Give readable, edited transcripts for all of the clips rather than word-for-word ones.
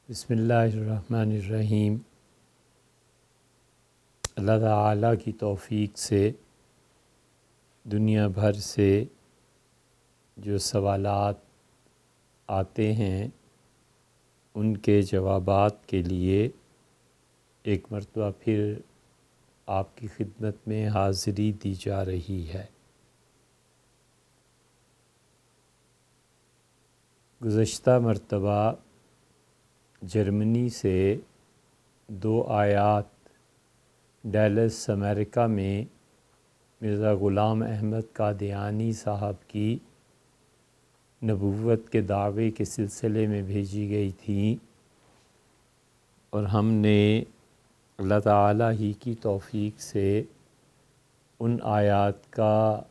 بسم اللہ الرحمن الرحیم۔ اللہ تعالیٰ کی توفیق سے دنیا بھر سے جو سوالات آتے ہیں ان کے جوابات کے لیے ایک مرتبہ پھر آپ کی خدمت میں حاضری دی جا رہی ہے۔ گزشتہ مرتبہ جرمنی سے 2 آیات ڈیلس امریکہ میں مرزا غلام احمد قادیانی صاحب کی نبوت کے دعوے کے سلسلے میں بھیجی گئی تھیں، اور ہم نے اللہ تعالیٰ ہی کی توفیق سے ان آیات کا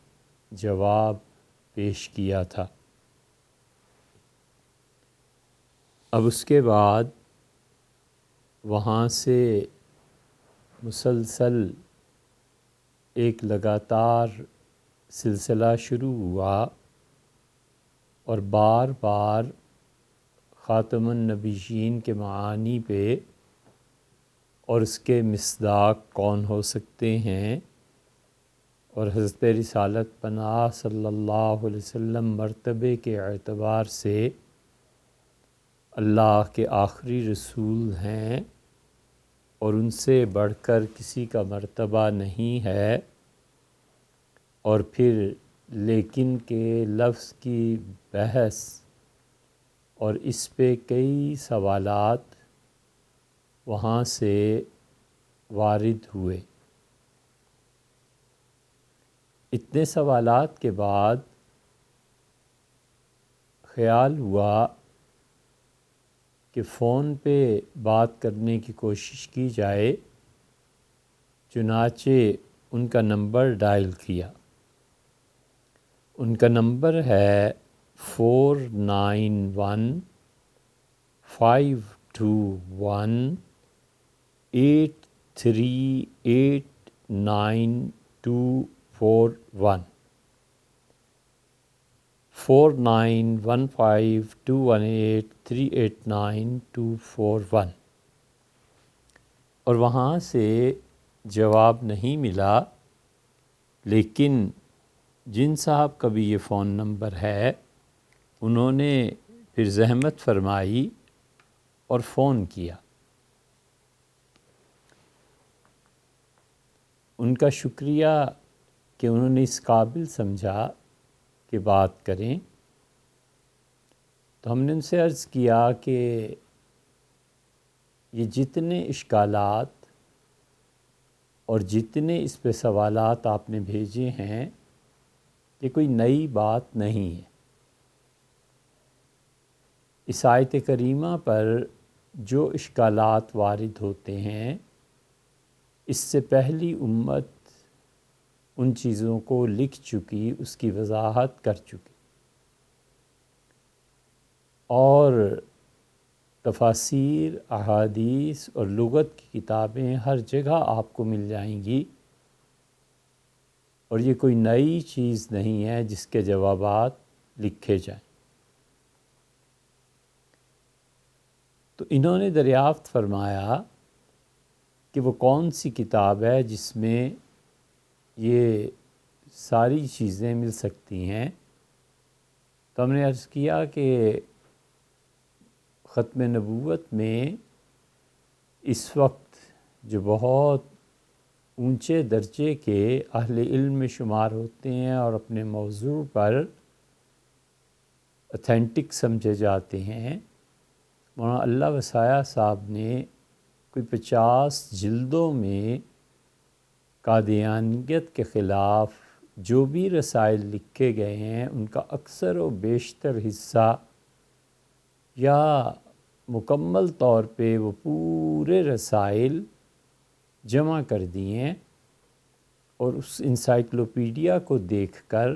جواب پیش کیا تھا۔ اب اس کے بعد وہاں سے مسلسل ایک لگاتار سلسلہ شروع ہوا، اور بار بار خاتم النبیین کے معانی پہ اور اس کے مصداق کون ہو سکتے ہیں، اور حضرت رسالت پناہ صلی اللہ علیہ وسلم مرتبے کے اعتبار سے اللہ کے آخری رسول ہیں اور ان سے بڑھ کر کسی کا مرتبہ نہیں ہے، اور پھر لیکن کے لفظ کی بحث اور اس پہ کئی سوالات وہاں سے وارد ہوئے۔ اتنے سوالات کے بعد خیال ہوا کہ فون پہ بات کرنے کی کوشش کی جائے، چنانچہ ان کا نمبر ڈائل کیا۔ ان کا نمبر ہے 491521838924 491521838924 اور وہاں سے جواب نہیں ملا، لیکن جن صاحب کا بھی یہ فون نمبر ہے انہوں نے پھر زحمت فرمائی اور فون کیا۔ ان کا شکریہ کہ انہوں نے اس قابل سمجھا کہ بات کریں، تو ہم نے ان سے عرض کیا کہ یہ جتنے اشکالات اور جتنے اس پہ سوالات آپ نے بھیجے ہیں یہ کوئی نئی بات نہیں ہے۔ اس آیت کریمہ پر جو اشکالات وارد ہوتے ہیں اس سے پہلی امت ان چیزوں کو لکھ چکی، اس کی وضاحت کر چکی، اور تفاسیر، احادیث اور لغت کی کتابیں ہر جگہ آپ کو مل جائیں گی، اور یہ کوئی نئی چیز نہیں ہے جس کے جوابات لکھے جائیں۔ تو انہوں نے دریافت فرمایا کہ وہ کون سی کتاب ہے جس میں یہ ساری چیزیں مل سکتی ہیں۔ تو ہم نے عرض کیا کہ ختم نبوت میں اس وقت جو بہت اونچے درجے کے اہل علم میں شمار ہوتے ہیں اور اپنے موضوع پر اتھینٹک سمجھے جاتے ہیں، مولانا اللہ وسایہ صاحب نے کوئی 50 جلدوں میں قادیانیت کے خلاف جو بھی رسائل لکھے گئے ہیں ان کا اکثر و بیشتر حصہ یا مکمل طور پہ وہ پورے رسائل جمع کر دیے ہیں، اور اس انسائکلوپیڈیا کو دیکھ کر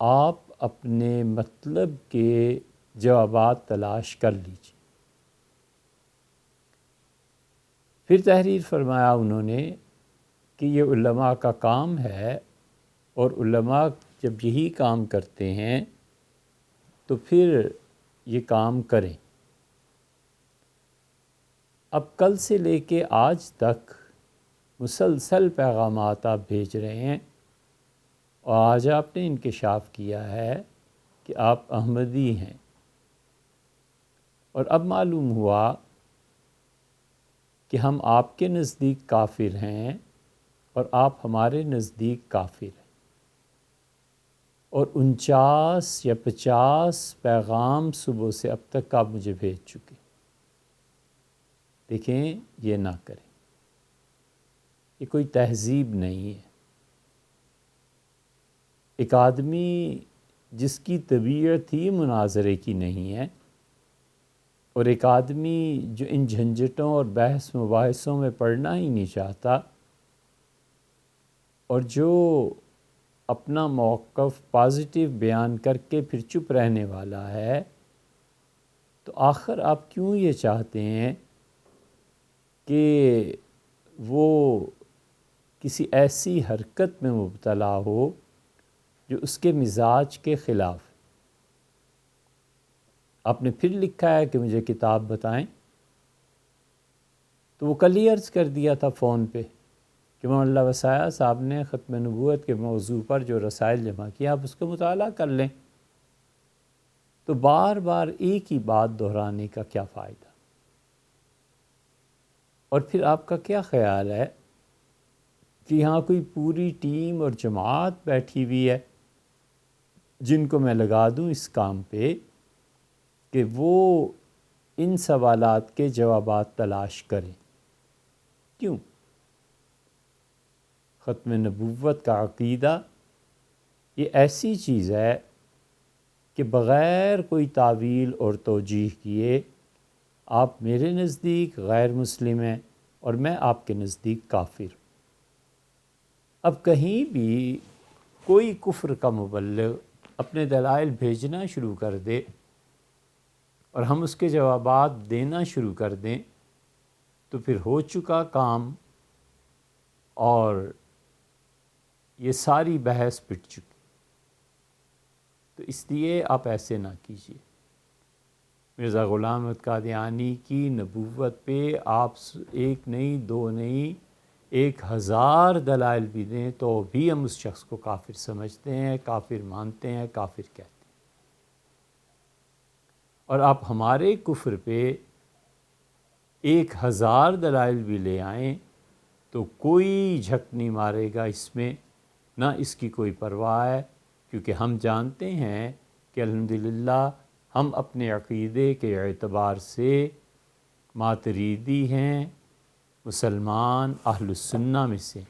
آپ اپنے مطلب کے جوابات تلاش کر لیجیے۔ پھر تحریر فرمایا انہوں نے کہ یہ علماء کا کام ہے، اور علماء جب یہی کام کرتے ہیں تو پھر یہ کام کریں۔ اب کل سے لے کے آج تک مسلسل پیغامات آپ بھیج رہے ہیں، اور آج آپ نے انکشاف کیا ہے کہ آپ احمدی ہیں، اور اب معلوم ہوا کہ ہم آپ کے نزدیک کافر ہیں اور آپ ہمارے نزدیک کافر ہیں، اور 49 یا 50 پیغام صبح سے اب تک آپ مجھے بھیج چکے۔ دیکھیں، یہ نہ کریں، یہ کوئی تہذیب نہیں ہے۔ ایک آدمی جس کی طبیعت ہی مناظرے کی نہیں ہے، اور ایک آدمی جو ان جھنجھٹوں اور بحث مباحثوں میں پڑنا ہی نہیں چاہتا، اور جو اپنا موقف پازیٹیو بیان کر کے پھر چپ رہنے والا ہے، تو آخر آپ کیوں یہ چاہتے ہیں کہ وہ کسی ایسی حرکت میں مبتلا ہو جو اس کے مزاج کے خلاف؟ آپ نے پھر لکھا ہے کہ مجھے کتاب بتائیں، تو وہ کل ہی عرض کر دیا تھا فون پہ کہ محمد اللہ وسایہ صاحب نے ختم نبوت کے موضوع پر جو رسائل جمع کیا، آپ اس کا مطالعہ کر لیں۔ تو بار بار ایک ہی بات دہرانے کا کیا فائدہ؟ اور پھر آپ کا کیا خیال ہے کہ یہاں کوئی پوری ٹیم اور جماعت بیٹھی ہوئی ہے جن کو میں لگا دوں اس کام پہ کہ وہ ان سوالات کے جوابات تلاش کریں؟ کیوں؟ ختم نبوت کا عقیدہ یہ ایسی چیز ہے کہ بغیر کوئی تعویل اور توجیہ کیے آپ میرے نزدیک غیر مسلم ہیں اور میں آپ کے نزدیک کافر۔ اب کہیں بھی کوئی کفر کا مبلغ اپنے دلائل بھیجنا شروع کر دے اور ہم اس کے جوابات دینا شروع کر دیں، تو پھر ہو چکا کام اور یہ ساری بحث پٹ چکی۔ تو اس لیے آپ ایسے نہ کیجیے۔ مرزا غلام احمد قادیانی کی نبوت پہ آپ ایک نہیں، دو نہیں، 1000 دلائل بھی دیں تو بھی ہم اس شخص کو کافر سمجھتے ہیں، کافر مانتے ہیں، کافر کہتے ہیں۔ اور آپ ہمارے کفر پہ 1000 دلائل بھی لے آئیں تو کوئی جھک نہیں مارے گا اس میں، نہ اس کی کوئی پرواہ ہے، کیونکہ ہم جانتے ہیں کہ الحمدللہ ہم اپنے عقیدے کے اعتبار سے ماتریدی ہیں، مسلمان اہل السنہ میں سے۔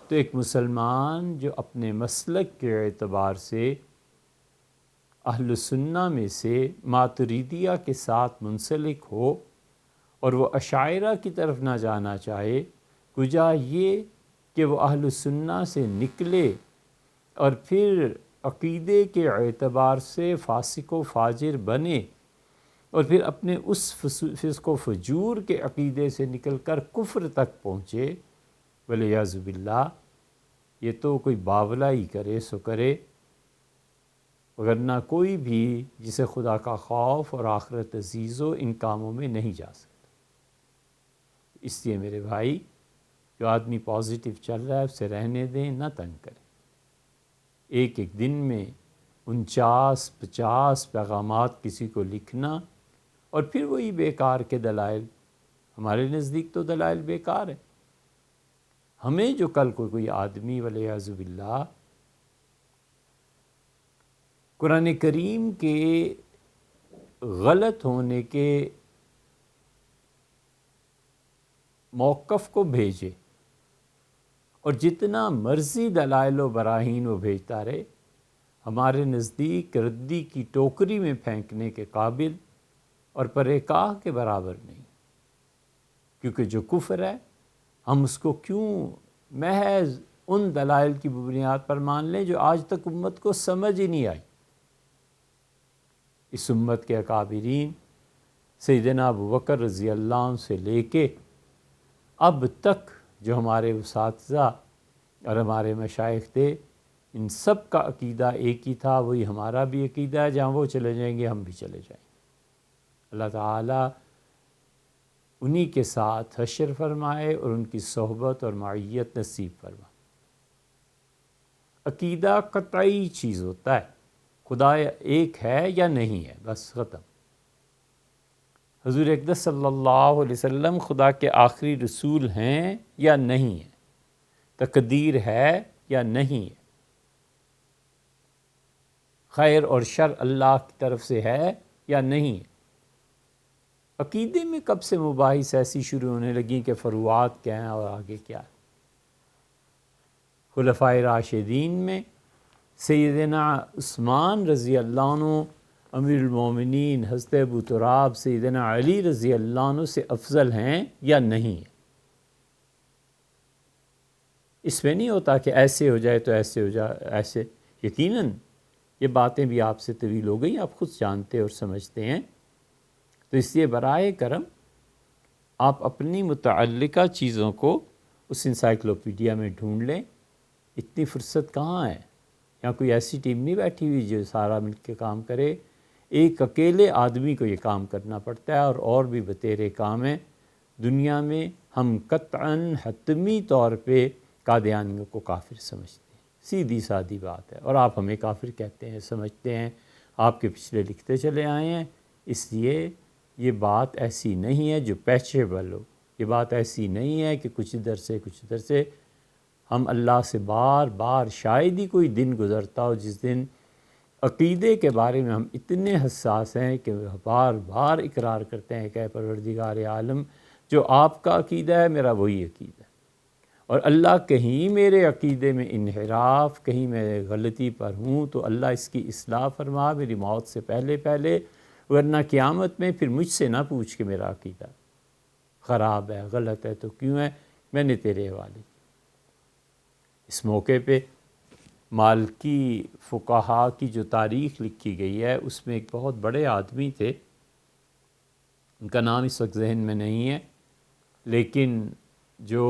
تو ایک مسلمان جو اپنے مسلک کے اعتبار سے اہل السنہ میں سے ماتریدیہ کے ساتھ منسلک ہو اور وہ اشاعرہ کی طرف نہ جانا چاہے، کجا یہ کہ وہ اہل السنہ سے نکلے اور پھر عقیدے کے اعتبار سے فاسق و فاجر بنے اور پھر اپنے اس فسق و فجور کے عقیدے سے نکل کر کفر تک پہنچے، والعیاذ باللہ، یہ تو کوئی باولا ہی کرے سو کرے، ورنہ کوئی بھی جسے خدا کا خوف اور آخرت عزیز ہو ان کاموں میں نہیں جا سکتا۔ اس لیے میرے بھائی، جو آدمی پازیٹیو چل رہا ہے اسے رہنے دیں، نہ تنگ کریں۔ ایک ایک دن میں 49-50 پیغامات کسی کو لکھنا اور پھر وہی بیکار کے دلائل، ہمارے نزدیک تو دلائل بیکار ہے۔ ہمیں جو کل کو کوئی آدمی والعیاذ باللہ قرآن کریم کے غلط ہونے کے موقف کو بھیجے اور جتنا مرضی دلائل و براہین وہ بھیجتا رہے، ہمارے نزدیک ردی کی ٹوکری میں پھینکنے کے قابل اور پرکاہ کے برابر نہیں، کیونکہ جو کفر ہے ہم اس کو کیوں محض ان دلائل کی بنیاد پر مان لیں جو آج تک امت کو سمجھ ہی نہیں آئی۔ اس امت کے اکابرین سیدنا ابوبکر رضی اللہ عنہ سے لے کے اب تک جو ہمارے اساتذہ اور ہمارے مشائخ تھے، ان سب کا عقیدہ ایک ہی تھا، وہی ہمارا بھی عقیدہ ہے، جہاں وہ چلے جائیں گے ہم بھی چلے جائیں گے۔ اللہ تعالیٰ انہی کے ساتھ حشر فرمائے اور ان کی صحبت اور معیت نصیب فرمائے۔ عقیدہ قطعی چیز ہوتا ہے، خدا ایک ہے یا نہیں ہے، بس ختم۔ حضور اقدس صلی اللہ علیہ وسلم خدا کے آخری رسول ہیں یا نہیں ہیں، تقدیر ہے یا نہیں ہے، خیر اور شر اللہ کی طرف سے ہے یا نہیں ہے۔ عقیدے میں کب سے مباحث ایسی شروع ہونے لگیں کہ فروعات کیا ہیں اور آگے کیا ہے۔ خلفائے راشدین میں سیدنا عثمان رضی اللہ عنہ امیر المومنین، حضرت ابو تراب سیدنا علی رضی اللہ عنہ سے افضل ہیں یا نہیں ہیں۔ اس میں نہیں ہوتا کہ ایسے ہو جائے تو ایسے ہو جائے، ایسے یقیناً یہ باتیں بھی آپ سے طویل ہو گئیں، آپ خود جانتے اور سمجھتے ہیں۔ تو اس لیے برائے کرم آپ اپنی متعلقہ چیزوں کو اس انسائکلوپیڈیا میں ڈھونڈ لیں۔ اتنی فرصت کہاں ہے، یہاں کوئی ایسی ٹیم نہیں بیٹھی ہوئی جو سارا مل کے کام کرے، ایک اکیلے آدمی کو یہ کام کرنا پڑتا ہے، اور بھی بتیرے کام ہیں دنیا میں۔ ہم قطعاً حتمی طور پہ قادیانیوں کو کافر سمجھتے ہیں، سیدھی سادی بات ہے، اور آپ ہمیں کافر کہتے ہیں، سمجھتے ہیں، آپ کے پچھلے لکھتے چلے آئے ہیں۔ اس لیے یہ بات ایسی نہیں ہے جو پیچیبل ہو، یہ بات ایسی نہیں ہے کہ کچھ ادھر سے کچھ ادھر سے۔ ہم اللہ سے بار بار، شاید ہی کوئی دن گزرتا ہو جس دن عقیدے کے بارے میں ہم اتنے حساس ہیں کہ بار بار اقرار کرتے ہیں کہ اے پروردگار عالم، جو آپ کا عقیدہ ہے میرا وہی عقیدہ ہے، اور اللہ کہیں میرے عقیدے میں انحراف، کہیں میں غلطی پر ہوں تو اللہ اس کی اصلاح فرما میری موت سے پہلے پہلے، ورنہ قیامت میں پھر مجھ سے نہ پوچھ کہ میرا عقیدہ خراب ہے، غلط ہے تو کیوں ہے، میں نے تیرے حوالے کیا۔ اس موقع پہ مالکی فقہا کی جو تاریخ لکھی گئی ہے اس میں ایک بہت بڑے آدمی تھے، ان کا نام اس وقت ذہن میں نہیں ہے، لیکن جو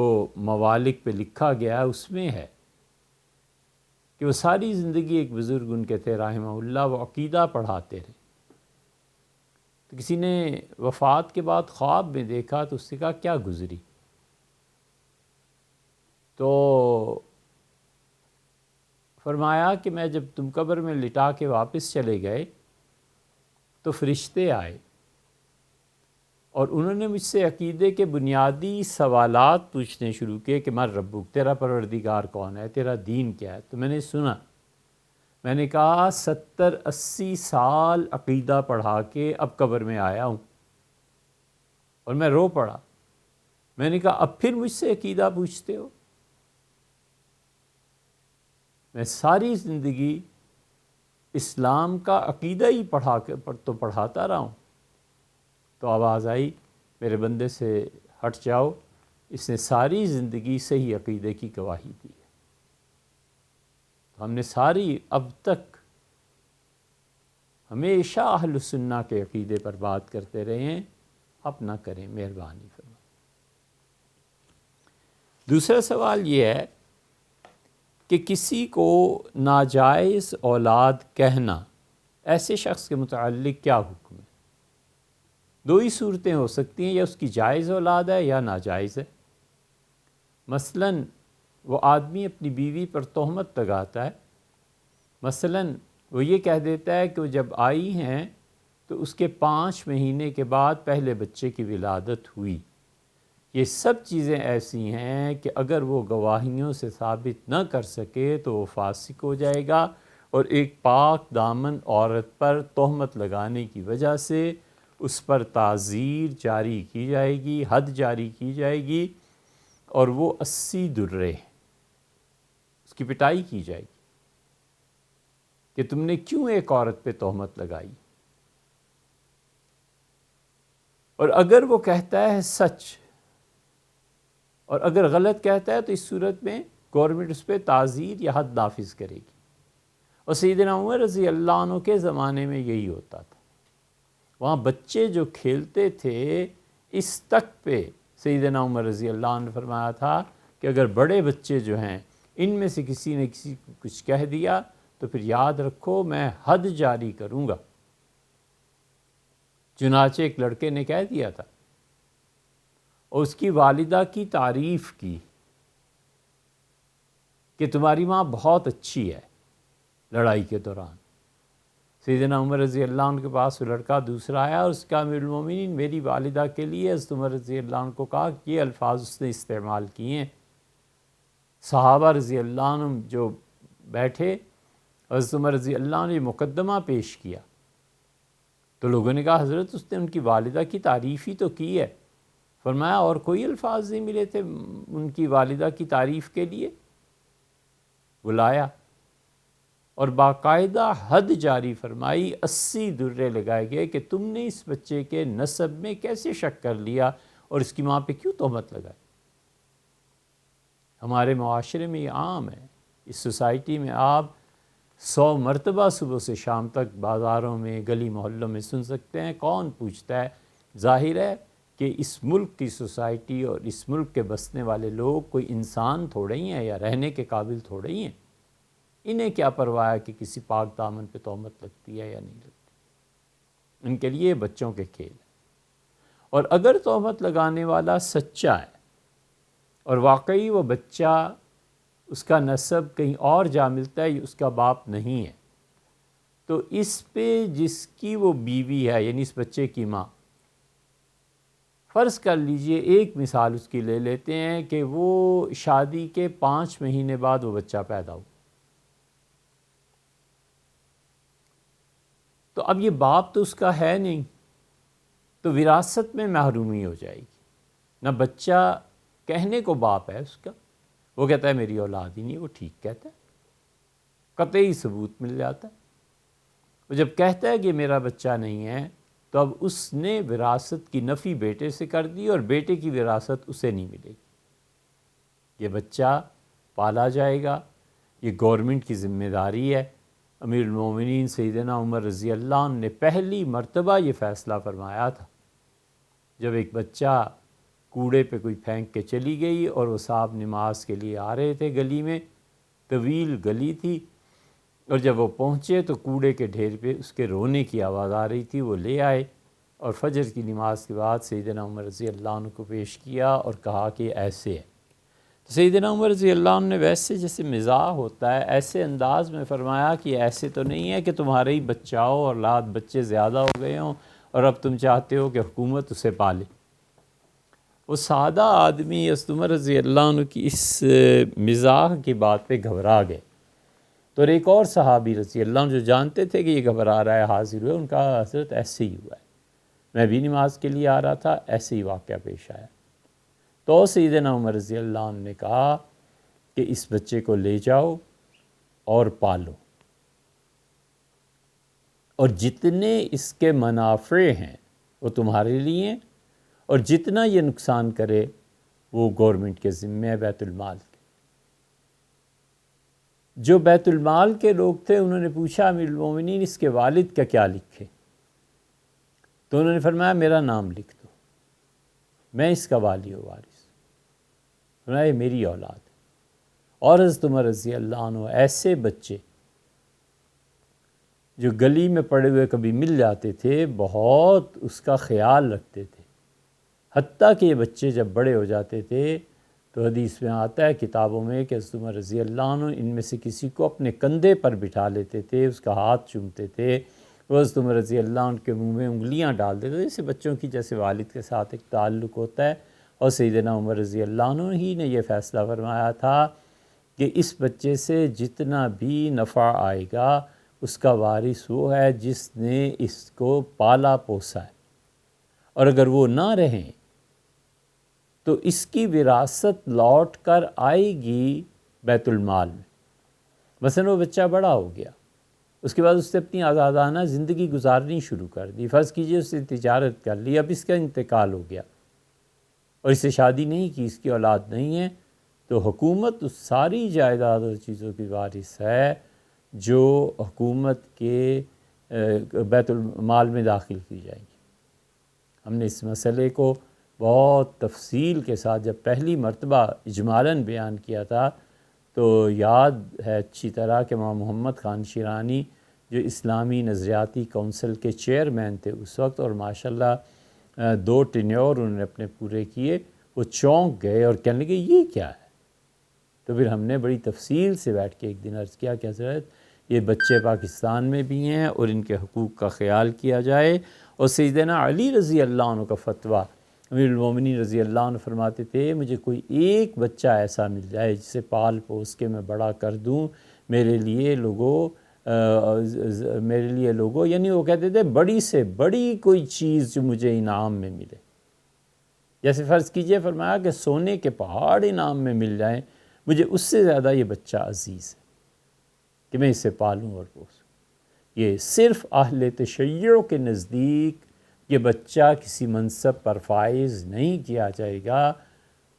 موالک پہ لکھا گیا ہے اس میں ہے کہ وہ ساری زندگی، ایک بزرگ ان کے تھے رحمہ اللہ، وہ عقیدہ پڑھاتے رہے۔ تو کسی نے وفات کے بعد خواب میں دیکھا تو اس سے کہا کیا گزری؟ تو فرمایا کہ میں جب تم قبر میں لٹا کے واپس چلے گئے تو فرشتے آئے اور انہوں نے مجھ سے عقیدے کے بنیادی سوالات پوچھنے شروع کیے کہ من ربک، تیرا پروردگار کون ہے، تیرا دین کیا ہے۔ تو میں نے سنا، میں نے کہا 70-80 سال عقیدہ پڑھا کے اب قبر میں آیا ہوں، اور میں رو پڑا۔ میں نے کہا اب پھر مجھ سے عقیدہ پوچھتے ہو؟ میں ساری زندگی اسلام کا عقیدہ ہی پڑھاتا رہا ہوں۔ تو آواز آئی میرے بندے سے ہٹ جاؤ، اس نے ساری زندگی صحیح عقیدے کی گواہی دی ہے۔ تو ہم نے ساری اب تک ہمیشہ اہل سنہ کے عقیدے پر بات کرتے رہے ہیں، اب نہ کریں، مہربانی فرمائیں۔ دوسرا سوال یہ ہے کہ کسی کو ناجائز اولاد کہنا، ایسے شخص کے متعلق کیا حکم ہے؟ دو ہی صورتیں ہو سکتی ہیں، یا اس کی جائز اولاد ہے یا ناجائز ہے۔ مثلاً وہ آدمی اپنی بیوی پر تہمت لگاتا ہے، مثلاً وہ یہ کہہ دیتا ہے کہ وہ جب آئی ہیں تو اس کے 5 مہینے کے بعد پہلے بچے کی ولادت ہوئی۔ یہ سب چیزیں ایسی ہیں کہ اگر وہ گواہیوں سے ثابت نہ کر سکے تو وہ فاسق ہو جائے گا، اور ایک پاک دامن عورت پر تہمت لگانے کی وجہ سے اس پر تعزیر جاری کی جائے گی، حد جاری کی جائے گی، اور وہ 80 درے اس کی پٹائی کی جائے گی کہ تم نے کیوں ایک عورت پہ تہمت لگائی۔ اور اگر وہ کہتا ہے سچ، اور اگر غلط کہتا ہے تو اس صورت میں گورنمنٹ اس پہ تعزیر یا حد نافذ کرے گی۔ اور سیدنا عمر رضی اللہ عنہ کے زمانے میں یہی ہوتا تھا، وہاں بچے جو کھیلتے تھے اس تک پہ سیدنا عمر رضی اللہ عنہ نے فرمایا تھا کہ اگر بڑے بچے جو ہیں ان میں سے کسی نے کسی کو کچھ کہہ دیا تو پھر یاد رکھو میں حد جاری کروں گا۔ چنانچہ ایک لڑکے نے کہہ دیا تھا اور اس کی والدہ کی تعریف کی کہ تمہاری ماں بہت اچھی ہے لڑائی کے دوران. سیدنا عمر رضی اللہ عنہ کے پاس وہ لڑکا دوسرا آیا اور اس کا امیر المومنین میری والدہ کے لیے حضرت عمر رضی اللہ عنہ کو کہا کہ یہ الفاظ اس نے استعمال کیے ہیں. صحابہ رضی اللہ عنہ جو بیٹھے، حضرت عمر رضی اللہ عنہ نے مقدمہ پیش کیا تو لوگوں نے کہا حضرت اس نے ان کی والدہ کی تعریف ہی تو کی ہے. فرمایا اور کوئی الفاظ نہیں ملے تھے ان کی والدہ کی تعریف کے لیے؟ بلایا اور باقاعدہ حد جاری فرمائی، 80 درے لگائے گئے کہ تم نے اس بچے کے نسب میں کیسے شک کر لیا اور اس کی ماں پہ کیوں تہمت لگائی. ہمارے معاشرے میں یہ عام ہے. اس سوسائٹی میں آپ 100 مرتبہ صبح سے شام تک بازاروں میں گلی محلوں میں سن سکتے ہیں. کون پوچھتا ہے؟ ظاہر ہے کہ اس ملک کی سوسائٹی اور اس ملک کے بسنے والے لوگ کوئی انسان تھوڑے ہی ہیں یا رہنے کے قابل تھوڑے ہی ہیں. انہیں کیا پرواہ ہے کہ کسی پاک دامن پہ تہمت لگتی ہے یا نہیں لگتی. ان کے لیے بچوں کے کھیل ہے. اور اگر تہمت لگانے والا سچا ہے اور واقعی وہ بچہ اس کا نسب کہیں اور جا ملتا ہے، یہ اس کا باپ نہیں ہے، تو اس پہ جس کی وہ بیوی ہے یعنی اس بچے کی ماں، فرض کر لیجئے ایک مثال اس کی لے لیتے ہیں کہ وہ شادی کے 5 مہینے بعد وہ بچہ پیدا ہو، تو اب یہ باپ تو اس کا ہے نہیں، تو وراثت میں محرومی ہو جائے گی. نہ بچہ کہنے کو باپ ہے اس کا، وہ کہتا ہے میری اولاد ہی نہیں، وہ ٹھیک کہتا ہے، قطعی ثبوت مل جاتا ہے. وہ جب کہتا ہے کہ میرا بچہ نہیں ہے تو اب اس نے وراثت کی نفی بیٹے سے کر دی اور بیٹے کی وراثت اسے نہیں ملے گی. یہ بچہ پالا جائے گا، یہ گورنمنٹ کی ذمہ داری ہے. امیر المومنین سیدنا عمر رضی اللہ عنہ نے پہلی مرتبہ یہ فیصلہ فرمایا تھا جب ایک بچہ کوڑے پہ کوئی پھینک کے چلی گئی اور وہ صاحب نماز کے لیے آ رہے تھے، گلی میں طویل گلی تھی، اور جب وہ پہنچے تو کوڑے کے ڈھیر پہ اس کے رونے کی آواز آ رہی تھی. وہ لے آئے اور فجر کی نماز کے بعد سیدنا عمر رضی اللہ عنہ کو پیش کیا اور کہا کہ ایسے ہے. تو سیدنا عمر رضی اللہ عنہ نے ویسے جیسے مزاح ہوتا ہے ایسے انداز میں فرمایا کہ ایسے تو نہیں ہے کہ تمہارے ہی بچہ ہو اور اولاد بچے زیادہ ہو گئے ہوں اور اب تم چاہتے ہو کہ حکومت اسے پالے. وہ سادہ آدمی حضرت عمر رضی اللہ عنہ کی اس مزاح کی بات پہ گھبرا گئے. تو ایک اور صحابی رضی اللہ عنہ جو جانتے تھے کہ یہ گھبرا رہا ہے حاضر ہوئے. ان کا حضرت ایسے ہی ہوا ہے، میں بھی نماز کے لیے آ رہا تھا، ایسے ہی واقعہ پیش آیا. تو سیدنا عمر رضی اللہ عنہ نے کہا کہ اس بچے کو لے جاؤ اور پالو، اور جتنے اس کے منافع ہیں وہ تمہارے لیے ہیں، اور جتنا یہ نقصان کرے وہ گورنمنٹ کے ذمہ ہے، بیت المال کے. جو بیت المال کے لوگ تھے انہوں نے پوچھا امیر المومنین اس کے والد کا کیا لکھے؟ تو انہوں نے فرمایا میرا نام لکھ دو، میں اس کا والی و وارث. فرمایا یہ میری اولاد ہے. اور حضرت عمر رضی اللہ عنہ ایسے بچے جو گلی میں پڑے ہوئے کبھی مل جاتے تھے بہت اس کا خیال رکھتے تھے، حتیٰ کہ یہ بچے جب بڑے ہو جاتے تھے تو حدیث میں آتا ہے کتابوں میں کہ حضرت عمر رضی اللہ عنہ ان میں سے کسی کو اپنے کندھے پر بٹھا لیتے تھے، اس کا ہاتھ چومتے تھے. وہ حضرت عمر رضی اللہ عنہ کے منہ میں انگلیاں ڈال دیتے تھے، جیسے بچوں کی جیسے والد کے ساتھ ایک تعلق ہوتا ہے. اور سیدنا عمر رضی اللہ عنہ ہی نے یہ فیصلہ فرمایا تھا کہ اس بچے سے جتنا بھی نفع آئے گا اس کا وارث وہ ہے جس نے اس کو پالا پوسا ہے، اور اگر وہ نہ رہیں تو اس کی وراثت لوٹ کر آئے گی بیت المال میں. مثلا وہ بچہ بڑا ہو گیا، اس کے بعد اس نے اپنی آزادانہ زندگی گزارنی شروع کر دی. فرض کیجئے اس نے تجارت کر لی، اب اس کا انتقال ہو گیا اور اس سے شادی نہیں کی، اس کی اولاد نہیں ہے، تو حکومت اس ساری جائیداد اور چیزوں کی وارث ہے جو حکومت کے بیت المال میں داخل کی جائیں گی. ہم نے اس مسئلے کو بہت تفصیل کے ساتھ جب پہلی مرتبہ اجمالاً بیان کیا تھا تو یاد ہے اچھی طرح کہ امام محمد خان شیرانی جو اسلامی نظریاتی کونسل کے چیئرمین تھے اس وقت، اور ماشاءاللہ 2 ٹینیور انہوں نے اپنے پورے کیے، وہ چونک گئے اور کہنے لگے یہ کیا ہے؟ تو پھر ہم نے بڑی تفصیل سے بیٹھ کے ایک دن عرض کیا کہ حضرت یہ بچے پاکستان میں بھی ہیں اور ان کے حقوق کا خیال کیا جائے. اور سیدنا علی رضی اللہ عنہ کا فتویٰ، امیر المومنین رضی اللہ عنہ فرماتے تھے مجھے کوئی ایک بچہ ایسا مل جائے جسے پال پوس کے میں بڑا کر دوں، میرے لیے لوگوں یعنی وہ کہتے تھے بڑی سے بڑی کوئی چیز جو مجھے انعام میں ملے. جیسے فرض کیجئے فرمایا کہ سونے کے پہاڑ انعام میں مل جائیں، مجھے اس سے زیادہ یہ بچہ عزیز ہے کہ میں اسے پالوں اور پوسوں. یہ صرف اہل تشیع کے نزدیک یہ بچہ کسی منصب پر فائز نہیں کیا جائے گا،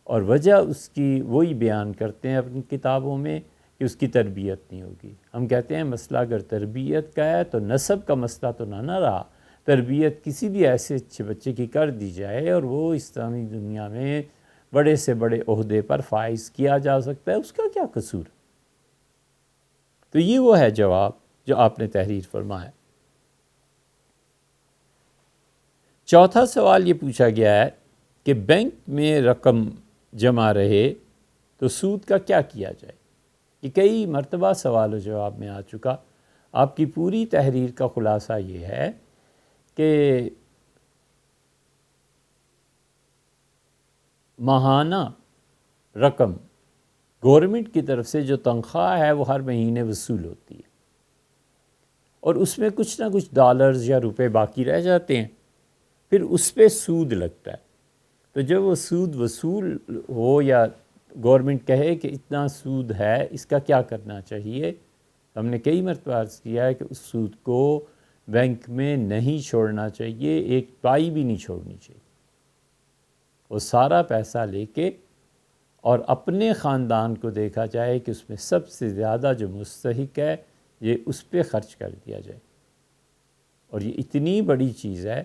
اور وجہ اس کی وہی بیان کرتے ہیں اپنی کتابوں میں کہ اس کی تربیت نہیں ہوگی. ہم کہتے ہیں مسئلہ اگر تربیت کا ہے تو نسب کا مسئلہ تو نہ رہا، تربیت کسی بھی ایسے اچھے بچے کی کر دی جائے اور وہ اسلامی دنیا میں بڑے سے بڑے عہدے پر فائز کیا جا سکتا ہے، اس کا کیا قصور؟ تو یہ وہ ہے جواب جو آپ نے تحریر فرمایا. چوتھا سوال یہ پوچھا گیا ہے کہ بینک میں رقم جمع رہے تو سود کا کیا کیا جائے. یہ کئی مرتبہ سوال و جواب میں آ چکا. آپ کی پوری تحریر کا خلاصہ یہ ہے کہ ماہانہ رقم گورنمنٹ کی طرف سے جو تنخواہ ہے وہ ہر مہینے وصول ہوتی ہے، اور اس میں کچھ نہ کچھ ڈالرز یا روپے باقی رہ جاتے ہیں، پھر اس پہ سود لگتا ہے. تو جب وہ سود وصول ہو یا گورنمنٹ کہے کہ اتنا سود ہے اس کا کیا کرنا چاہیے، ہم نے کئی مرتبہ عرض کیا ہے کہ اس سود کو بینک میں نہیں چھوڑنا چاہیے، ایک پائی بھی نہیں چھوڑنی چاہیے. وہ سارا پیسہ لے کے اور اپنے خاندان کو دیکھا جائے کہ اس میں سب سے زیادہ جو مستحق ہے یہ اس پہ خرچ کر دیا جائے. اور یہ اتنی بڑی چیز ہے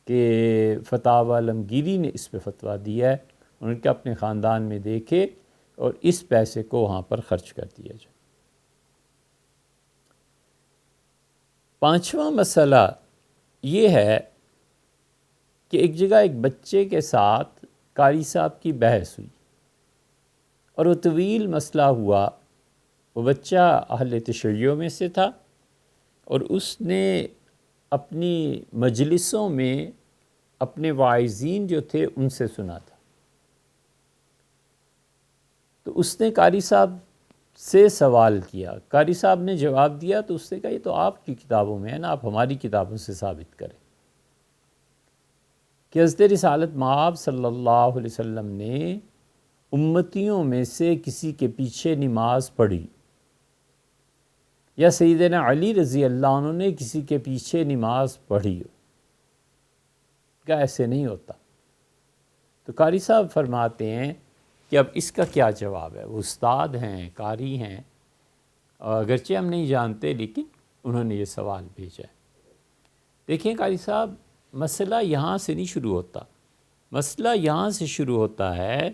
کہ فتاوی عالمگیری نے اس پہ فتویٰ دیا ہے، ان کے اپنے خاندان میں دیکھے اور اس پیسے کو وہاں پر خرچ کر دیا جائے. پانچواں مسئلہ یہ ہے کہ ایک جگہ ایک بچے کے ساتھ قاری صاحب کی بحث ہوئی اور وہ طویل مسئلہ ہوا. وہ بچہ اہل تشیع میں سے تھا اور اس نے اپنی مجلسوں میں اپنے واعظین جو تھے ان سے سنا تھا. تو اس نے قاری صاحب سے سوال کیا، قاری صاحب نے جواب دیا تو اس نے کہا یہ تو آپ کی کتابوں میں ہے نا، آپ ہماری کتابوں سے ثابت کریں کہ حضرت رسالت مآب صلی اللہ علیہ وسلم نے امتیوں میں سے کسی کے پیچھے نماز پڑھی، یا سیدنا علی رضی اللہ عنہ نے کسی کے پیچھے نماز پڑھی ہو. کیا ایسے نہیں ہوتا؟ تو قاری صاحب فرماتے ہیں کہ اب اس کا کیا جواب ہے. وہ استاد ہیں، قاری ہیں، اور اگرچہ ہم نہیں جانتے لیکن انہوں نے یہ سوال بھیجا ہے. دیکھیں قاری صاحب، مسئلہ یہاں سے نہیں شروع ہوتا. مسئلہ یہاں سے شروع ہوتا ہے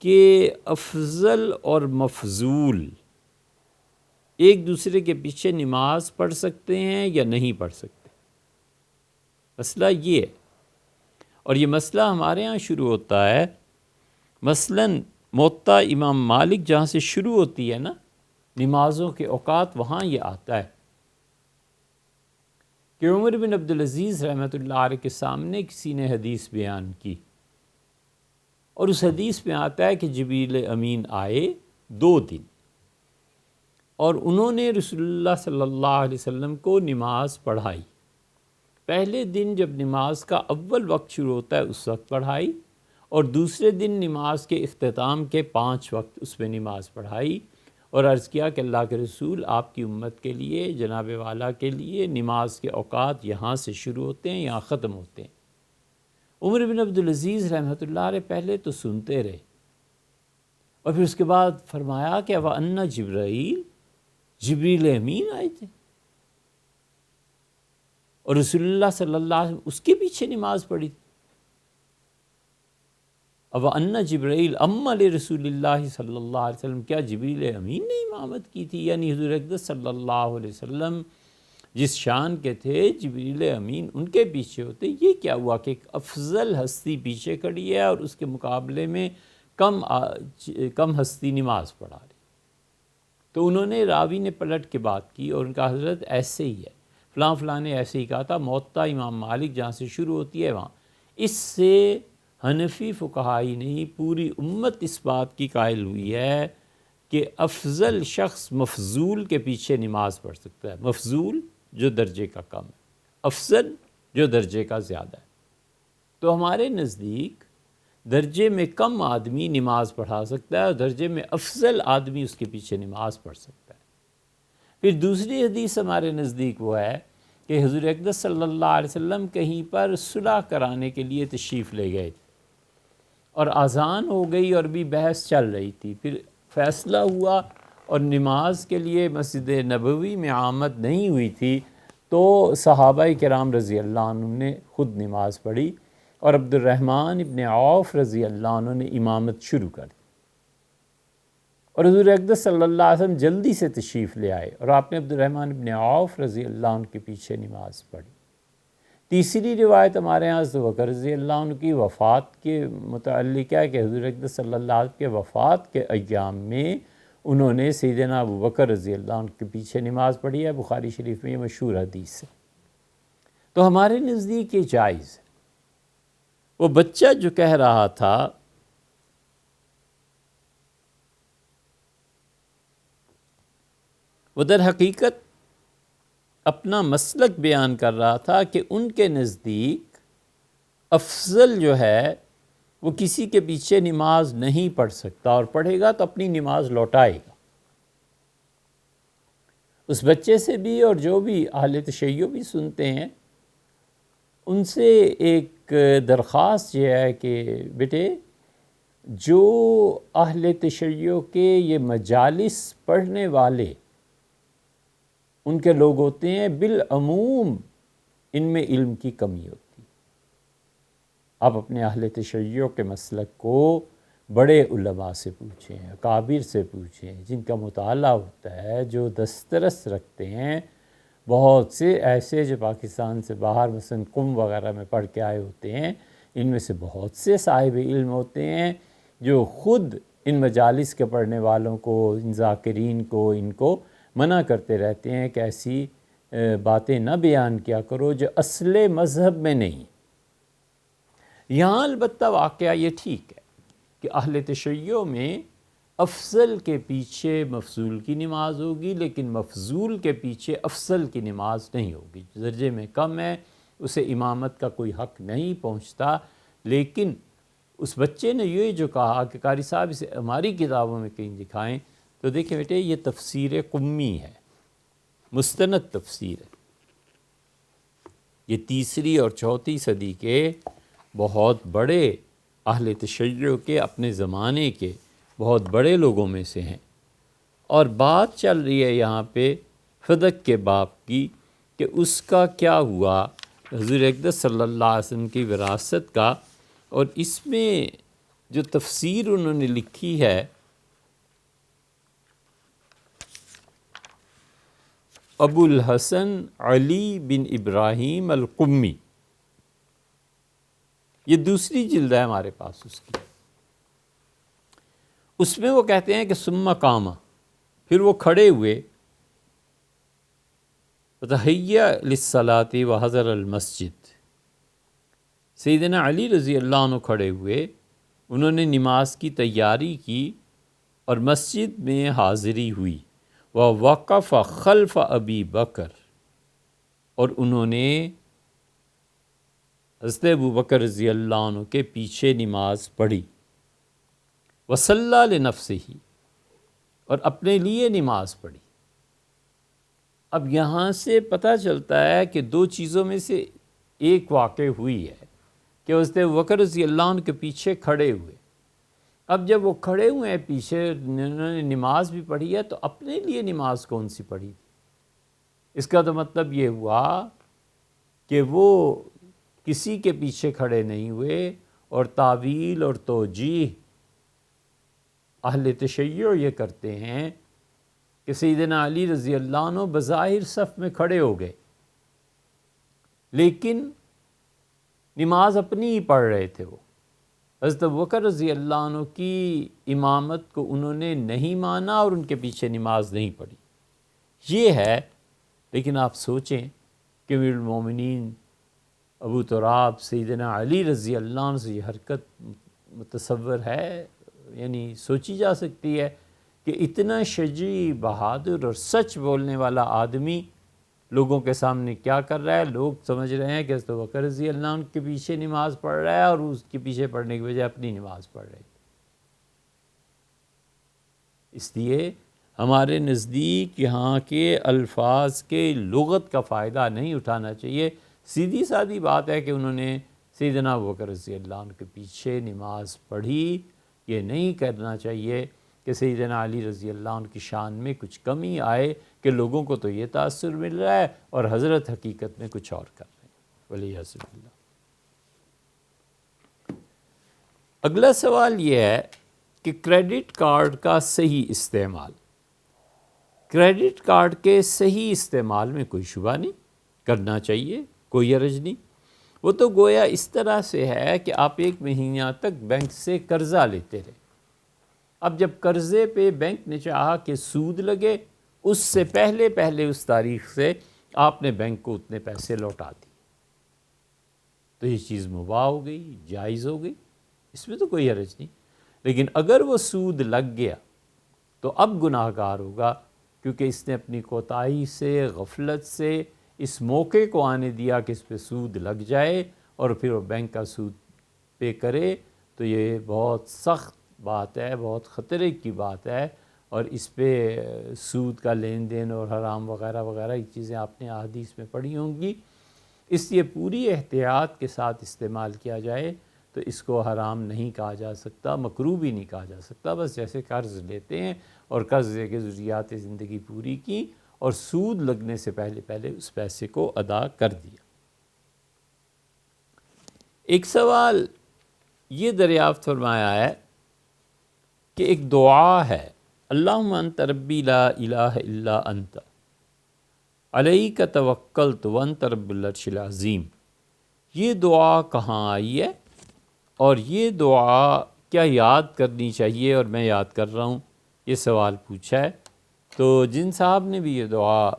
کہ افضل اور مفضول ایک دوسرے کے پیچھے نماز پڑھ سکتے ہیں یا نہیں پڑھ سکتے. مسئلہ یہ ہے، اور یہ مسئلہ ہمارے ہاں شروع ہوتا ہے مثلاً موطا امام مالک جہاں سے شروع ہوتی ہے نا نمازوں کے اوقات، وہاں یہ آتا ہے کہ عمر بن عبدالعزیز رحمۃ اللہ علیہ کے سامنے کسی نے حدیث بیان کی، اور اس حدیث میں آتا ہے کہ جبریل امین آئے 2 دن اور انہوں نے رسول اللہ صلی اللہ علیہ وسلم کو نماز پڑھائی. پہلے دن جب نماز کا اول وقت شروع ہوتا ہے اس وقت پڑھائی، اور دوسرے دن نماز کے اختتام کے 5 وقت اس میں نماز پڑھائی، اور عرض کیا کہ اللہ کے رسول آپ کی امت کے لیے، جناب والا کے لیے نماز کے اوقات یہاں سے شروع ہوتے ہیں، یہاں ختم ہوتے ہیں. عمر بن عبدالعزیز رحمۃ اللہ علیہ پہلے تو سنتے رہے، اور پھر اس کے بعد فرمایا کہ وَأَنَّ جبریل امین آئے تھے، اور رسول اللہ صلی اللہ علیہ وسلم اس کے پیچھے نماز پڑھی تھی. وَأَنَّ جبرائیل اَمَّ لِرَسُولِ اللہ صلی اللہ علیہ وسلم، کیا جبریل امین نے امامت کی تھی؟ یعنی حضور اقدس صلی اللہ علیہ وسلم جس شان کے تھے جبریل امین ان کے پیچھے ہوتے، یہ کیا ہوا کہ ایک افضل ہستی پیچھے کھڑی ہے اور اس کے مقابلے میں کم ہستی نماز پڑھا رہی۔ تو انہوں نے، راوی نے پلٹ کے بات کی اور ان کا حضرت ایسے ہی ہے، فلاں فلاں نے ایسے ہی کہا تھا۔ موطا امام مالک جہاں سے شروع ہوتی ہے وہاں، اس سے حنفی فقہا ہی نہیں پوری امت اس بات کی قائل ہوئی ہے کہ افضل شخص مفضول کے پیچھے نماز پڑھ سکتا ہے۔ مفضول جو درجے کا کم ہے، افضل جو درجے کا زیادہ ہے۔ تو ہمارے نزدیک درجے میں کم آدمی نماز پڑھا سکتا ہے اور درجے میں افضل آدمی اس کے پیچھے نماز پڑھ سکتا ہے۔ پھر دوسری حدیث ہمارے نزدیک وہ ہے کہ حضور اقدس صلی اللہ علیہ وسلم کہیں پر صلح کرانے کے لیے تشریف لے گئے تھے اور اذان ہو گئی اور بھی بحث چل رہی تھی، پھر فیصلہ ہوا اور نماز کے لیے مسجد نبوی میں آمد نہیں ہوئی تھی، تو صحابہ کرام رضی اللہ عنہ نے خود نماز پڑھی اور عبد الرحمن ابن عوف رضی اللہ عنہ نے امامت شروع کر دی، اور حضور اقدس صلی اللہ علیہ وسلم جلدی سے تشریف لے آئے اور آپ نے عبد الرحمن ابن عوف رضی اللہ عنہ کے پیچھے نماز پڑھی۔ تیسری روایت ہمارے ہاں حضرت بکر رضی اللہ عنہ کی وفات کے متعلق ہے کہ حضور اقدس صلی اللہ علیہ وسلم کے وفات کے ایام میں انہوں نے سیدنا ابو بکر رضی اللہ عنہ کے پیچھے نماز پڑھی ہے، بخاری شریف میں یہ مشہور حدیث ہے۔ تو ہمارے نزدیک یہ جائز ہے۔ وہ بچہ جو کہہ رہا تھا وہ در حقیقت اپنا مسلک بیان کر رہا تھا کہ ان کے نزدیک افضل جو ہے وہ کسی کے پیچھے نماز نہیں پڑھ سکتا، اور پڑھے گا تو اپنی نماز لوٹائے گا۔ اس بچے سے بھی اور جو بھی اہل تشیع بھی سنتے ہیں ان سے ایک درخواست یہ ہے کہ بیٹے، جو اہل تشیع کے یہ مجالس پڑھنے والے ان کے لوگ ہوتے ہیں، بالعموم ان میں علم کی کمی ہوتی ہے۔ آپ اپنے اہل تشیع کے مسلک کو بڑے علماء سے پوچھیں، اکابر سے پوچھیں، جن کا مطالعہ ہوتا ہے، جو دسترس رکھتے ہیں۔ بہت سے ایسے جو پاکستان سے باہر مثلا قم وغیرہ میں پڑھ کے آئے ہوتے ہیں، ان میں سے بہت سے صاحب علم ہوتے ہیں جو خود ان مجالس کے پڑھنے والوں کو، ان ذاکرین کو، ان کو منع کرتے رہتے ہیں کہ ایسی باتیں نہ بیان کیا کرو جو اصل مذہب میں نہیں۔ یہاں البتہ واقعہ یہ ٹھیک ہے کہ اہل تشیع میں افضل کے پیچھے مفضول کی نماز ہوگی، لیکن مفضول کے پیچھے افضل کی نماز نہیں ہوگی۔ درجے میں کم ہے، اسے امامت کا کوئی حق نہیں پہنچتا۔ لیکن اس بچے نے یہ جو کہا کہ قاری صاحب اسے ہماری کتابوں میں کہیں دکھائیں، تو دیکھیں بیٹے یہ تفسیر قمی ہے، مستند تفسیر ہے۔ یہ تیسری اور چوتھی صدی کے بہت بڑے اہل تشیع کے، اپنے زمانے کے بہت بڑے لوگوں میں سے ہیں، اور بات چل رہی ہے یہاں پہ فدق کے باب کی کہ اس کا کیا ہوا حضور اقدس صلی اللہ علیہ وسلم کی وراثت کا۔ اور اس میں جو تفسیر انہوں نے لکھی ہے ابو الحسن علی بن ابراہیم القمی، یہ دوسری جلد ہے ہمارے پاس اس کی، اس میں وہ کہتے ہیں کہ ثم قام، پھر وہ کھڑے ہوئے، فتحیّأ للصلاۃ وحضر المسجد، سیدنا علی رضی اللہ عنہ کھڑے ہوئے، انہوں نے نماز کی تیاری کی اور مسجد میں حاضری ہوئی، ووقف خلف ابی بکر، اور انہوں نے حضرت ابو بکر رضی اللہ عنہ کے پیچھے نماز پڑھی، وصلی لنفسہ، اور اپنے لیے نماز پڑھی۔ اب یہاں سے پتہ چلتا ہے کہ دو چیزوں میں سے ایک واقع ہوئی ہے کہ حضرت ابو بکر رضی اللہ عنہ کے پیچھے کھڑے ہوئے۔ اب جب وہ کھڑے ہوئے ہیں پیچھے، انہوں نے نماز بھی پڑھی ہے، تو اپنے لیے نماز کون سی پڑھی تھی؟ اس کا تو مطلب یہ ہوا کہ وہ کسی کے پیچھے کھڑے نہیں ہوئے، اور تعویل اور توجیہ اہل تشیع یہ کرتے ہیں کہ سیدنا علی رضی اللہ عنہ بظاہر صف میں کھڑے ہو گئے، لیکن نماز اپنی ہی پڑھ رہے تھے وہ. حضرت ابوبکر رضی اللہ عنہ کی امامت کو انہوں نے نہیں مانا اور ان کے پیچھے نماز نہیں پڑھی. یہ ہے. لیکن آپ سوچیں کہ امیر المومنین ابو تراب سیدنا علی رضی اللہ عنہ سے یہ حرکت متصور ہے؟ یعنی سوچی جا سکتی ہے کہ اتنا شجاع، بہادر اور سچ بولنے والا آدمی لوگوں کے سامنے کیا کر رہا ہے؟ لوگ سمجھ رہے ہیں کہ حضرت ابوبکر رضی اللہ عنہ کے پیچھے نماز پڑھ رہا ہے اور اس کے پیچھے پڑھنے کی بجائے اپنی نماز پڑھ رہے. اس لیے ہمارے نزدیک یہاں کے الفاظ کے لغت کا فائدہ نہیں اٹھانا چاہیے. سیدھی سادی بات ہے کہ انہوں نے سیدنا ابوبکر رضی اللہ عنہ کے پیچھے نماز پڑھی. یہ نہیں کرنا چاہیے کہ سیدنا علی رضی اللہ عنہ کی شان میں کچھ کمی آئے کہ لوگوں کو تو یہ تاثر مل رہا ہے اور حضرت حقیقت میں کچھ اور کر رہے ہیں. والعیاذ باللہ. اگلا سوال یہ ہے کہ کریڈٹ کارڈ کا صحیح استعمال. کریڈٹ کارڈ کے صحیح استعمال میں کوئی شبہ نہیں، کرنا چاہیے، کوئی حرج نہیں. وہ تو گویا اس طرح سے ہے کہ آپ ایک مہینہ تک بینک سے قرضہ لیتے رہے. اب جب قرضے پہ بینک نے چاہا کہ سود لگے، اس سے پہلے اس تاریخ سے آپ نے بینک کو اتنے پیسے لوٹا دیے، تو یہ چیز مباح ہو گئی، جائز ہو گئی، اس میں تو کوئی حرج نہیں. لیکن اگر وہ سود لگ گیا تو اب گناہ گار ہوگا، کیونکہ اس نے اپنی کوتاہی سے، غفلت سے اس موقع کو آنے دیا کہ اس پہ سود لگ جائے اور پھر وہ بینک کا سود پے کرے. تو یہ بہت سخت بات ہے، بہت خطرے کی بات ہے. اور اس پہ سود کا لین دین اور حرام وغیرہ وغیرہ یہ چیزیں آپ نے احادیث میں پڑھی ہوں گی. اس لیے پوری احتیاط کے ساتھ استعمال کیا جائے تو اس کو حرام نہیں کہا جا سکتا، مکروہ بھی نہیں کہا جا سکتا. بس جیسے قرض لیتے ہیں اور قرض لے کے ضروریات زندگی پوری کی اور سود لگنے سے پہلے اس پیسے کو ادا کر دیا. ایک سوال یہ دریافت فرمایا ہے کہ ایک دعا ہے، اللہم انت ربی لا الہ الا انت علیک توکلت وانت رب العرش العظیم. یہ دعا کہاں آئی ہے اور یہ دعا کیا یاد کرنی چاہیے؟ اور میں یاد کر رہا ہوں، یہ سوال پوچھا ہے. تو جن صاحب نے بھی یہ دعا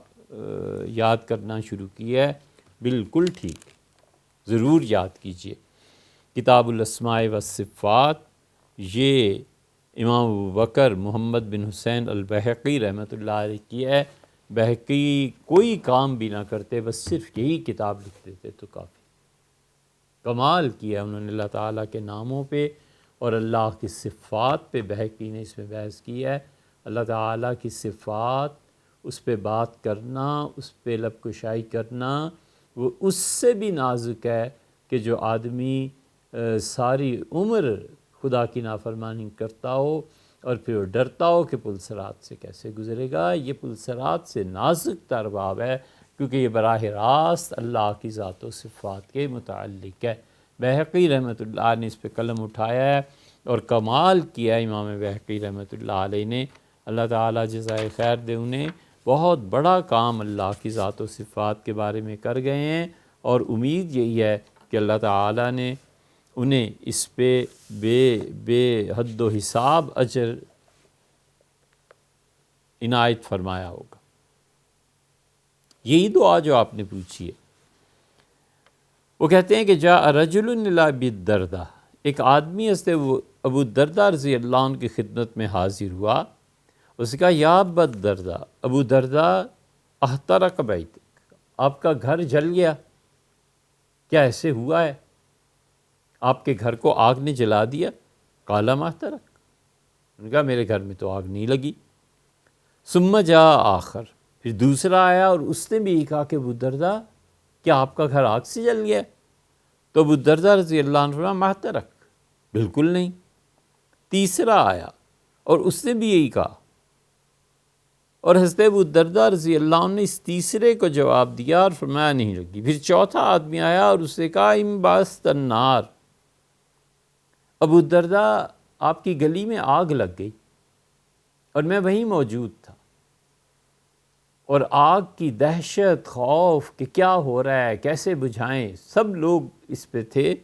یاد کرنا شروع کی ہے، بالکل ٹھیک، ضرور یاد کیجئے. کتاب الاسماء والصفات، یہ امام ابوبکر محمد بن حسین البیہقی رحمۃ اللہ علیہ کی ہے. بہقی کوئی کام بھی نہ کرتے، بس صرف یہی کتاب لکھ دیتے تو کافی. کمال کیا انہوں نے اللہ تعالیٰ کے ناموں پہ اور اللہ کی صفات پہ. بہقی نے اس میں بحث کی ہے. اللہ تعالیٰ کی صفات، اس پہ بات کرنا، اس پہ لب کشائی کرنا، وہ اس سے بھی نازک ہے کہ جو آدمی ساری عمر خدا کی نافرمانی کرتا ہو اور پھر وہ ڈرتا ہو کہ پل صراط سے کیسے گزرے گا. یہ پل صراط سے نازک تر باب ہے، کیونکہ یہ براہ راست اللہ کی ذات و صفات کے متعلق ہے. بہقی رحمۃ اللہ نے اس پہ قلم اٹھایا ہے اور کمال کیا ہے امام بہقی رحمۃ اللہ علیہ نے. اللہ تعالیٰ جزائے خیر دے انہیں. بہت بڑا کام اللہ کی ذات و صفات کے بارے میں کر گئے ہیں اور امید یہی ہے کہ اللہ تعالیٰ نے انہیں اس پہ بے حد و حساب اجر عنایت فرمایا ہوگا. یہی دعا جو آپ نے پوچھی ہے، وہ کہتے ہیں کہ جاء رجل الی ابی الدرداء، ایک آدمی ابو الدرداء رضی اللہ عنہ کی خدمت میں حاضر ہوا. اس نے کہا یا ابا الدرداء، ابو الدرداء احترق بیتک، آپ کا گھر جل گیا، کیا ایسے ہوا ہے؟ آپ کے گھر کو آگ نے جلا دیا؟ قال ما احترق، انہوں نے کہا میرے گھر میں تو آگ نہیں لگی. ثم جاء آخر، پھر دوسرا آیا اور اس نے بھی یہی کہا کہ ابو الدرداء کیا آپ کا گھر آگ سے جل گیا؟ تو ابو الدرداء رضی اللہ عنہ فرمایا ما احترق، بالکل نہیں. تیسرا آیا اور اس نے بھی یہی کہا اور حضرت ابو الدرداء رضی اللہ عنہ نے اس تیسرے کو جواب دیا اور فرمایا نہیں لگی. پھر چوتھا آدمی آیا اور اس نے کہا انبعثت النار، ابو الدرداء آپ کی گلی میں آگ لگ گئی اور میں وہیں موجود تھا. اور آگ کی دہشت، خوف کہ کیا ہو رہا ہے، کیسے بجھائیں، سب لوگ اس پہ تھے۔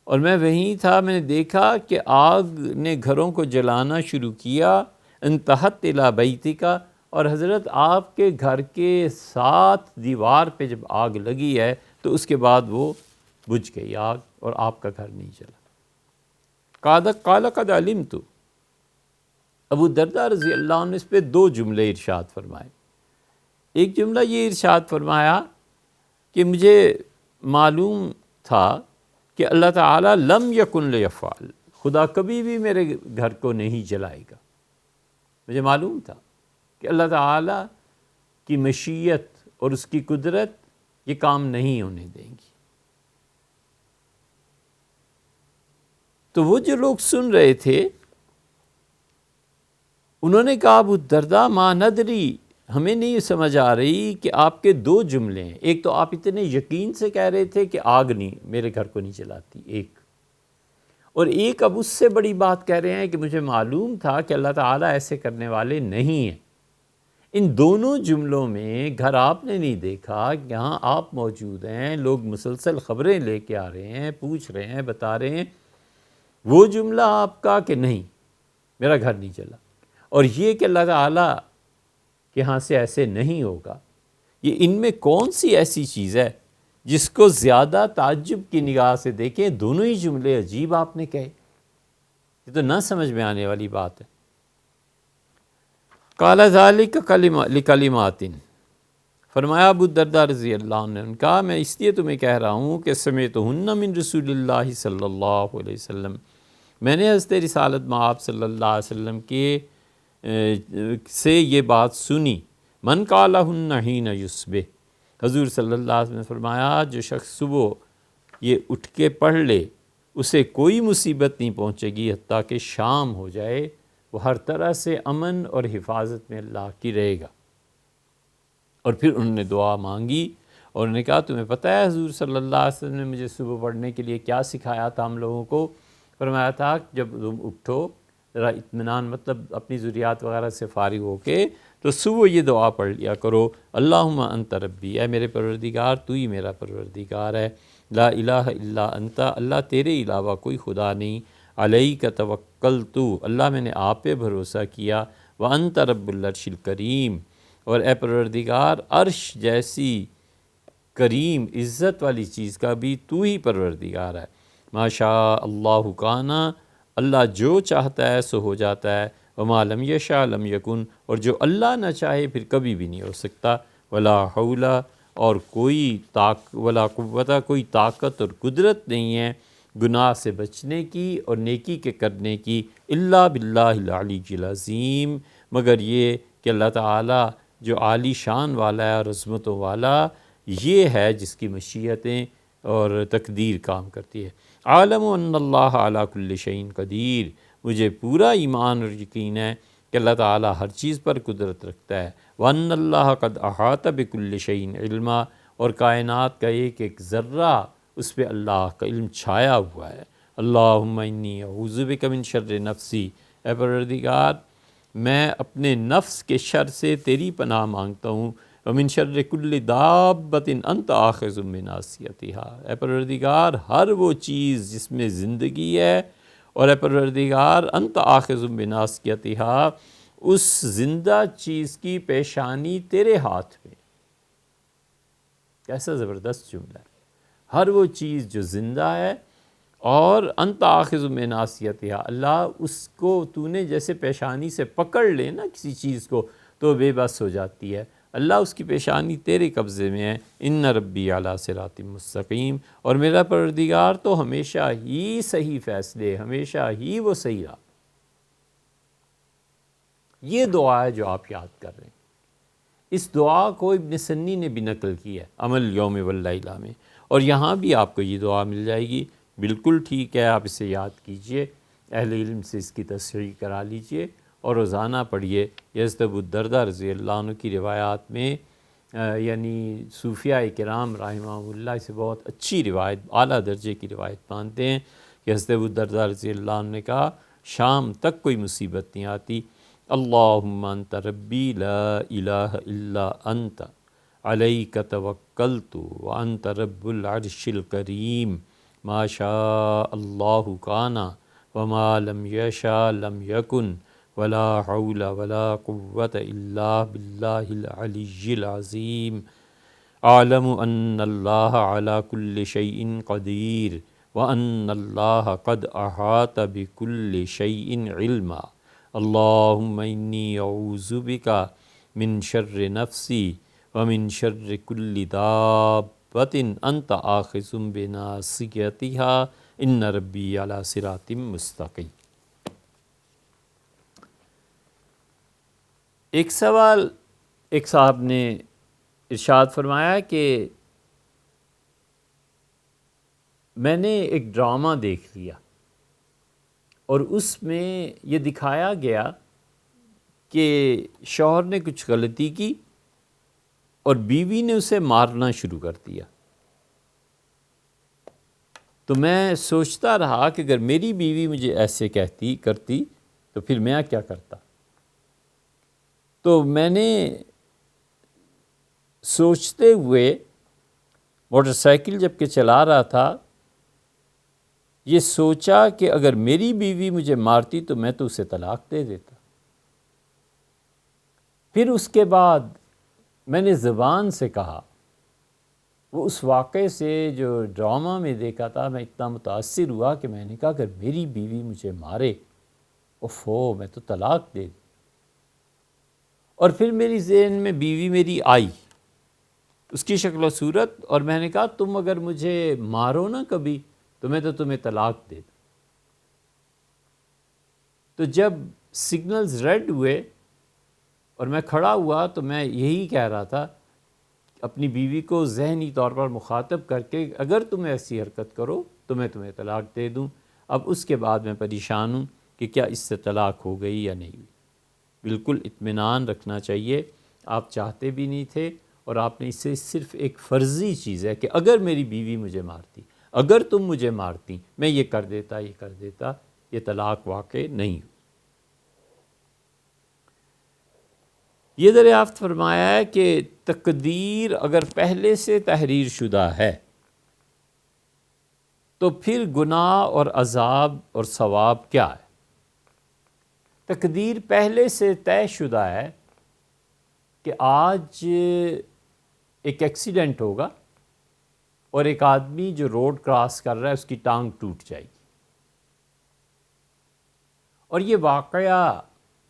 اور میں وہیں تھا، میں نے دیکھا کہ آگ نے گھروں کو جلانا شروع کیا، انتہت الی بیتی کا، اور حضرت آپ کے گھر کے ساتھ دیوار پہ جب آگ لگی ہے تو اس کے بعد وہ بجھ گئی آگ اور آپ کا گھر نہیں جلا۔ قال قد علمت، ابو درداء رضی اللہ عنہ نے اس پہ 2 جملے ارشاد فرمائے۔ ایک جملہ یہ ارشاد فرمایا کہ مجھے معلوم تھا کہ اللہ تعالیٰ لم یکن لیفعل، خدا کبھی بھی میرے گھر کو نہیں جلائے گا۔ مجھے معلوم تھا کہ اللہ تعالیٰ کی مشیت اور اس کی قدرت یہ کام نہیں ہونے دیں گی۔ تو وہ جو لوگ سن رہے تھے انہوں نے کہا ابو الدرداء ما ندری، ہمیں نہیں سمجھ آ رہی کہ آپ کے 2 جملے ہیں، ایک تو آپ اتنے یقین سے کہہ رہے تھے کہ آگ نہیں میرے گھر کو نہیں جلاتی، اور ایک اب اس سے بڑی بات کہہ رہے ہیں کہ مجھے معلوم تھا کہ اللہ تعالیٰ ایسے کرنے والے نہیں ہیں۔ ان دونوں جملوں میں گھر آپ نے نہیں دیکھا، یہاں آپ موجود ہیں، لوگ مسلسل خبریں لے کے آ رہے ہیں، پوچھ رہے ہیں، بتا رہے ہیں، وہ جملہ آپ کا کہ نہیں میرا گھر نہیں جلا، اور یہ کہ اللہ تعالیٰ کہ ہاں سے ایسے نہیں ہوگا، یہ ان میں کون سی ایسی چیز ہے جس کو زیادہ تعجب کی نگاہ سے دیکھیں؟ دونوں ہی جملے عجیب آپ نے کہے، یہ تو نہ سمجھ میں آنے والی بات ہے۔ قال ذالک لکلمات، فرمایا ابو الدرداء رضی اللہ عنہ نے کہا میں اس لیے تمہیں کہہ رہا ہوں کہ سمعتہن من رسول اللہ صلی اللہ علیہ وسلم، میں نے حضرت رسالت مآب صلی اللہ علیہ وسلم کے سے یہ بات سنی، من قالہن حین یصبح، حضور صلی اللہ علیہ وسلم نے فرمایا جو شخص صبح یہ اٹھ کے پڑھ لے اسے کوئی مصیبت نہیں پہنچے گی حتیٰ کہ شام ہو جائے، وہ ہر طرح سے امن اور حفاظت میں اللہ کی رہے گا۔ اور پھر انہوں نے دعا مانگی اور انہوں نے کہا تمہیں پتہ ہے حضور صلی اللہ علیہ وسلم نے مجھے صبح پڑھنے کے لیے کیا سکھایا تھا ہم لوگوں کو؟ فرمایا تھا جب تم اٹھو ذرا اطمینان، مطلب اپنی ضروریات وغیرہ سے فارغ ہو کے تو صبح یہ دعا پڑھ لیا کرو، اللہم انت ربی، اے میرے پروردگار تو ہی میرا پروردگار ہے، لا الہ الا انت، اللہ تیرے علاوہ کوئی خدا نہیں، علیک توکلت، اللہ میں نے آپ پہ بھروسہ کیا، وانت رب العرش الکریم، اور اے پروردگار عرش جیسی کریم عزت والی چیز کا بھی تو ہی پروردگار ہے، ما شاء اللہ کانا، اللہ جو چاہتا ہے سو ہو جاتا ہے، وما لم یشاء لم یکن، اور جو اللہ نہ چاہے پھر کبھی بھی نہیں ہو سکتا، ولا حول، اور ولا قوت، کوئی طاقت اور قدرت نہیں ہے گناہ سے بچنے کی اور نیکی کے کرنے کی، الا باللہ العلی العظیم، مگر یہ کہ اللہ تعالیٰ جو عالی شان والا ہے اور عظمتوں والا یہ ہے جس کی مشیتیں اور تقدیر کام کرتی ہے۔ عالم ان اللہ علی کل شیء قدیر، مجھے پورا ایمان اور یقین ہے کہ اللہ تعالیٰ ہر چیز پر قدرت رکھتا ہے، وان اللہ قد احاط بکل شیء علما، اور کائنات کا ایک ذرہ اس پہ اللہ کا علم چھایا ہوا ہے۔ اللہم انی اعوذ بک من شر نفسی، اے پروردگار میں اپنے نفس کے شر سے تیری پناہ مانگتا ہوں، ومن شر کل دابۃ انت آخذ بناصیتها، اے پروردگار ہر وہ چیز جس میں زندگی ہے، اور اے پروردگار انت آخذ بناصیتها، اس زندہ چیز کی پیشانی تیرے ہاتھ میں۔ کیسا زبردست جملہ ہے، ہر وہ چیز جو زندہ ہے اور انت آخذ بناصیتها، اللہ اس کو تو نے جیسے پیشانی سے پکڑ لے نا کسی چیز کو تو بے بس ہو جاتی ہے، اللہ اس کی پیشانی تیرے قبضے میں ہے، ان ربی علی صراط مستقیم، اور میرا پروردگار تو ہمیشہ ہی صحیح فیصلے، ہمیشہ ہی وہ صحیح رہا۔ یہ دعا ہے جو آپ یاد کر رہے ہیں، اس دعا کو ابن سنی نے بھی نقل کی ہے عمل یوم واللیلہ میں، اور یہاں بھی آپ کو یہ دعا مل جائے گی، بالکل ٹھیک ہے، آپ اسے یاد کیجئے، اہل علم سے اس کی تصحیح کرا لیجئے اور روزانہ پڑھیے۔ حضرت ابو الدرداء رضی اللہ عنہ کی روایات میں یعنی صوفیاء کرام رحمہم اللہ اسے بہت اچھی روایت، اعلیٰ درجے کی روایت مانتے ہیں کہ حضرت ابو الدرداء رضی اللہ عنہ نے کہا شام تک کوئی مصیبت نہیں آتی، اللہم انت ربی لا الہ الا انت علیک توکلت وانت رب العرش الکریم ما شاء اللہ کان وما لم یشاء لم یکن ولا حول ولا قوة الا باللہ العلی العظیم اعلم ان اللہ علی کل شیء قدیر وان اللہ قد احاط بکل شیء علما اللہم انی اعوذ بک من شر نفسی ومن شر کل دابۃ انت آخذ بناصیتها ان ربی علی صراط مستقیم۔ ایک سوال ایک صاحب نے ارشاد فرمایا کہ میں نے ایک ڈرامہ دیکھ لیا اور اس میں یہ دکھایا گیا کہ شوہر نے کچھ غلطی کی اور بیوی نے اسے مارنا شروع کر دیا، تو میں سوچتا رہا کہ اگر میری بیوی مجھے ایسے کرتی تو پھر میں کیا کرتا۔ تو میں نے سوچتے ہوئے موٹر سائیکل جب کہ چلا رہا تھا یہ سوچا کہ اگر میری بیوی مجھے مارتی تو میں تو اسے طلاق دے دیتا۔ پھر اس کے بعد میں نے زبان سے کہا، وہ اس واقعے سے جو ڈرامہ میں دیکھا تھا میں اتنا متاثر ہوا کہ میں نے کہا اگر میری بیوی مجھے مارے میں تو طلاق دے دی۔ اور پھر میری ذہن میں بیوی میری آئی، اس کی شکل و صورت، اور میں نے کہا تم اگر مجھے مارو نا کبھی تو میں تو تمہیں طلاق دے دوں۔ تو جب سگنلز ریڈ ہوئے اور میں کھڑا ہوا تو میں یہی کہہ رہا تھا اپنی بیوی کو ذہنی طور پر مخاطب کر کے اگر تم ایسی حرکت کرو تو میں تمہیں طلاق دے دوں۔ اب اس کے بعد میں پریشان ہوں کہ کیا اس سے طلاق ہو گئی یا نہیں ہوئی۔ بالکل اطمینان رکھنا چاہیے، آپ چاہتے بھی نہیں تھے اور آپ نے اسے صرف ایک فرضی چیز ہے کہ اگر میری بیوی مجھے مارتی، اگر تم مجھے مارتی میں یہ کر دیتا، یہ طلاق واقع نہیں ہوئی۔ یہ دریافت فرمایا ہے کہ تقدیر اگر پہلے سے تحریر شدہ ہے تو پھر گناہ اور عذاب اور ثواب کیا ہے؟ تقدیر پہلے سے طے شدہ ہے کہ آج ایک ایکسیڈنٹ ہوگا اور ایک آدمی جو روڈ کراس کر رہا ہے اس کی ٹانگ ٹوٹ جائے گی، اور یہ واقعہ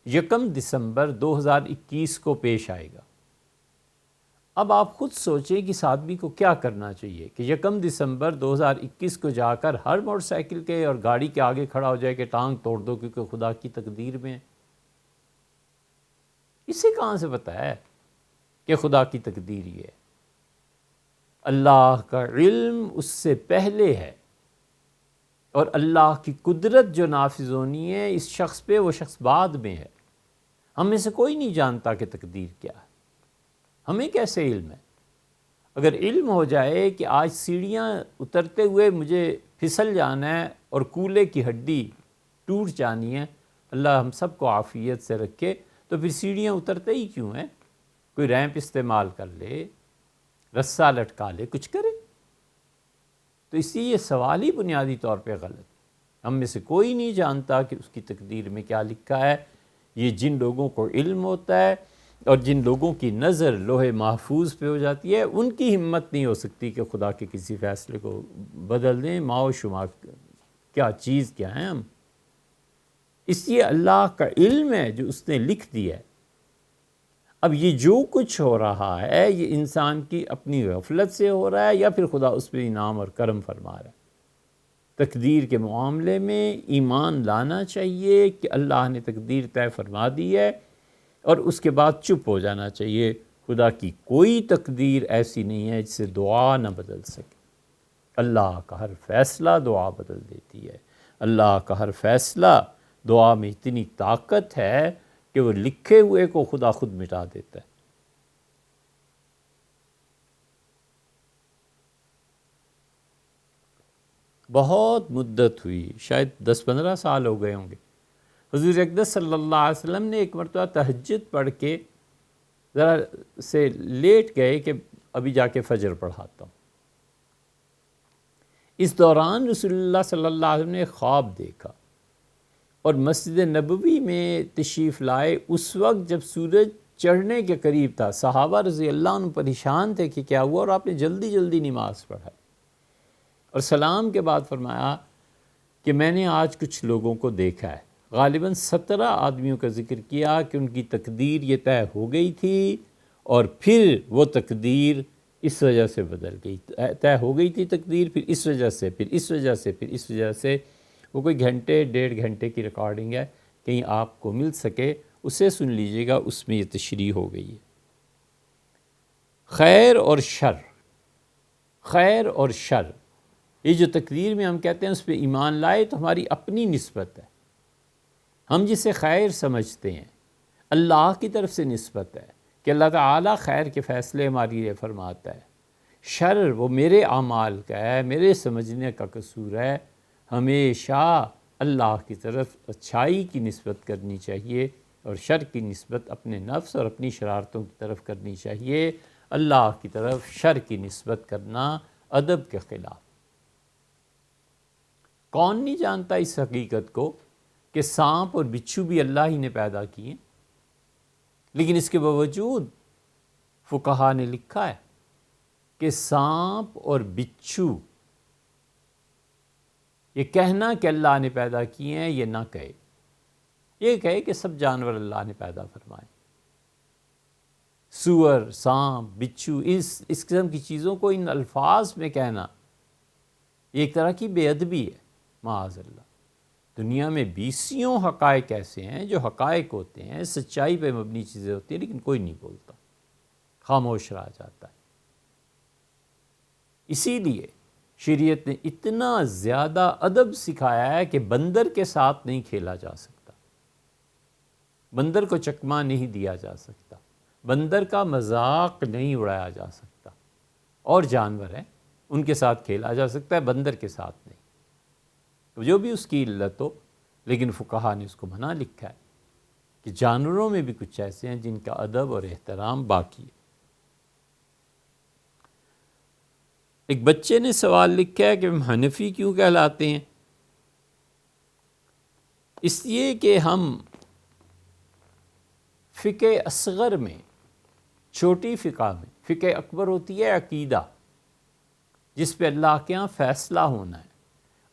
1 دسمبر 2021 کو پیش آئے گا۔ اب آپ خود سوچیں کہ اس آدمی کو کیا کرنا چاہیے کہ 1 دسمبر 2021 کو جا کر ہر موٹر سائیکل کے اور گاڑی کے آگے کھڑا ہو جائے کہ ٹانگ توڑ دو کیونکہ خدا کی تقدیر میں ہے۔ اسے کہاں سے پتہ ہے کہ خدا کی تقدیر یہ ہے؟ اللہ کا علم اس سے پہلے ہے، اور اللہ کی قدرت جو نافذ ہونی ہے اس شخص پہ وہ شخص بعد میں ہے۔ ہم میں سے کوئی نہیں جانتا کہ تقدیر کیا ہے، ہمیں کیسے علم ہے؟ اگر علم ہو جائے کہ آج سیڑھیاں اترتے ہوئے مجھے پھسل جانا ہے اور کولے کی ہڈی ٹوٹ جانی ہے، اللہ ہم سب کو عافیت سے رکھے، تو پھر سیڑھیاں اترتے ہی کیوں ہیں؟ کوئی ریمپ استعمال کر لے، رسہ لٹکا لے، کچھ کرے۔ تو اس لیے یہ سوال ہی بنیادی طور پہ غلط۔ ہم میں سے کوئی نہیں جانتا کہ اس کی تقدیر میں کیا لکھا ہے۔ یہ جن لوگوں کو علم ہوتا ہے اور جن لوگوں کی نظر لوح محفوظ پہ ہو جاتی ہے ان کی ہمت نہیں ہو سکتی کہ خدا کے کسی فیصلے کو بدل دیں۔ ماؤ شمار کیا چیز کیا ہیں ہم؟ اس لیے اللہ کا علم ہے جو اس نے لکھ دیا ہے۔ اب یہ جو کچھ ہو رہا ہے یہ انسان کی اپنی غفلت سے ہو رہا ہے یا پھر خدا اس پہ انعام اور کرم فرما رہا ہے؟ تقدیر کے معاملے میں ایمان لانا چاہیے کہ اللہ نے تقدیر طے فرما دی ہے، اور اس کے بعد چپ ہو جانا چاہیے۔ خدا کی کوئی تقدیر ایسی نہیں ہے جسے دعا نہ بدل سکے۔ اللہ کا ہر فیصلہ دعا بدل دیتی ہے۔ اللہ کا ہر فیصلہ دعا میں اتنی طاقت ہے کہ وہ لکھے ہوئے کو خدا خود مٹا دیتا ہے۔ بہت مدت ہوئی، شاید 10-15 سال ہو گئے ہوں گے، حضور اقدس صلی اللہ علیہ وسلم نے ایک مرتبہ تہجد پڑھ کے ذرا سے لیٹ گئے کہ ابھی جا کے فجر پڑھاتا ہوں۔ اس دوران رسول اللہ صلی اللہ علیہ وسلم نے خواب دیکھا اور مسجد نبوی میں تشریف لائے۔ اس وقت جب سورج چڑھنے کے قریب تھا، صحابہ رضی اللہ عنہ پریشان تھے کہ کیا ہوا، اور آپ نے جلدی جلدی نماز پڑھائی اور سلام کے بعد فرمایا کہ میں نے آج کچھ لوگوں کو دیکھا ہے، غالباً 17 آدمیوں کا ذکر کیا کہ ان کی تقدیر یہ طے ہو گئی تھی اور پھر وہ تقدیر اس وجہ سے بدل گئی، طے ہو گئی تھی تقدیر، پھر اس وجہ سے، پھر اس وجہ سے، پھر اس وجہ سے۔ وہ کوئی گھنٹے 1.5 گھنٹے کی ریکارڈنگ ہے، کہیں آپ کو مل سکے اسے سن لیجئے گا، اس میں یہ تشریح ہو گئی ہے۔ خیر اور شر، خیر اور شر، یہ جو تقدیر میں ہم کہتے ہیں اس پہ ایمان لائے تو ہماری اپنی نسبت ہے۔ ہم جسے خیر سمجھتے ہیں اللہ کی طرف سے نسبت ہے کہ اللہ تعالیٰ خیر کے فیصلے ہماری لیے فرماتا ہے۔ شر وہ میرے اعمال کا ہے، میرے سمجھنے کا قصور ہے۔ ہمیشہ اللہ کی طرف اچھائی کی نسبت کرنی چاہیے اور شر کی نسبت اپنے نفس اور اپنی شرارتوں کی طرف کرنی چاہیے۔ اللہ کی طرف شر کی نسبت کرنا ادب کے خلاف۔ کون نہیں جانتا اس حقیقت کو کہ سانپ اور بچھو بھی اللہ ہی نے پیدا کیے، لیکن اس کے باوجود فقہا نے لکھا ہے کہ سانپ اور بچھو یہ کہنا کہ اللہ نے پیدا کیے ہیں یہ نہ کہے، یہ کہے کہ سب جانور اللہ نے پیدا فرمائے۔ سور، سانپ، بچھو، اس قسم کی چیزوں کو ان الفاظ میں کہنا یہ ایک طرح کی بے ادبی ہے، معاذ اللہ۔ دنیا میں بیسیوں حقائق ایسے ہیں جو حقائق ہوتے ہیں، سچائی پہ مبنی چیزیں ہوتی ہیں، لیکن کوئی نہیں بولتا، خاموش رہ جاتا ہے۔ اسی لیے شریعت نے اتنا زیادہ ادب سکھایا ہے کہ بندر کے ساتھ نہیں کھیلا جا سکتا، بندر کو چکمہ نہیں دیا جا سکتا، بندر کا مذاق نہیں اڑایا جا سکتا۔ اور جانور ہیں ان کے ساتھ کھیلا جا سکتا ہے، بندر کے ساتھ نہیں، تو جو بھی اس کی علت ہو، لیکن فقہا نے اس کو منع لکھا ہے کہ جانوروں میں بھی کچھ ایسے ہیں جن کا ادب اور احترام باقی ہے۔ ایک بچے نے سوال لکھا ہے کہ ہم حنفی کیوں کہلاتے ہیں؟ اس لیے کہ ہم فقہ اصغر میں، چھوٹی فقہ میں، فقہ اکبر ہوتی ہے عقیدہ جس پہ اللہ کے ہاں فیصلہ ہونا ہے،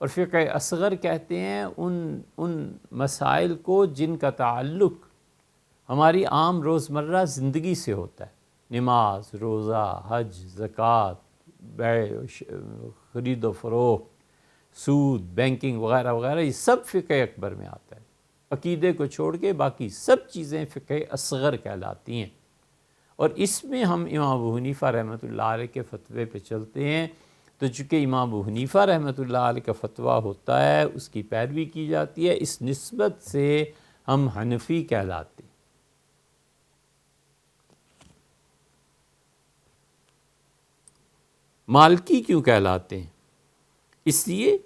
اور فقہ اصغر کہتے ہیں ان مسائل کو جن کا تعلق ہماری عام روزمرہ زندگی سے ہوتا ہے، نماز، روزہ، حج، زکوٰۃ، بیع، خرید و فروخت، سود، بینکنگ وغیرہ وغیرہ، یہ سب فقہ اکبر میں آتا ہے۔ عقیدے کو چھوڑ کے باقی سب چیزیں فقہ اصغر کہلاتی ہیں، اور اس میں ہم امام ابو حنیفہ رحمۃ اللہ علیہ کے فتوے پہ چلتے ہیں۔ تو چونکہ امام ابو حنیفہ رحمۃ اللہ علیہ کا فتویٰ ہوتا ہے، اس کی پیروی کی جاتی ہے، اس نسبت سے ہم حنفی کہلاتے ہیں۔ مالکی کیوں کہلاتے ہیں؟ اس لیے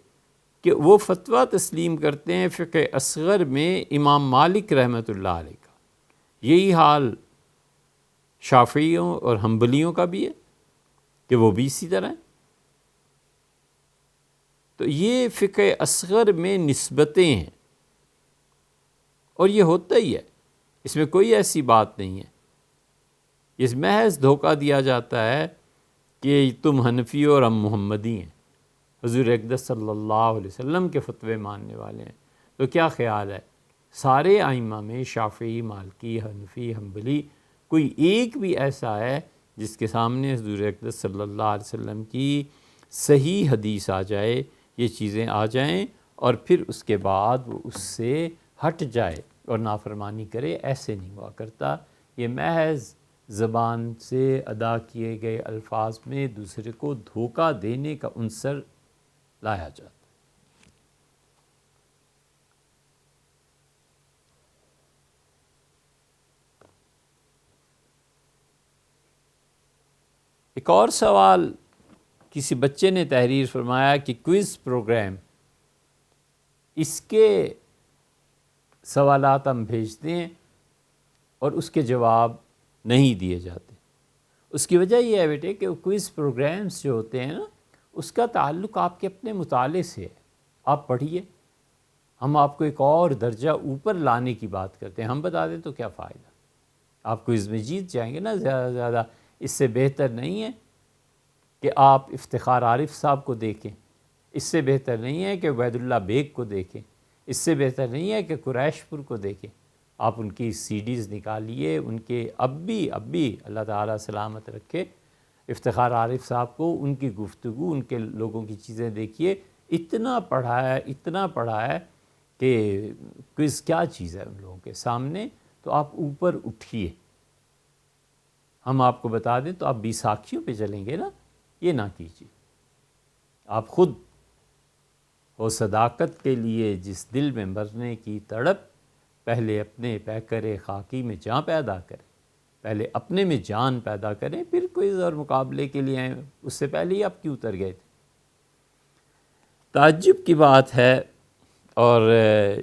کہ وہ فتویٰ تسلیم کرتے ہیں فقہ اصغر میں امام مالک رحمۃ اللہ علیہ کا۔ یہی حال شافعیوں اور حنبلیوں کا بھی ہے کہ وہ بھی اسی طرح ہیں۔ تو یہ فقہ اصغر میں نسبتیں ہیں، اور یہ ہوتا ہی ہے، اس میں کوئی ایسی بات نہیں ہے۔ اس محض دھوکہ دیا جاتا ہے کہ تم حنفی اور ہم محمدی ہیں، حضور اقدس صلی اللہ علیہ وسلم کے فتوے ماننے والے ہیں۔ تو کیا خیال ہے سارے ائمہ میں، شافعی، مالکی، حنفی، حنبلی، کوئی ایک بھی ایسا ہے جس کے سامنے حضور اقدس صلی اللہ علیہ وسلم کی صحیح حدیث آ جائے، یہ چیزیں آ جائیں، اور پھر اس کے بعد وہ اس سے ہٹ جائے اور نافرمانی کرے؟ ایسے نہیں ہوا کرتا۔ یہ محض زبان سے ادا کیے گئے الفاظ میں دوسرے کو دھوکہ دینے کا عنصر لایا جاتا ہے۔ ایک اور سوال کسی بچے نے تحریر فرمایا کہ کوئز پروگرام، اس کے سوالات ہم بھیجتے ہیں اور اس کے جواب نہیں دیے جاتے۔ اس کی وجہ یہ ہے بیٹے کہ کوئز پروگرامز جو ہوتے ہیں نا، اس کا تعلق آپ کے اپنے مطالعے سے ہے۔ آپ پڑھیے، ہم آپ کو ایک اور درجہ اوپر لانے کی بات کرتے ہیں، ہم بتا دیں تو کیا فائدہ؟ آپ کوئز میں جیت جائیں گے نا زیادہ سے زیادہ۔ اس سے بہتر نہیں ہے کہ آپ افتخار عارف صاحب کو دیکھیں، اس سے بہتر نہیں ہے کہ عبید اللہ بیگ کو دیکھیں، اس سے بہتر نہیں ہے کہ قریش پور کو دیکھیں۔ آپ ان کی سی ڈیز نکالیے، ان کے اب بھی اللہ تعالیٰ سلامت رکھے افتخار عارف صاحب کو، ان کی گفتگو، ان کے لوگوں کی چیزیں دیکھیے۔ اتنا پڑھا ہے کہ کوئز کیا چیز ہے ان لوگوں کے سامنے، تو آپ اوپر اٹھیے۔ ہم آپ کو بتا دیں تو آپ بیساکھیوں پہ چلیں گے نا، یہ نہ کیجیے۔ آپ خود وہ صداقت کے لیے جس دل میں مرنے کی تڑپ، پہلے اپنے پیکر خاکی میں جان پیدا کریں۔ پہلے اپنے میں جان پیدا کریں، پھر کوئز اور مقابلے کے لیے آئیں۔ اس سے پہلے ہی آپ کیوں اتر گئے تھے؟ تعجب کی بات ہے، اور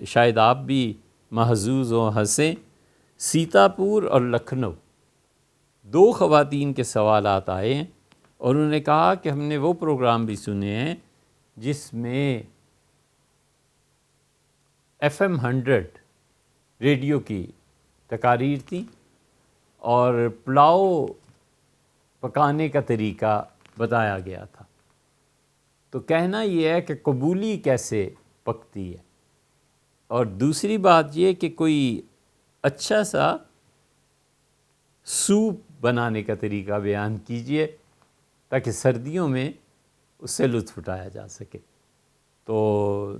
شاید آپ بھی محظوظ و ہنسیں، سیتاپور اور لکھنؤ 2 خواتین کے سوالات آئے ہیں، اور انہوں نے کہا کہ ہم نے وہ پروگرام بھی سنے ہیں جس میں FM 100 ریڈیو کی تقاریر تھی اور پلاؤ پکانے کا طریقہ بتایا گیا تھا۔ تو کہنا یہ ہے کہ قبولی کیسے پکتی ہے، اور دوسری بات یہ کہ کوئی اچھا سا سوپ بنانے کا طریقہ بیان کیجئے تاکہ سردیوں میں اس سے لطف اٹھایا جا سکے۔ تو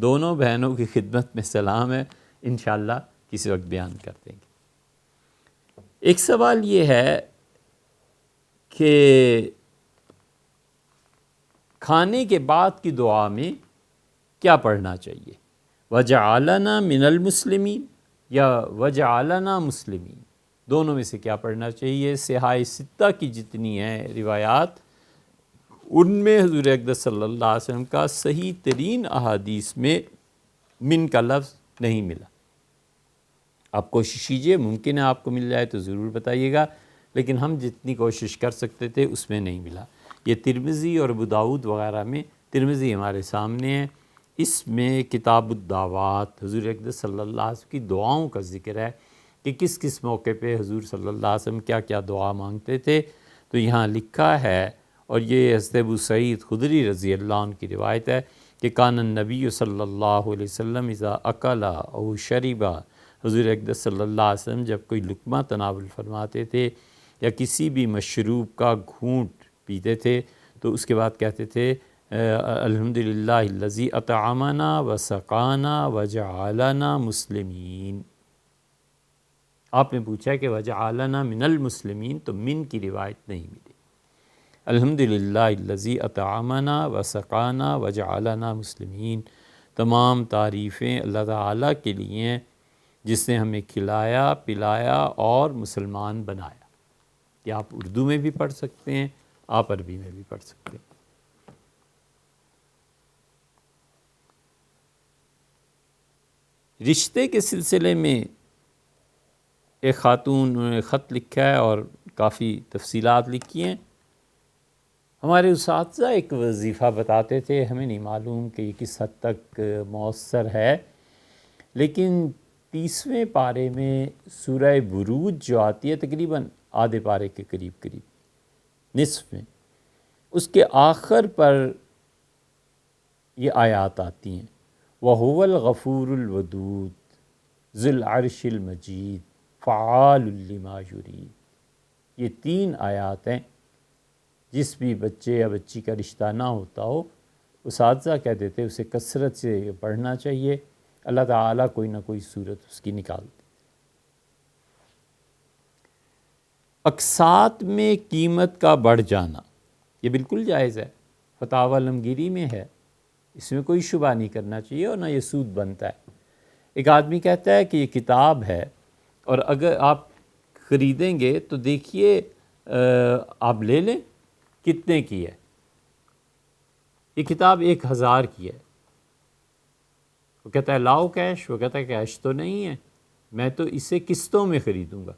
دونوں بہنوں کی خدمت میں سلام ہے، انشاءاللہ کسی وقت بیان کر دیں گے۔ ایک سوال یہ ہے کہ کھانے کے بعد کی دعا میں کیا پڑھنا چاہیے؟ وَجَعَلَنَا مِنَ الْمُسْلِمِينَ یا وَجَعَلَنَا مُسْلِمِينَ، دونوں میں سے کیا پڑھنا چاہیے؟ صحاح ستہ کی جتنی ہیں روایات، ان میں حضور اقدس صلی اللہ علیہ وسلم کا صحیح ترین احادیث میں من کا لفظ نہیں ملا۔ آپ کوشش کیجئے، ممکن ہے آپ کو مل جائے تو ضرور بتائیے گا، لیکن ہم جتنی کوشش کر سکتے تھے اس میں نہیں ملا۔ یہ ترمذی اور ابو داؤد وغیرہ میں، ترمذی ہمارے سامنے ہے، اس میں کتاب الدعوات حضور اقدس صلی اللہ علیہ وسلم کی دعاؤں کا ذکر ہے کہ کس کس موقع پہ حضور صلی اللہ علیہ وسلم کیا کیا دعا مانگتے تھے۔ تو یہاں لکھا ہے، اور یہ حضرت ابو سعید خدری رضی اللہ عنہ کی روایت ہے کہ کان النبی صلی اللہ علیہ وسلم اذا اکل او شربا، حضور اقدس صلی اللہ علیہ وسلم جب کوئی لقمہ تناول فرماتے تھے یا کسی بھی مشروب کا گھونٹ پیتے تھے تو اس کے بعد کہتے تھے الحمدللہ الذی اطعمنا وسقانا وجعلنا مسلمین۔ آپ نے پوچھا کہ وجعلنا من المسلمین، تو من کی روایت نہیں ملی۔ الحمدللہ الذی اطعمنا وسقانا وجعلنا مسلمین، تمام تعریفیں اللہ تعالیٰ کے لیے ہیں جس نے ہمیں کھلایا پلایا اور مسلمان بنایا۔ یہ آپ اردو میں بھی پڑھ سکتے ہیں، آپ عربی میں بھی پڑھ سکتے ہیں۔ رشتے کے سلسلے میں ایک خاتون نے خط لکھا ہے اور کافی تفصیلات لکھی ہیں۔ ہمارے اساتذہ ایک وظیفہ بتاتے تھے، ہمیں نہیں معلوم کہ یہ کس حد تک مؤثر ہے، لیکن 30ویں پارے میں سورہ بروج جو آتی ہے، تقریباً آدھے پارے کے قریب نصف میں، اس کے آخر پر یہ آیات آتی ہیں، وَهُوَ الْغَفُورُ الْوَدُودُ ذُو الْعَرْشِ الْمَجِيدُ فَعَالٌ لِمَا يُرِيدُ۔ یہ 3 آیات ہیں۔ جس بھی بچے یا بچی کا رشتہ نہ ہوتا ہو، اساتذہ کہتے تھے اسے کثرت سے پڑھنا چاہیے، اللہ تعالیٰ کوئی نہ کوئی صورت اس کی نکالتے۔ اقساط میں قیمت کا بڑھ جانا یہ بالکل جائز ہے، فتاوی علمگیری میں ہے، اس میں کوئی شبہ نہیں کرنا چاہیے اور نہ یہ سود بنتا ہے۔ ایک آدمی کہتا ہے کہ یہ کتاب ہے اور اگر آپ خریدیں گے تو دیکھیے آپ لے لیں، کتنے کی ہے؟ یہ کتاب 1000 کی ہے۔ وہ کہتا ہے لاؤ کیش، وہ کہتا ہے کیش تو نہیں ہے، میں تو اسے قسطوں میں خریدوں گا۔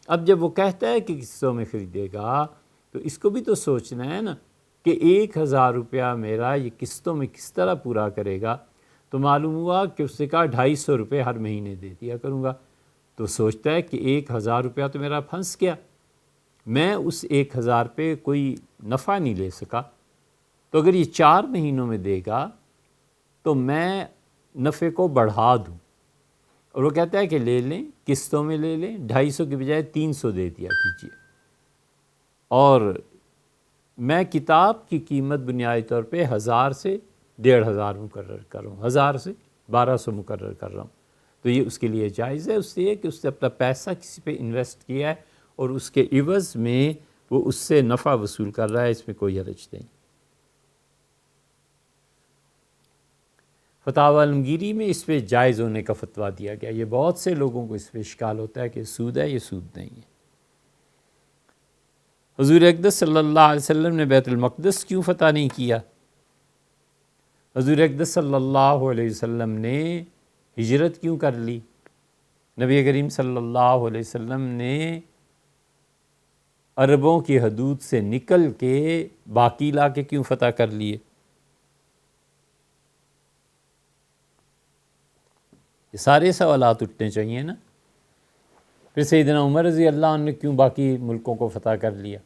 اب جب وہ کہتا ہے کہ قسطوں میں خریدے گا تو اس کو بھی تو سوچنا ہے نا کہ 1000 میرا یہ قسطوں میں کس طرح پورا کرے گا۔ تو معلوم ہوا کہ اس نے کہا 250 ہر مہینے دے دیا کروں گا۔ تو سوچتا ہے کہ 1000 تو میرا پھنس گیا، میں اس 1000 پہ کوئی نفع نہیں لے سکا، تو اگر یہ 4 مہینوں میں دے گا تو میں نفع کو بڑھا دوں۔ اور وہ کہتا ہے کہ لے لیں، قسطوں میں لے لیں، 250 کی بجائے 300 دے دیا کیجیے، اور میں کتاب کی قیمت بنیادی طور پہ 1000 سے 1500 مقرر کر رہا ہوں، 1000 سے 1200 مقرر کر رہا ہوں۔ تو یہ اس کے لیے جائز ہے، اس لیے کہ اس نے اپنا پیسہ کسی پہ انویسٹ کیا ہے اور اس کے عوض میں وہ اس سے نفع وصول کر رہا ہے، اس میں کوئی حرج نہیں۔ فتاوی عالمگیری میں اس پہ جائز ہونے کا فتویٰ دیا گیا۔ یہ بہت سے لوگوں کو اس پہ اشکال ہوتا ہے کہ سود ہے، یہ سود نہیں ہے۔ حضور اقدس صلی اللہ علیہ وسلم نے بیت المقدس کیوں فتح نہیں کیا؟ حضور اقدس صلی اللہ علیہ وسلم نے ہجرت کیوں کر لی؟ نبی کریم صلی اللہ علیہ وسلم نے عربوں کی حدود سے نکل کے باقی علاقے کیوں فتح کر لیے؟ یہ سارے سوالات اٹھنے چاہیے نا۔ پھر سیدنا عمر رضی اللہ عنہ نے کیوں باقی ملکوں کو فتح کر لیا؟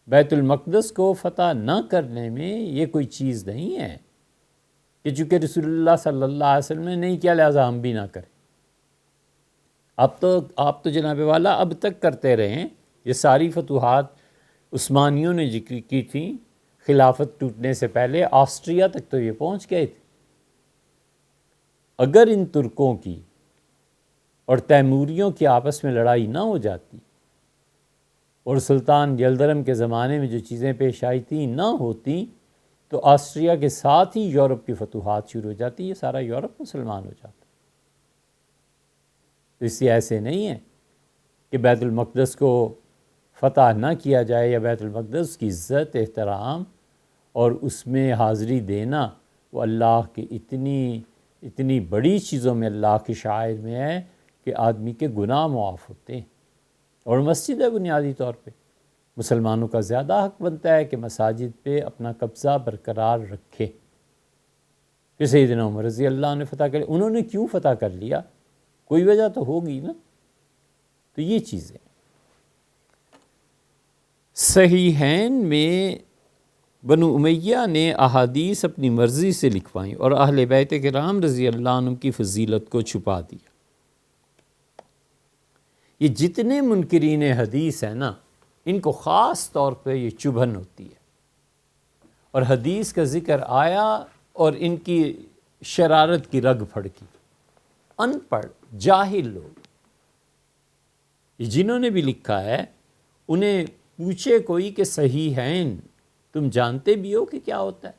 بیت المقدس کو فتح نہ کرنے میں یہ کوئی چیز نہیں ہے کہ چونکہ رسول اللہ صلی اللہ علیہ وسلم نے نہیں کیا لہٰذا ہم بھی نہ کریں۔ آپ تو جناب والا اب تک کرتے رہے ہیں۔ یہ ساری فتوحات عثمانیوں نے ذکر کی تھیں، خلافت ٹوٹنے سے پہلے آسٹریا تک تو یہ پہنچ گئے تھے۔ اگر ان ترکوں کی اور تیموریوں کی آپس میں لڑائی نہ ہو جاتی اور سلطان یلدرم کے زمانے میں جو چیزیں پیش آئی تھیں نہ ہوتی تو آسٹریا کے ساتھ ہی یورپ کی فتوحات شروع ہو جاتی، یہ سارا یورپ مسلمان ہو جاتا۔ تو اس لیے ایسے نہیں ہے کہ بیت المقدس کو فتح نہ کیا جائے یا بیت المقدس کی عزت، احترام اور اس میں حاضری دینا وہ اللہ کی اتنی بڑی چیزوں میں، اللہ کے شعائر میں ہے کہ آدمی کے گناہ معاف ہوتے ہیں۔ اور مسجد ہے بنیادی طور پہ مسلمانوں کا زیادہ حق بنتا ہے کہ مساجد پہ اپنا قبضہ برقرار رکھے۔ پھر سیدنا عمر رضی اللہ عنہ نے فتح کر لیا۔ انہوں نے کیوں فتح کر لیا؟ کوئی وجہ تو ہوگی نا۔ تو یہ چیزیں صحیحین میں بنو امیہ نے احادیث اپنی مرضی سے لکھوائیں اور اہل بیت کرام رضی اللہ عنہم کی فضیلت کو چھپا دیا۔ یہ جتنے منکرین حدیث ہیں نا، ان کو خاص طور پہ یہ چبھن ہوتی ہے، اور حدیث کا ذکر آیا اور ان کی شرارت کی رگ پھڑکی۔ ان پڑھ جاہل لوگ، یہ جنہوں نے بھی لکھا ہے، انہیں پوچھے کوئی کہ صحیحین تم جانتے بھی ہو کہ کیا ہوتا ہے؟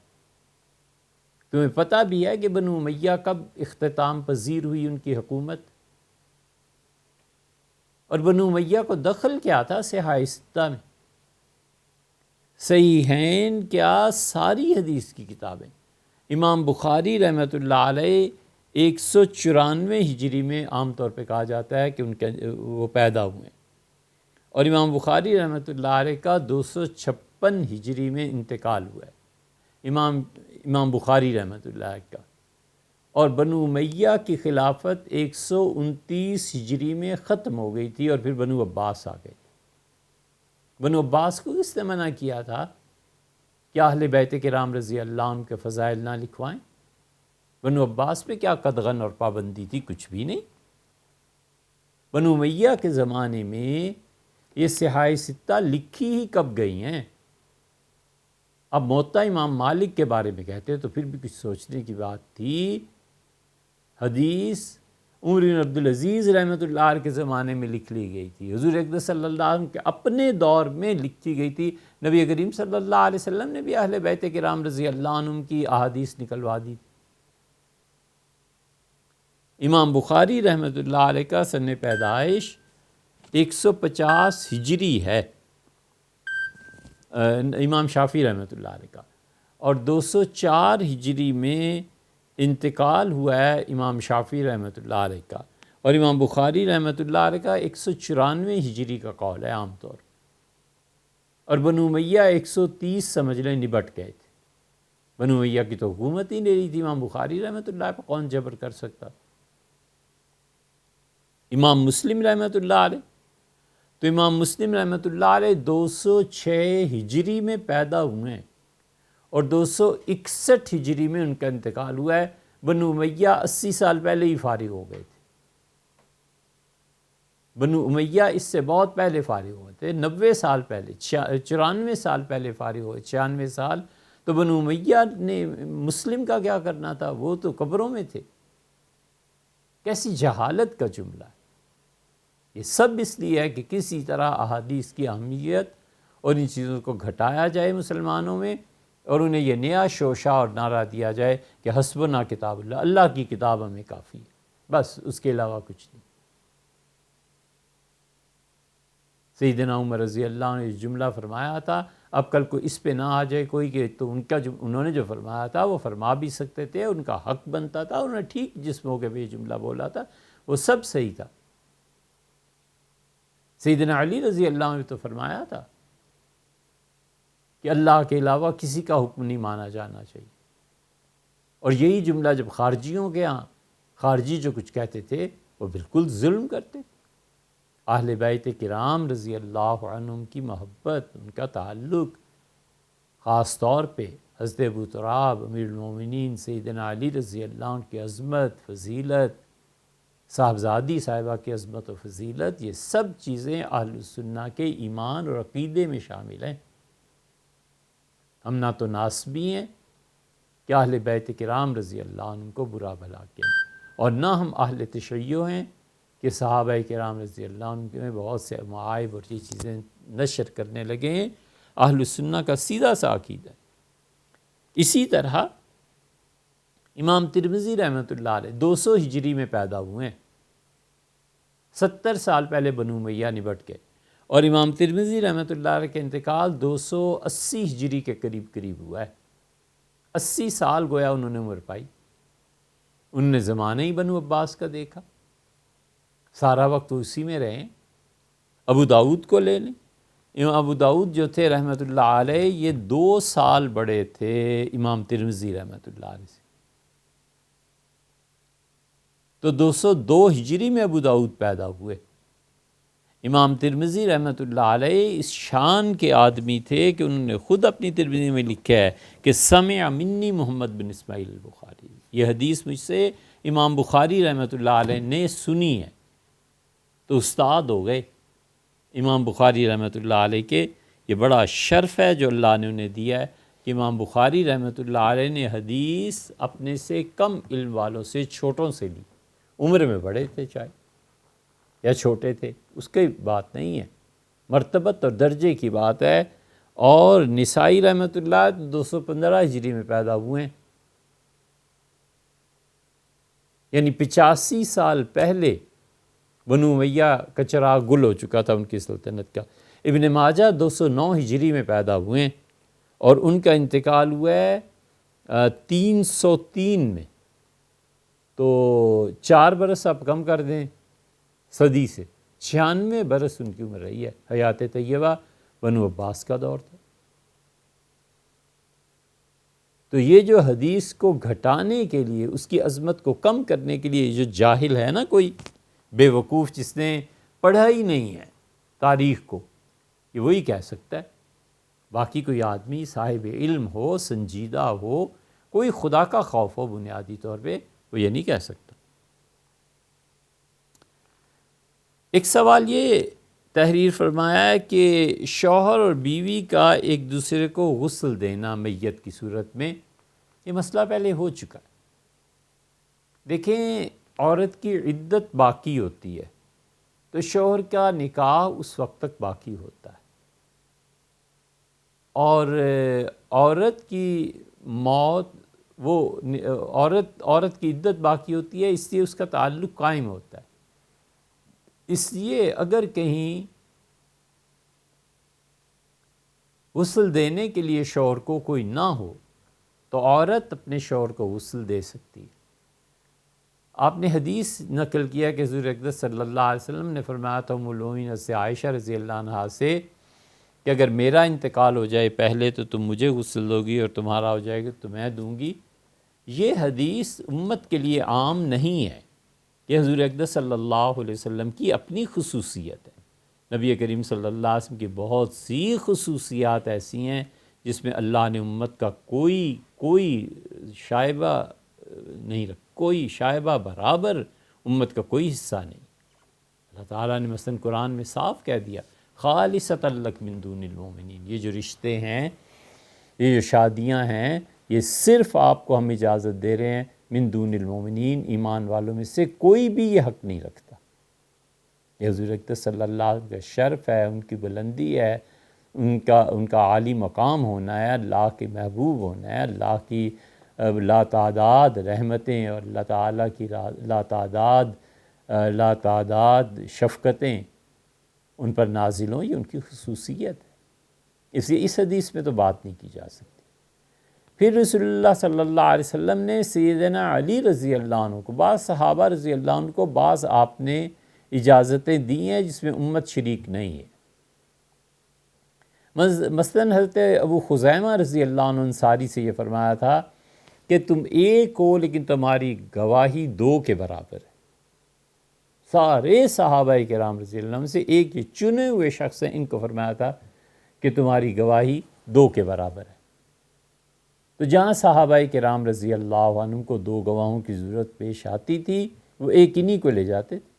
تمہیں پتہ بھی ہے کہ بنو امیہ کب اختتام پذیر ہوئی ان کی حکومت؟ اور بنو امیہ کو دخل کیا تھا صحاح ستہ میں؟ صحیحین کیا ساری حدیث کی کتابیں۔ امام بخاری رحمۃ اللہ علیہ 194 ہجری میں عام طور پہ کہا جاتا ہے کہ وہ پیدا ہوئے، اور امام بخاری رحمۃ اللہ علیہ کا 256 ہجری میں انتقال ہوا ہے امام بخاری رحمۃ اللہ علیہ کا، اور بنو امیہ کی خلافت 129 ہجری میں ختم ہو گئی تھی، اور پھر بنو عباس آ گئے۔ بنو عباس کو کس نے منع کیا تھا کہ اہل بیت کرام رضی اللہ عنہ کے فضائل نہ لکھوائیں؟ بنو عباس پہ کیا قدغن اور پابندی تھی؟ کچھ بھی نہیں۔ بنو امیہ کے زمانے میں یہ صحاح ستہ لکھی ہی کب گئی ہیں؟ اب موطا امام مالک کے بارے میں کہتے تو پھر بھی کچھ سوچنے کی بات تھی۔ حدیث عمر بن عبدالعزیز رحمۃ اللہ علیہ کے زمانے میں لکھ لی گئی تھی، حضور اقدس صلی اللہ علیہ وسلم کے اپنے دور میں لکھی گئی تھی۔ نبی کریم صلی اللہ علیہ وسلم نے بھی اہل بیت کرام رضی اللہ عنہم کی احادیث نکلوا دی۔ امام بخاری رحمۃ اللہ علیہ کا سن پیدائش 150 ہجری ہے، امام شافعی رحمۃ اللہ علیہ کا، اور 204 ہجری میں انتقال ہوا ہے امام شافعی رحمۃ اللہ علیہ کا، اور امام بخاری رحمۃ اللہ علیہ کا 194 ہجری کا قول ہے عام طور، اور بنو امیہ 130 سمجھ لیں نبٹ گئے تھے۔ بنو امیہ کی تو حکومت ہی نہیں رہی تھی، امام بخاری رحمۃ اللہ پہ کون جبر کر سکتا؟ امام مسلم رحمۃ اللہ علیہ، تو امام مسلم رحمۃ اللہ علیہ 206 ہجری میں پیدا ہوئے ہیں اور 261 ہجری میں ان کا انتقال ہوا ہے۔ بنو امیہ 80 سال پہلے ہی فارغ ہو گئے تھے، بنو امیہ اس سے بہت پہلے فارغ ہوئے تھے، 90 سال پہلے، 94 سال پہلے فارغ ہوئے، 96 سال۔ تو بنو امیہ نے مسلم کا کیا کرنا تھا؟ وہ تو قبروں میں تھے۔ کیسی جہالت کا جملہ ہے! یہ سب اس لیے ہے کہ کسی طرح احادیث کی اہمیت اور ان چیزوں کو گھٹایا جائے مسلمانوں میں، اور انہیں یہ نیا شوشہ اور نعرہ دیا جائے کہ حسبنا کتاب اللہ، اللہ کی کتاب ہمیں کافی ہے، بس اس کے علاوہ کچھ نہیں۔ سیدنا عمر رضی اللہ عنہ نے جملہ فرمایا تھا، اب کل کو اس پہ نہ آ جائے کوئی کہ تو ان کا جو انہوں نے جو فرمایا تھا وہ فرما بھی سکتے تھے، ان کا حق بنتا تھا، انہوں نے ٹھیک جس موقع پہ یہ جملہ بولا تھا وہ سب صحیح تھا۔ سیدنا علی رضی اللہ عنہ نے تو فرمایا تھا کہ اللہ کے علاوہ کسی کا حکم نہیں مانا جانا چاہیے، اور یہی جملہ جب خارجیوں کے ہاں، خارجی جو کچھ کہتے تھے وہ بالکل ظلم کرتے تھے۔ اہل بیت کرام رضی اللہ عنہم کی محبت، ان کا تعلق، خاص طور پہ حضرت ابو تراب امیر المومنین سیدنا علی رضی اللہ عنہ کی عظمت، فضیلت، صاحبزادی صاحبہ کی عظمت و فضیلت، یہ سب چیزیں اہل سنہ کے ایمان اور عقیدے میں شامل ہیں۔ ہم نہ تو ناسبی ہیں کہ اہل بیت کرام رضی اللہ عنہ کو برا بھلا کہیں، اور نہ ہم اہل تشیع ہیں کہ صحابہ کرام رضی اللہ عنہ میں بہت سے معائب اور یہ چیزیں نشر کرنے لگے ہیں۔ اہل سنہ کا سیدھا سا عقیدہ ہے۔ اسی طرح امام ترمذی رحمۃ اللہ علیہ 200 ہجری میں پیدا ہوئے ہیں، 70 سال پہلے بنو امیہ نبٹ گئے، اور امام ترمذی رحمۃ اللہ علیہ کے انتقال 280 ہجری کے قریب ہوا ہے۔ 80 سال گویا انہوں نے عمر پائی۔ انہوں نے زمانہ ہی بنو عباس کا دیکھا، سارا وقت تو اسی میں رہے۔ ابو داؤد کو لے لیں، امام ابو داؤد جو تھے رحمۃ اللہ علیہ، یہ 2 سال بڑے تھے امام ترمذی رحمۃ اللہ علیہ سے۔ تو 202 ہجری میں ابو داؤد پیدا ہوئے۔ امام ترمذی رحمۃ اللہ علیہ اس شان کے آدمی تھے کہ انہوں نے خود اپنی ترمذی میں لکھا ہے کہ سمع منی محمد بن اسماعیل البخاری، یہ حدیث مجھ سے امام بخاری رحمۃ اللہ علیہ نے سنی ہے۔ تو استاد ہو گئے امام بخاری رحمۃ اللہ علیہ کے۔ یہ بڑا شرف ہے جو اللہ نے انہیں دیا ہے کہ امام بخاری رحمۃ اللہ علیہ نے حدیث اپنے سے کم علم والوں سے، چھوٹوں سے لی۔ عمر میں بڑے تھے چاہے یا چھوٹے تھے، اس کی بات نہیں ہے، مرتبت اور درجے کی بات ہے۔ اور نسائی رحمۃ اللہ 215 ہجری میں پیدا ہوئے ہیں، یعنی 85 سال پہلے بنو امیہ کا چراغ گل ہو چکا تھا ان کی سلطنت کا۔ ابن ماجہ 209 ہجری میں پیدا ہوئے ہیں، اور ان کا انتقال ہوا ہے 303 میں۔ تو 4 برس آپ کم کر دیں صدی سے، 96 برس ان کی عمر رہی ہے۔ حیات طیبہ بنو عباس کا دور تھا۔ تو یہ جو حدیث کو گھٹانے کے لیے، اس کی عظمت کو کم کرنے کے لیے، جو جاہل ہے نا کوئی بے وقوف جس نے پڑھا ہی نہیں ہے تاریخ کو، یہ وہی کہہ سکتا ہے۔ باقی کوئی آدمی صاحب علم ہو، سنجیدہ ہو، کوئی خدا کا خوف ہو بنیادی طور پہ، وہ یہ نہیں کہہ سکتا۔ ایک سوال یہ تحریر فرمایا ہے کہ شوہر اور بیوی کا ایک دوسرے کو غسل دینا میت کی صورت میں، یہ مسئلہ پہلے ہو چکا ہے۔ دیکھیں، عورت کی عدت باقی ہوتی ہے تو شوہر کا نکاح اس وقت تک باقی ہوتا ہے، اور عورت کی موت، وہ عورت کی عدت باقی ہوتی ہے، اس لیے اس کا تعلق قائم ہوتا ہے۔ اس لیے اگر کہیں غسل دینے کے لیے شوہر کو کوئی نہ ہو تو عورت اپنے شوہر کو غسل دے سکتی ہے۔ آپ نے حدیث نقل کیا کہ حضور اقدس صلی اللہ علیہ وسلم نے فرمایا تھا ام المؤمنین سے عائشہ رضی اللہ عنہا سے کہ اگر میرا انتقال ہو جائے پہلے تو تم مجھے غسل دو گی، اور تمہارا ہو جائے گا تو میں دوں گی۔ یہ حدیث امت کے لیے عام نہیں ہے، کہ حضور اقدس صلی اللہ علیہ وسلم کی اپنی خصوصیت ہے۔ نبی کریم صلی اللہ علیہ وسلم کی بہت سی خصوصیات ایسی ہیں جس میں اللہ نے امت کا کوئی شائبہ نہیں رکھا، کوئی شائبہ برابر امت کا کوئی حصہ نہیں۔ اللہ تعالیٰ نے مثلا قرآن میں صاف کہہ دیا خالصۃ لک من دون المؤمنین، یہ جو رشتے ہیں، یہ جو شادیاں ہیں، یہ صرف آپ کو ہم اجازت دے رہے ہیں من دون المؤمنین، ایمان والوں میں سے کوئی بھی یہ حق نہیں رکھتا۔ یہ حضور اقدس صلی اللہ علیہ وسلم کا شرف ہے، ان کی بلندی ہے، ان کا عالی مقام ہونا ہے، اللہ کے محبوب ہونا ہے، اللہ کی لاتعداد رحمتیں اور اللہ تعالیٰ کی لاتعداد شفقتیں ان پر نازل ہوں، یہ ان کی خصوصیت ہے۔ اس لیے اس حدیث میں تو بات نہیں کی جا سکتی۔ پھر رسول اللہ صلی اللہ علیہ وسلم نے سیدنا علی رضی اللہ عنہ کو، بعض صحابہ رضی اللہ عنہ کو بعض آپ نے اجازتیں دی ہیں جس میں امت شریک نہیں ہے۔ مثلاً حضرت ابو خزیمہ رضی اللہ عنہ انصاری سے یہ فرمایا تھا کہ تم ایک ہو لیکن تمہاری گواہی دو کے برابر ہے۔ سارے صحابہ کرام رضی اللہ عنہ سے ایک یہ چنے ہوئے شخص ہیں، ان کو فرمایا تھا کہ تمہاری گواہی دو کے برابر ہے۔ تو جہاں صحابہ کرام رضی اللہ عنہ کو دو گواہوں کی ضرورت پیش آتی تھی، وہ ایک انہی کو لے جاتے تھے،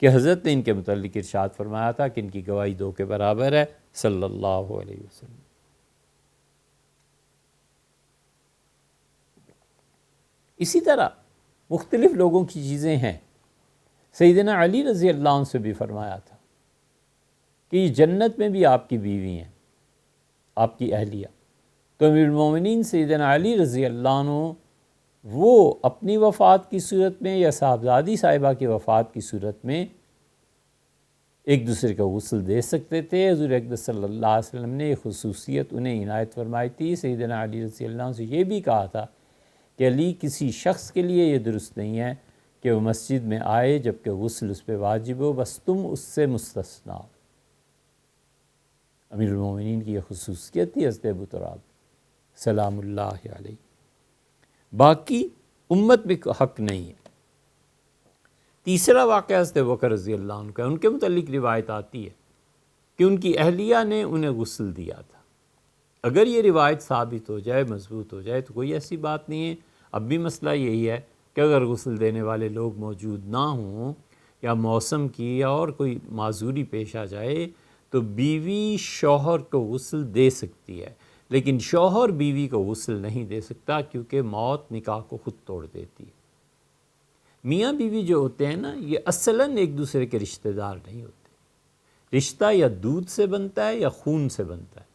کہ حضرت نے ان کے متعلق ارشاد فرمایا تھا کہ ان کی گواہی دو کے برابر ہے صلی اللہ علیہ وسلم۔ اسی طرح مختلف لوگوں کی چیزیں ہیں۔ سیدنا علی رضی اللہ عنہ سے بھی فرمایا تھا کہ یہ جنت میں بھی آپ کی بیوی ہیں، آپ کی اہلیہ۔ تو امیر المومنین سیدنا علی رضی اللہ عنہ وہ اپنی وفات کی صورت میں یا صاحبزادی صاحبہ کی وفات کی صورت میں ایک دوسرے کا غسل دے سکتے تھے۔ حضور اقدس صلی اللہ علیہ وسلم نے یہ خصوصیت انہیں عنایت فرمائی تھی۔ سیدنا علی رضی اللہ عنہ سے یہ بھی کہا تھا کہ علی کسی شخص کے لیے یہ درست نہیں ہے کہ وہ مسجد میں آئے جبکہ غسل اس پہ واجب ہو، بس تم اس سے مستثنیٰ ہو۔ امیر المومنین کی یہ خصوصیت تھی حضرت ابو تراب سلام اللہ علیہ۔ باقی امت میں حق نہیں ہے۔ تیسرا واقعہ حضرت ابوبکر رضی اللہ عنہ کا، ان کے متعلق روایت آتی ہے کہ ان کی اہلیہ نے انہیں غسل دیا تھا۔ اگر یہ روایت ثابت ہو جائے، مضبوط ہو جائے، تو کوئی ایسی بات نہیں ہے۔ اب بھی مسئلہ یہی ہے کہ اگر غسل دینے والے لوگ موجود نہ ہوں یا موسم کی یا اور کوئی معذوری پیش آ جائے تو بیوی شوہر کو غسل دے سکتی ہے، لیکن شوہر بیوی کو غسل نہیں دے سکتا، کیونکہ موت نکاح کو خود توڑ دیتی ہے۔ میاں بیوی جو ہوتے ہیں نا، یہ اصلاً ایک دوسرے کے رشتہ دار نہیں ہوتے۔ رشتہ یا دودھ سے بنتا ہے یا خون سے بنتا ہے۔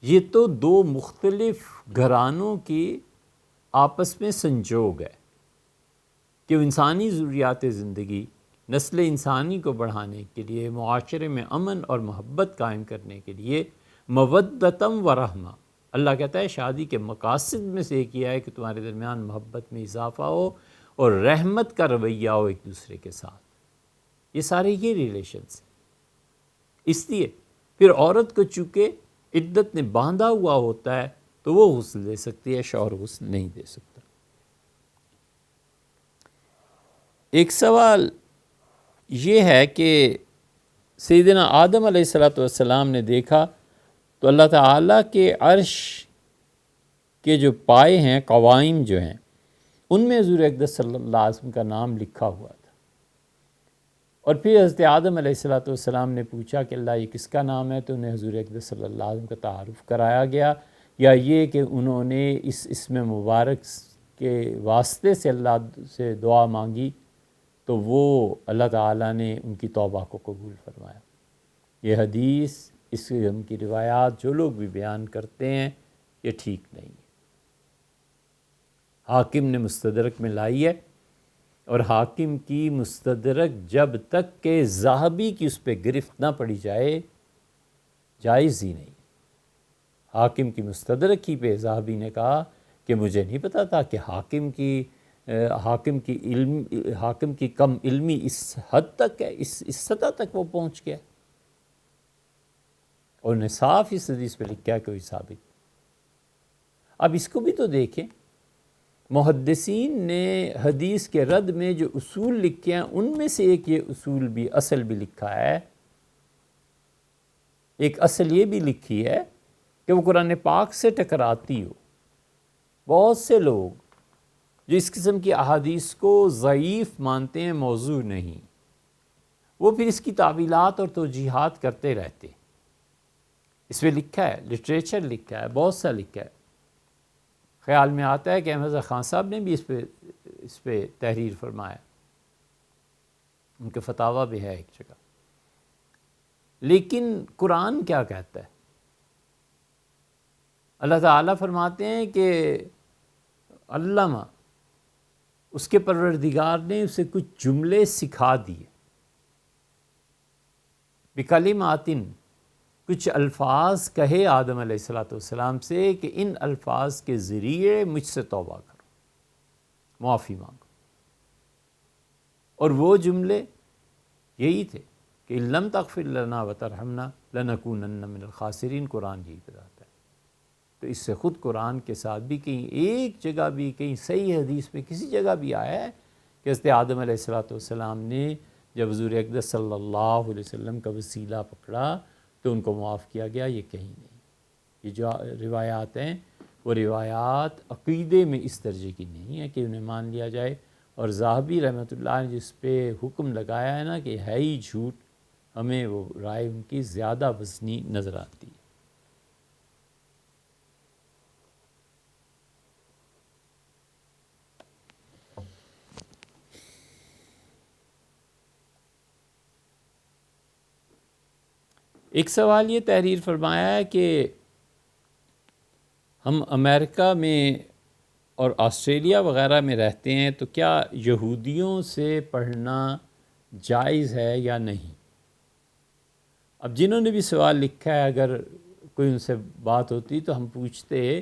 یہ تو دو مختلف گھرانوں کی آپس میں سنجوگ ہے کہ انسانی ضروریات زندگی، نسل انسانی کو بڑھانے کے لیے، معاشرے میں امن اور محبت قائم کرنے کے لیے مودتم و رحمہ، اللہ کہتا ہے شادی کے مقاصد میں سے ایک یہ ہے کہ تمہارے درمیان محبت میں اضافہ ہو اور رحمت کا رویہ ہو ایک دوسرے کے ساتھ۔ یہ سارے یہ ریلیشنز ہیں۔ اس لیے پھر عورت کو چونکہ عدت نے باندھا ہوا ہوتا ہے تو وہ غسل دے سکتی ہے، شوہر غسل نہیں دے سکتا۔ ایک سوال یہ ہے کہ سیدنا آدم علیہ السلام نے دیکھا تو اللہ تعالیٰ کے عرش کے جو پائے ہیں، قوائم جو ہیں، ان میں حضور اقدس صلی اللہ علیہ وسلم کا نام لکھا ہوا تھا۔ اور پھر حضرت آدم علیہ السلام نے پوچھا کہ اللہ یہ کس کا نام ہے، تو انہیں حضور اقدس صلی اللہ علیہ وسلم کا تعارف کرایا گیا، یا یہ کہ انہوں نے اس اسم مبارک کے واسطے سے اللہ سے دعا مانگی تو وہ اللہ تعالیٰ نے ان کی توبہ کو قبول فرمایا۔ یہ حدیث، اس قسم کی روایات جو لوگ بھی بیان کرتے ہیں، یہ ٹھیک نہیں ہے۔ حاکم نے مستدرک میں لائی ہے، اور حاکم کی مستدرک جب تک کہ ذہبی کی اس پہ گرفت نہ پڑی جائے، جائز ہی نہیں۔ حاکم کی مستدرکی پہ ذہبی نے کہا کہ مجھے نہیں پتا تھا کہ حاکم کی کم علمی اس حد تک ہے، اس سطح تک وہ پہنچ گیا، اور انہیں صاف اس حدیث پہ لکھا ہے کوئی ثابت۔ اب اس کو بھی تو دیکھیں، محدثین نے حدیث کے رد میں جو اصول لکھے ہیں ان میں سے ایک یہ اصول بھی، اصل بھی لکھا ہے، ایک اصل یہ بھی لکھی ہے کہ وہ قرآن پاک سے ٹکراتی ہو۔ بہت سے لوگ جو اس قسم کی احادیث کو ضعیف مانتے ہیں، موضوع نہیں، وہ پھر اس کی تعویلات اور توجیحات کرتے رہتے۔ اس میں لکھا ہے، لٹریچر لکھا ہے، بہت سا لکھا ہے۔ خیال میں آتا ہے کہ احمد رضا خان صاحب نے بھی اس پہ تحریر فرمایا، ان کے فتاویٰ بھی ہے ایک جگہ۔ لیکن قرآن کیا کہتا ہے؟ اللہ تعالیٰ فرماتے ہیں کہ علامہ، اس کے پروردگار نے اسے کچھ جملے سکھا دیے، بکلمات، کچھ الفاظ کہے آدم علیہ السلام سے کہ ان الفاظ کے ذریعے مجھ سے توبہ کرو، معافی مانگو۔ اور وہ جملے یہی تھے کہ ان لم تغفر لنا وترحمنا لنکونن من الخاسرین، قرآن یہی بتاتا ہے۔ تو اس سے خود قرآن کے ساتھ بھی کہیں ایک جگہ بھی، کہیں صحیح حدیث میں کسی جگہ بھی آیا ہے کہ حضرت آدم علیہ السلام نے جب حضور اقدس صلی اللہ علیہ وسلم کا وسیلہ پکڑا تو ان کو معاف کیا گیا؟ یہ کہیں نہیں۔ یہ جو روایات ہیں وہ روایات عقیدے میں اس درجے کی نہیں ہے کہ انہیں مان لیا جائے۔ اور ذہبی رحمۃ اللہ نے جس پہ حکم لگایا ہے نا کہ ہے ہی جھوٹ، ہمیں وہ رائے ان کی زیادہ وزنی نظر آتی ہے۔ ایک سوال یہ تحریر فرمایا ہے کہ ہم امریکہ میں اور آسٹریلیا وغیرہ میں رہتے ہیں، تو کیا یہودیوں سے پڑھنا جائز ہے یا نہیں؟ اب جنہوں نے بھی سوال لکھا ہے، اگر کوئی ان سے بات ہوتی تو ہم پوچھتے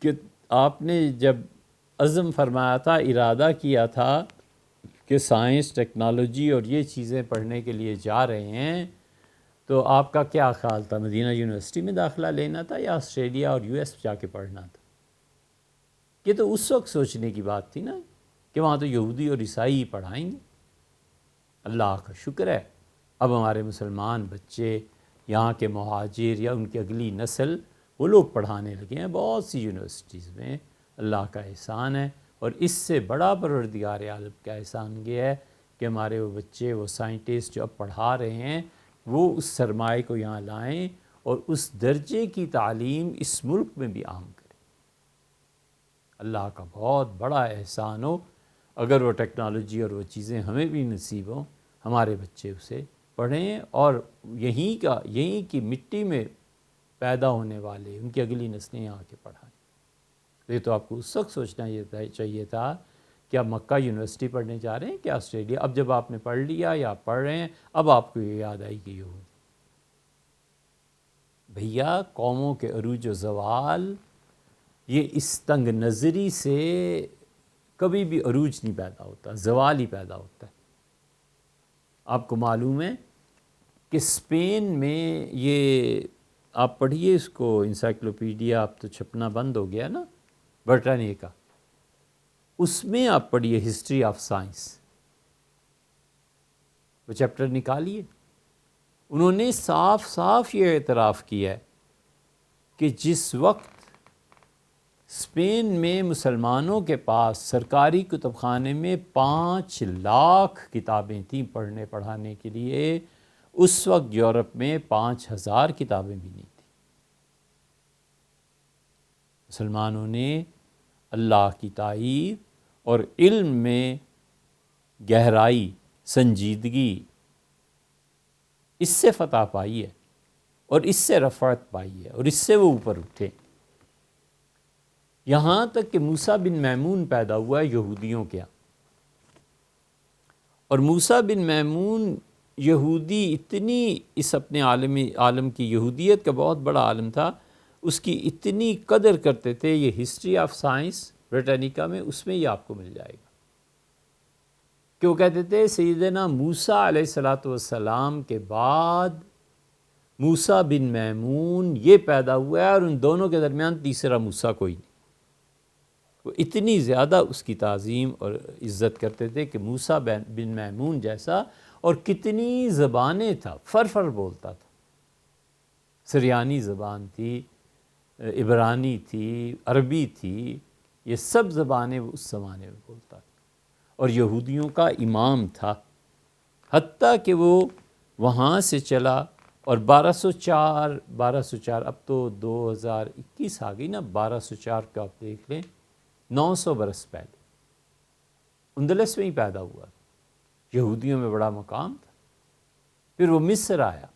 کہ آپ نے جب عزم فرمایا تھا، ارادہ کیا تھا کہ سائنس، ٹیکنالوجی اور یہ چیزیں پڑھنے کے لیے جا رہے ہیں، تو آپ کا کیا خیال تھا؟ مدینہ یونیورسٹی میں داخلہ لینا تھا یا آسٹریلیا اور US جا کے پڑھنا تھا؟ یہ تو اس وقت سوچنے کی بات تھی نا کہ وہاں تو یہودی اور عیسائی پڑھائیں گے۔ اللہ کا شکر ہے اب ہمارے مسلمان بچے، یہاں کے مہاجر یا ان کی اگلی نسل، وہ لوگ پڑھانے لگے ہیں بہت سی یونیورسٹیز میں۔ اللہ کا احسان ہے، اور اس سے بڑا پروردگار عالم کا احسان یہ ہے کہ ہمارے وہ بچے، وہ سائنٹسٹ جو اب پڑھا رہے ہیں، وہ اس سرمائے کو یہاں لائیں اور اس درجے کی تعلیم اس ملک میں بھی عام کریں۔ اللہ کا بہت بڑا احسان ہو اگر وہ ٹیکنالوجی اور وہ چیزیں ہمیں بھی نصیب ہوں، ہمارے بچے اسے پڑھیں اور یہیں کی مٹی میں پیدا ہونے والے ان کی اگلی نسلیں یہاں کے پڑھائیں۔ یہ تو آپ کو اس وقت سوچنا یہ چاہیے تھا کہ آپ مکہ یونیورسٹی پڑھنے جا رہے ہیں کہ آسٹریلیا؟ اب جب آپ نے پڑھ لیا یا آپ پڑھ رہے ہیں، اب آپ کو یہ یاد آئی کہ یہودی۔ بھیا، قوموں کے عروج و زوال یہ اس تنگ نظری سے کبھی بھی عروج نہیں پیدا ہوتا، زوال ہی پیدا ہوتا ہے۔ آپ کو معلوم ہے کہ اسپین میں، یہ آپ پڑھیے اس کو، انسائکلوپیڈیا اب تو چھپنا بند ہو گیا نا، برٹانیہ کا، اس میں آپ پڑھیے ہسٹری آف سائنس، وہ چیپٹر نکالیے۔ انہوں نے صاف صاف یہ اعتراف کیا ہے کہ جس وقت اسپین میں مسلمانوں کے پاس سرکاری کتب خانے میں 5 لاکھ کتابیں تھیں پڑھنے پڑھانے کے لیے، اس وقت یورپ میں 5000 کتابیں بھی نہیں تھیں۔ مسلمانوں نے اللہ کی تائید اور علم میں گہرائی، سنجیدگی، اس سے فتح پائی ہے اور اس سے رفعت پائی ہے اور اس سے وہ اوپر اٹھے۔ یہاں تک کہ موسیٰ بن میمون پیدا ہوا ہے یہودیوں کے یہاں، اور موسیٰ بن میمون یہودی اتنی اس اپنے عالم کی یہودیت کا بہت بڑا عالم تھا، اس کی اتنی قدر کرتے تھے، یہ ہسٹری آف سائنس برٹانیکا میں اس میں یہ آپ کو مل جائے گا کہ وہ کہتے تھے سیدنا موسیٰ علیہ السلام کے بعد موسیٰ بن میمون یہ پیدا ہوا ہے، اور ان دونوں کے درمیان تیسرا موسیٰ کوئی نہیں۔ وہ اتنی زیادہ اس کی تعظیم اور عزت کرتے تھے کہ موسیٰ بن میمون جیسا، اور کتنی زبانیں تھا، فر بولتا تھا، سریانی زبان تھی، عبرانی تھی، عربی تھی، یہ سب زبانیں وہ اس زمانے میں بولتا تھا، اور یہودیوں کا امام تھا، حتیٰ کہ وہ وہاں سے چلا اور 1204 اب تو 2021 آ گئی نا، 1204 کا آپ دیکھ لیں، 900 برس پہلے اندلس میں ہی پیدا ہوا، یہودیوں میں بڑا مقام تھا۔ پھر وہ مصر آیا،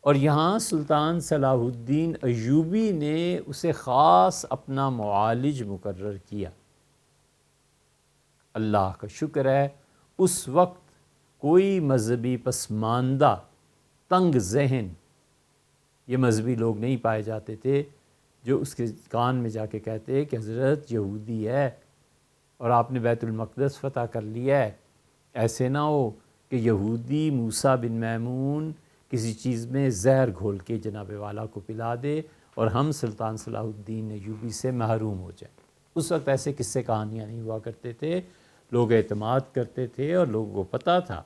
اور یہاں سلطان صلاح الدین ایوبی نے اسے خاص اپنا معالج مقرر کیا۔ اللہ کا شکر ہے اس وقت کوئی مذہبی پسماندہ، تنگ ذہن یہ مذہبی لوگ نہیں پائے جاتے تھے جو اس کے کان میں جا کے کہتے کہ حضرت یہودی ہے اور آپ نے بیت المقدس فتح کر لیا ہے، ایسے نہ ہو کہ یہودی موسیٰ بن میمون کسی چیز میں زہر گھول کے جناب والا کو پلا دے اور ہم سلطان صلاح الدین ایوبی سے محروم ہو جائیں۔ اس وقت ایسے قصے کہانیاں نہیں ہوا کرتے تھے، لوگ اعتماد کرتے تھے، اور لوگوں کو پتہ تھا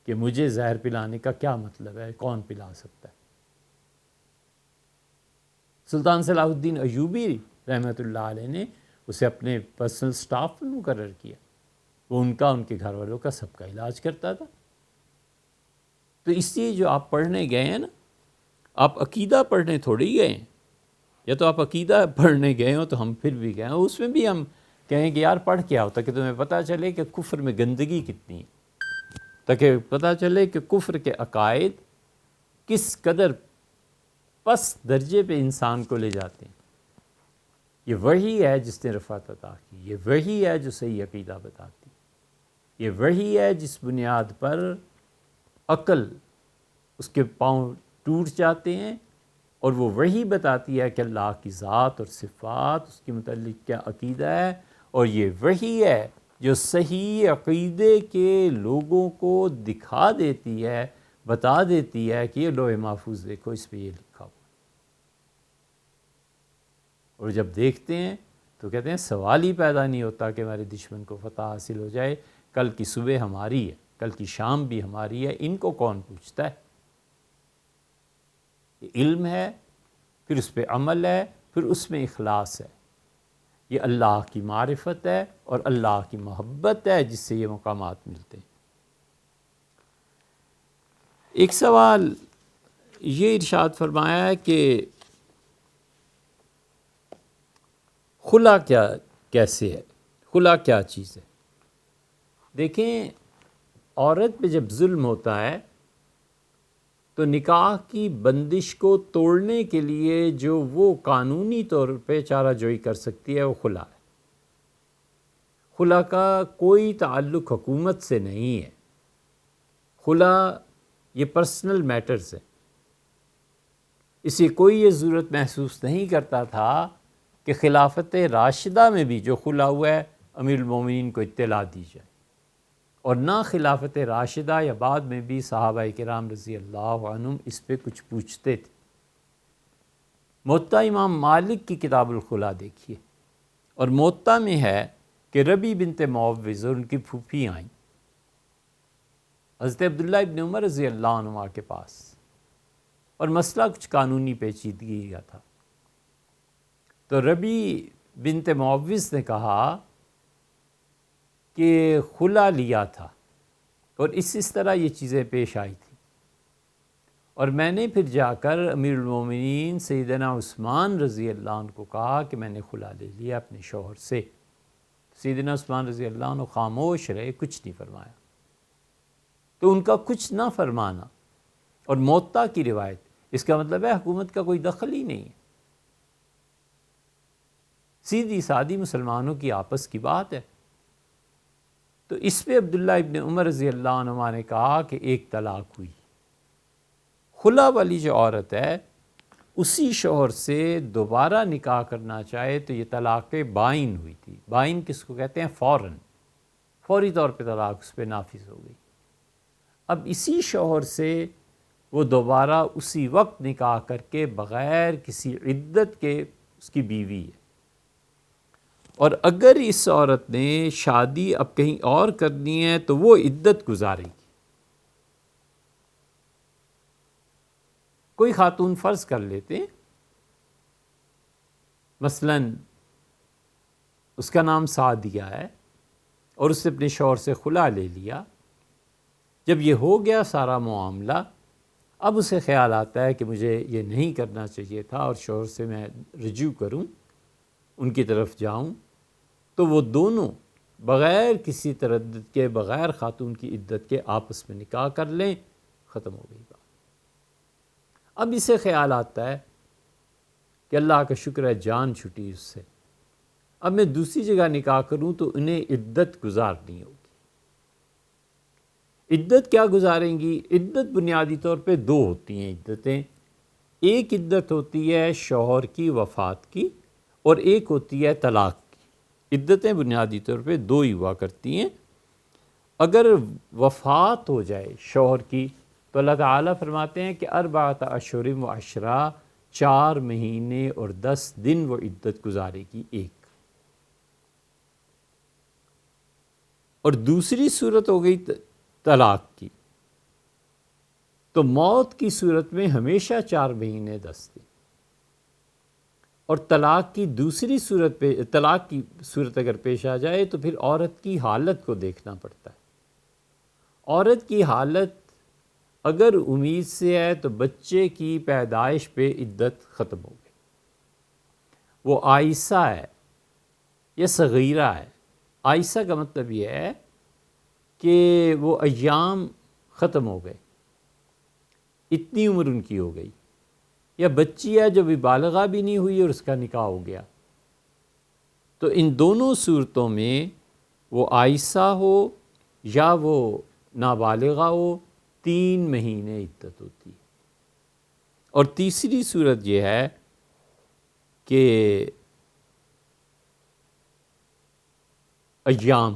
کہ مجھے زہر پلانے کا کیا مطلب ہے، کون پلا سکتا ہے۔ سلطان صلاح الدین ایوبی رحمۃ اللہ علیہ نے اسے اپنے پرسنل سٹاف میں مقرر کیا، وہ ان کے گھر والوں کا سب کا علاج کرتا تھا۔ تو اس لیے جو آپ پڑھنے گئے ہیں نا، آپ عقیدہ پڑھنے تھوڑی گئے ہیں، یا تو آپ عقیدہ پڑھنے گئے ہوں تو ہم پھر بھی گئے ہیں، اس میں بھی ہم کہیں کہ یار پڑھ کیا ہوتا کہ تمہیں پتہ چلے کہ کفر میں گندگی کتنی ہے، تاکہ پتہ چلے کہ کفر کے عقائد کس قدر پس درجے پہ انسان کو لے جاتے ہیں۔ یہ وحی ہے جس نے رفعت عطا کی، یہ وحی ہے جو صحیح عقیدہ بتاتی، یہ وحی ہے جس بنیاد پر عقل اس کے پاؤں ٹوٹ جاتے ہیں، اور وہ وحی بتاتی ہے کہ اللہ کی ذات اور صفات اس کے متعلق کیا عقیدہ ہے، اور یہ وحی ہے جو صحیح عقیدے کے لوگوں کو دکھا دیتی ہے، بتا دیتی ہے کہ یہ لوح محفوظ دیکھو، اس پہ یہ لکھا ہوا، اور جب دیکھتے ہیں تو کہتے ہیں سوال ہی پیدا نہیں ہوتا کہ ہمارے دشمن کو فتح حاصل ہو جائے، کل کی صبح ہماری ہے، کل کی شام بھی ہماری ہے، ان کو کون پوچھتا ہے؟ یہ علم ہے، پھر اس پہ عمل ہے، پھر اس میں اخلاص ہے، یہ اللہ کی معرفت ہے اور اللہ کی محبت ہے جس سے یہ مقامات ملتے ہیں۔ ایک سوال یہ ارشاد فرمایا ہے کہ خلا کیسے ہے، خلا کیا چیز ہے؟ دیکھیں، عورت پہ جب ظلم ہوتا ہے تو نکاح کی بندش کو توڑنے کے لیے جو وہ قانونی طور پہ چارہ جوئی کر سکتی ہے وہ خلا ہے۔ خلا کا کوئی تعلق حکومت سے نہیں ہے، خلا یہ پرسنل میٹرز ہے۔ اسے کوئی یہ ضرورت محسوس نہیں کرتا تھا کہ خلافت راشدہ میں بھی جو خلا ہوا ہے امیر المومنین کو اطلاع دی جائے، اور نہ خلافت راشدہ یا بعد میں بھی صحابہ کرام رضی اللہ عنہم اس پہ کچھ پوچھتے تھے۔ موطا امام مالک کی کتاب الخلا دیکھیے، اور موطا میں ہے کہ ربی بنت معوذ اور ان کی پھوپھی آئیں حضرت عبداللہ ابن عمر رضی اللہ عنہ کے پاس، اور مسئلہ کچھ قانونی پیچیدگی کا تھا۔ تو ربی بنت معوذ نے کہا کہ خلا لیا تھا اور اس طرح یہ چیزیں پیش آئی تھیں، اور میں نے پھر جا کر امیر المومنین سیدنا عثمان رضی اللہ عنہ کو کہا کہ میں نے خلا لے لیا اپنے شوہر سے۔ سیدنا عثمان رضی اللہ عنہ خاموش رہے، کچھ نہیں فرمایا۔ تو ان کا کچھ نہ فرمانا اور موطا کی روایت، اس کا مطلب ہے حکومت کا کوئی دخل ہی نہیں ہے، سیدھی سادی مسلمانوں کی آپس کی بات ہے۔ تو اس پہ عبداللہ ابن عمر رضی اللہ عنہ نے کہا کہ ایک طلاق ہوئی، خلا والی جو عورت ہے اسی شوہر سے دوبارہ نکاح کرنا چاہے تو یہ طلاق بائن ہوئی تھی۔ بائن کس کو کہتے ہیں؟ فوری طور پہ طلاق اس پہ نافذ ہو گئی۔ اب اسی شوہر سے وہ دوبارہ اسی وقت نکاح کر کے بغیر کسی عدت کے اس کی بیوی ہے، اور اگر اس عورت نے شادی اب کہیں اور کرنی ہے تو وہ عدت گزارے گی۔ کوئی خاتون فرض کر لیتے ہیں مثلا اس کا نام سعدیہ ہے اور اس نے اپنے شوہر سے خلا لے لیا، جب یہ ہو گیا سارا معاملہ، اب اسے خیال آتا ہے کہ مجھے یہ نہیں کرنا چاہیے تھا اور شوہر سے میں رجوع کروں، ان کی طرف جاؤں، تو وہ دونوں بغیر کسی تردد کے، بغیر خاتون کی عدت کے آپس میں نکاح کر لیں، ختم ہو گئی بات۔ اب اسے خیال آتا ہے کہ اللہ کا شکر ہے جان چھٹی اس سے، اب میں دوسری جگہ نکاح کروں تو انہیں عدت گزارنی ہوگی۔ عدت کیا گزاریں گی؟ عدت بنیادی طور پہ دو ہوتی ہیں عدتیں، ایک عدت ہوتی ہے شوہر کی وفات کی اور ایک ہوتی ہے طلاق کی۔ عدتیں بنیادی طور پہ دو ہی ہوا کرتی ہیں۔ اگر وفات ہو جائے شوہر کی تو اللہ تعالیٰ فرماتے ہیں کہ 4 اشہر و عشرہ، 4 مہینے اور 10 دن وہ عدت گزارے گی ایک۔ اور دوسری صورت ہو گئی طلاق کی، تو موت کی صورت میں ہمیشہ 4 مہینے 10 دن، اور طلاق کی دوسری صورت پہ، طلاق کی صورت اگر پیش آ جائے تو پھر عورت کی حالت کو دیکھنا پڑتا ہے۔ عورت کی حالت اگر امید سے ہے تو بچے کی پیدائش پہ عدت ختم ہو گئی، وہ عائسہ ہے یا صغیرہ ہے۔ عائسہ کا مطلب یہ ہے کہ وہ ایام ختم ہو گئے، اتنی عمر ان کی ہو گئی، یا بچی ہے جو ابھی بالغہ بھی نہیں ہوئی اور اس کا نکاح ہو گیا۔ تو ان دونوں صورتوں میں وہ عائسہ ہو یا وہ نابالغہ ہو، 3 مہینے عدت ہوتی ہے۔ اور تیسری صورت یہ ہے کہ ایام،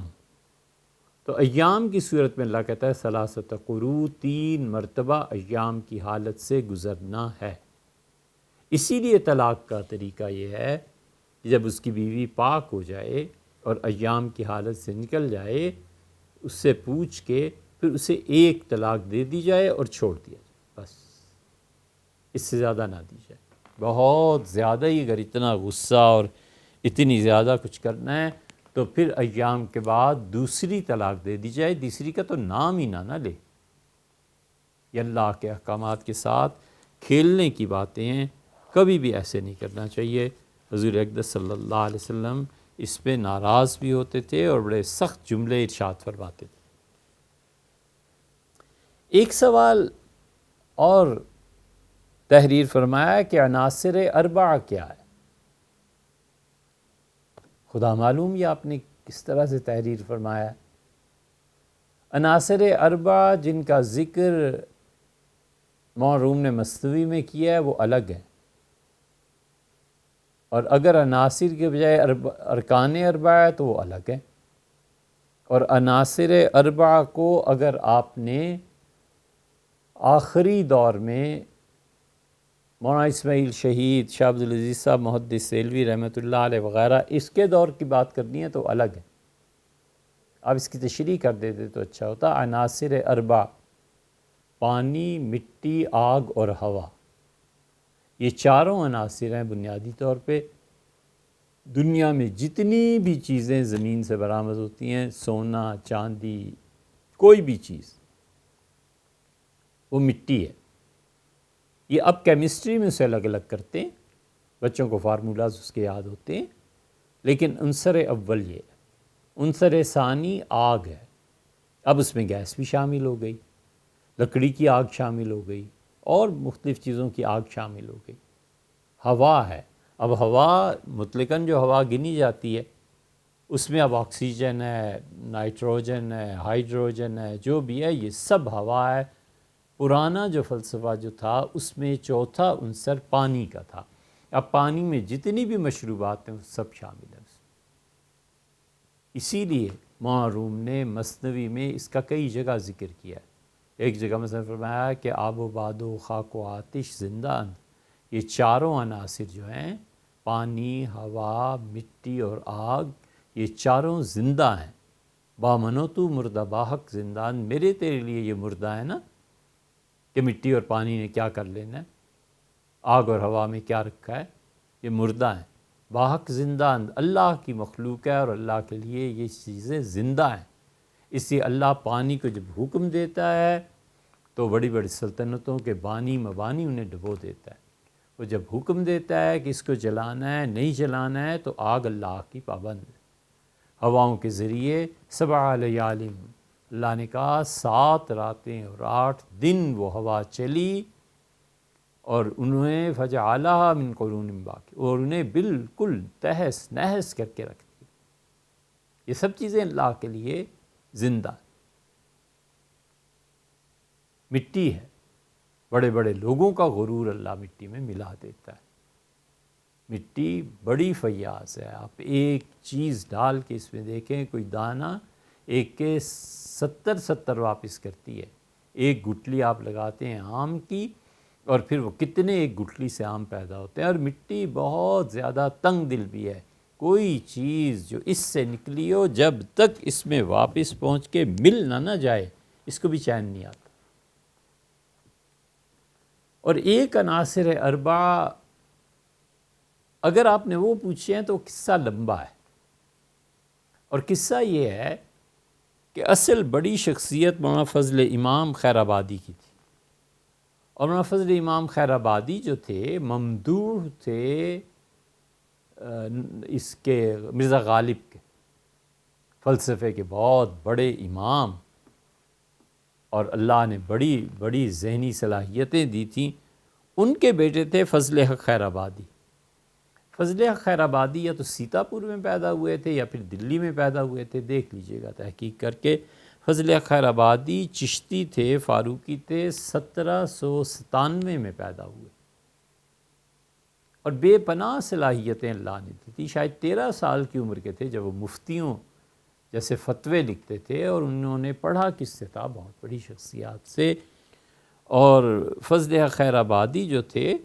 تو ایام کی صورت میں اللہ کہتا ہے ثلاثۃ قروء، 3 مرتبہ ایام کی حالت سے گزرنا ہے۔ اسی لیے طلاق کا طریقہ یہ ہے کہ جب اس کی بیوی پاک ہو جائے اور ایام کی حالت سے نکل جائے، اس سے پوچھ کے پھر اسے ایک طلاق دے دی جائے اور چھوڑ دیا جائے، بس اس سے زیادہ نہ دی جائے۔ بہت زیادہ ہی اگر اتنا غصہ اور اتنی زیادہ کچھ کرنا ہے تو پھر ایام کے بعد دوسری طلاق دے دی جائے، تیسری کا تو نام ہی نہ لے۔ یہ اللہ کے احکامات کے ساتھ کھیلنے کی باتیں ہیں، کبھی بھی ایسے نہیں کرنا چاہیے۔ حضور اقدس صلی اللہ علیہ وسلم اس پہ ناراض بھی ہوتے تھے اور بڑے سخت جملے ارشاد فرماتے تھے۔ ایک سوال اور تحریر فرمایا کہ عناصر اربعہ کیا ہے؟ خدا معلوم یہ آپ نے کس طرح سے تحریر فرمایا۔ عناصر اربعہ جن کا ذکر مولانا روم نے مصنوی میں کیا ہے وہ الگ ہے، اور اگر عناصر کے بجائے ارکان اربعہ ہے تو وہ الگ ہے۔ اور عناصر اربعہ کو اگر آپ نے آخری دور میں مولانا اسماعیل شہید، شاہ عبدالعزیز صاحب محدث دہلوی رحمۃ اللہ علیہ وغیرہ اس کے دور کی بات کرنی ہے تو الگ ہے، آپ اس کی تشریح کر دیتے تو اچھا ہوتا۔ عناصر اربعہ، پانی، مٹی، آگ اور ہوا، یہ چاروں عناصر ہیں بنیادی طور پہ۔ دنیا میں جتنی بھی چیزیں زمین سے برآمد ہوتی ہیں، سونا، چاندی، کوئی بھی چیز، وہ مٹی ہے۔ یہ اب کیمسٹری میں اسے الگ الگ کرتے ہیں، بچوں کو فارمولاز اس کے یاد ہوتے ہیں، لیکن عنصر اول یہ ہے۔ عنصر ثانی آگ ہے، اب اس میں گیس بھی شامل ہو گئی، لکڑی کی آگ شامل ہو گئی اور مختلف چیزوں کی آگ شامل ہو گئی۔ ہوا ہے، اب ہوا مطلقاً جو ہوا گنی جاتی ہے اس میں اب آکسیجن ہے، نائٹروجن ہے، ہائیڈروجن ہے، جو بھی ہے یہ سب ہوا ہے۔ پرانا جو فلسفہ جو تھا اس میں چوتھا عنصر پانی کا تھا۔ اب پانی میں جتنی بھی مشروبات ہیں وہ سب شامل ہیں۔ اسی لیے مولانا روم نے مثنوی میں اس کا کئی جگہ ذکر کیا ہے۔ ایک جگہ مثلا فرمایا کہ آب و باد و خاک و آتش زندہ، یہ چاروں عناصر جو ہیں، پانی، ہوا، مٹی اور آگ، یہ چاروں زندہ ہیں۔ بامنو تو مردہ باحق زندان، میرے تیرے لیے یہ مردہ ہے نا، کہ مٹی اور پانی نے کیا کر لینا ہے، آگ اور ہوا میں کیا رکھا ہے، یہ مردہ ہیں۔ باحق زندہ اللہ کی مخلوق ہے اور اللہ کے لیے یہ چیزیں زندہ ہیں۔ اس لیے اللہ پانی کو جب حکم دیتا ہے تو بڑی بڑی سلطنتوں کے بانی مبانی انہیں ڈبو دیتا ہے۔ وہ جب حکم دیتا ہے کہ اس کو جلانا ہے، نہیں جلانا ہے، تو آگ اللہ کی پابند ہے۔ ہواؤں کے ذریعے 7 لیال، اللہ نے کہا 7 راتیں اور 8 دن وہ ہوا چلی، اور انہیں فجعلها من قرون باقی، اور انہیں بالکل تہس نہس کر کے رکھ دیا۔ یہ سب چیزیں اللہ کے لیے زندہ۔ مٹی ہے، بڑے بڑے لوگوں کا غرور اللہ مٹی میں ملا دیتا ہے۔ مٹی بڑی فیاض ہے، آپ ایک چیز ڈال کے اس میں دیکھیں، کوئی دانہ ایک کے 70 واپس کرتی ہے۔ ایک گٹلی آپ لگاتے ہیں آم کی، اور پھر وہ کتنے ایک گٹھلی سے آم پیدا ہوتے ہیں۔ اور مٹی بہت زیادہ تنگ دل بھی ہے، کوئی چیز جو اس سے نکلی ہو جب تک اس میں واپس پہنچ کے مل نہ جائے اس کو بھی چین نہیں آتا۔ اور ایک عناصر اربعہ اگر آپ نے وہ پوچھے ہیں تو قصہ لمبا ہے، اور قصہ یہ ہے کہ اصل بڑی شخصیت مولانا فضل امام خیر آبادی کی تھی۔ اور مولانا فضل امام خیر آبادی جو تھے ممدوح تھے اس کے مرزا غالب کے، فلسفے کے بہت بڑے امام، اور اللہ نے بڑی بڑی ذہنی صلاحیتیں دی تھیں۔ ان کے بیٹے تھے فضل حق خیر آبادی۔ فضل حق خیر آبادی یا تو سیتاپور میں پیدا ہوئے تھے یا پھر دلی میں پیدا ہوئے تھے، دیکھ لیجئے گا تحقیق کر کے۔ فضل حق خیر آبادی چشتی تھے، فاروقی تھے، 1797 میں پیدا ہوئے، اور بے پناہ صلاحیتیں اللہ نے دی تھی۔ شاید 13 سال کی عمر کے تھے جب وہ مفتیوں جیسے فتوے لکھتے تھے، اور انہوں نے پڑھا کس سے تھا، بہت بڑی شخصیات سے۔ اور فضل حق خیر آبادی جو تھے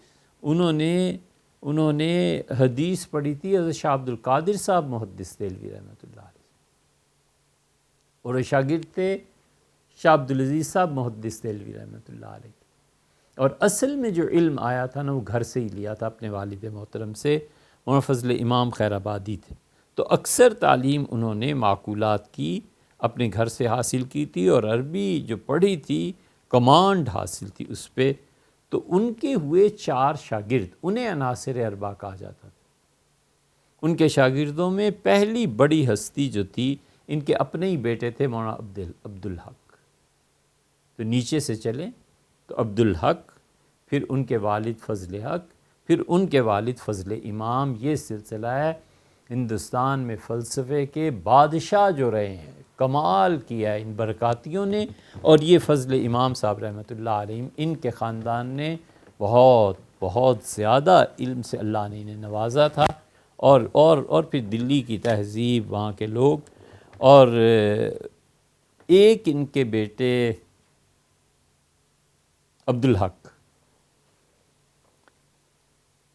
انہوں نے حدیث پڑھی تھی حضرت شاہ عبد القادر صاحب محدث دہلوی رحمۃ اللہ علیہ، اور شاگرد تھے شاہ عبدالعزیز صاحب محدث دہلوی رحمۃ اللہ علیہ۔ اور اصل میں جو علم آیا تھا نا وہ گھر سے ہی لیا تھا اپنے والد محترم سے، مولانا فضل امام خیر آبادی تھے۔ تو اکثر تعلیم انہوں نے معقولات کی اپنے گھر سے حاصل کی تھی، اور عربی جو پڑھی تھی کمانڈ حاصل تھی اس پہ۔ تو ان کے ہوئے 4 شاگرد، انہیں عناصر اربعہ کہا جاتا تھا۔ ان کے شاگردوں میں پہلی بڑی ہستی جو تھی، ان کے اپنے ہی بیٹے تھے مولانا عبدالحق۔ تو نیچے سے چلیں تو عبدالحق، پھر ان کے والد فضل حق، پھر ان کے والد فضل امام۔ یہ سلسلہ ہے ہندوستان میں فلسفے کے بادشاہ جو رہے ہیں، کمال کیا ہے ان برکاتیوں نے۔ اور یہ فضل امام صاحب رحمۃ اللہ علیہ، ان کے خاندان نے بہت بہت زیادہ علم سے اللہ نے انہیں نوازا تھا، اور پھر دلی کی تہذیب، وہاں کے لوگ۔ اور ایک ان کے بیٹے عبدالحق،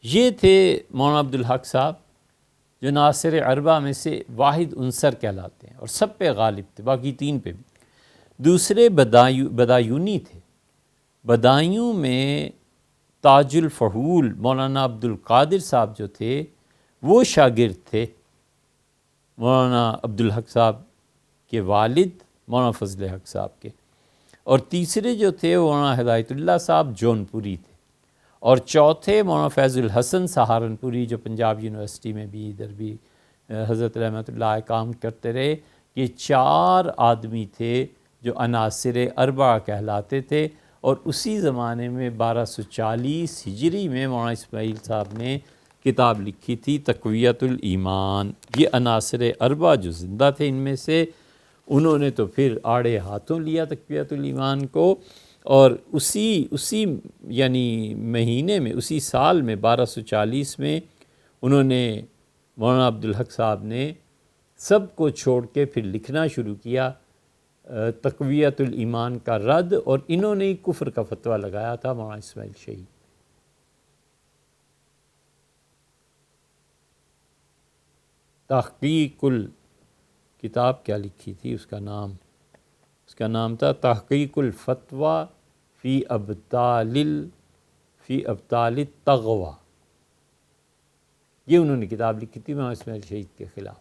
یہ تھے مولانا عبدالحق صاحب، جو ناصر اربعہ میں سے واحد عنصر کہلاتے ہیں اور سب پہ غالب تھے، باقی 3 پہ بھی۔ دوسرے بدایونی تھے۔ بدایوں میں تاج الفحول مولانا عبد القادر صاحب جو تھے وہ شاگرد تھے مولانا عبدالحق صاحب کے والد مولانا فضل حق صاحب کے۔ اور تیسرے جو تھے وہ مولانا ہدایت اللہ صاحب جونپوری تھے، اور چوتھے مولانا فیض الحسن سہارنپوری، جو پنجاب یونیورسٹی میں بھی ادھر بھی حضرت رحمۃ اللہ کام کرتے رہے۔ یہ 4 آدمی تھے جو عناصر اربعہ کہلاتے تھے۔ اور اسی زمانے میں 1240 ہجری میں مولانا اسماعیل صاحب نے کتاب لکھی تھی تقویت الایمان۔ یہ عناصر اربعہ جو زندہ تھے ان میں سے، انہوں نے تو پھر آڑے ہاتھوں لیا تقویت الایمان کو، اور اسی یعنی مہینے میں، اسی سال میں 1240 میں انہوں نے، مولانا عبدالحق صاحب نے سب کو چھوڑ کے پھر لکھنا شروع کیا تقویت الایمان کا رد، اور انہوں نے ہی کفر کا فتویٰ لگایا تھا مولانا اسماعیل شہید۔ تحقیق کتاب کیا لکھی تھی، اس کا نام تھا تحقیق الفتویٰ فی ابطال التغویٰ۔ یہ انہوں نے کتاب لکھی تھی مولانا اسماعیل شہید کے خلاف۔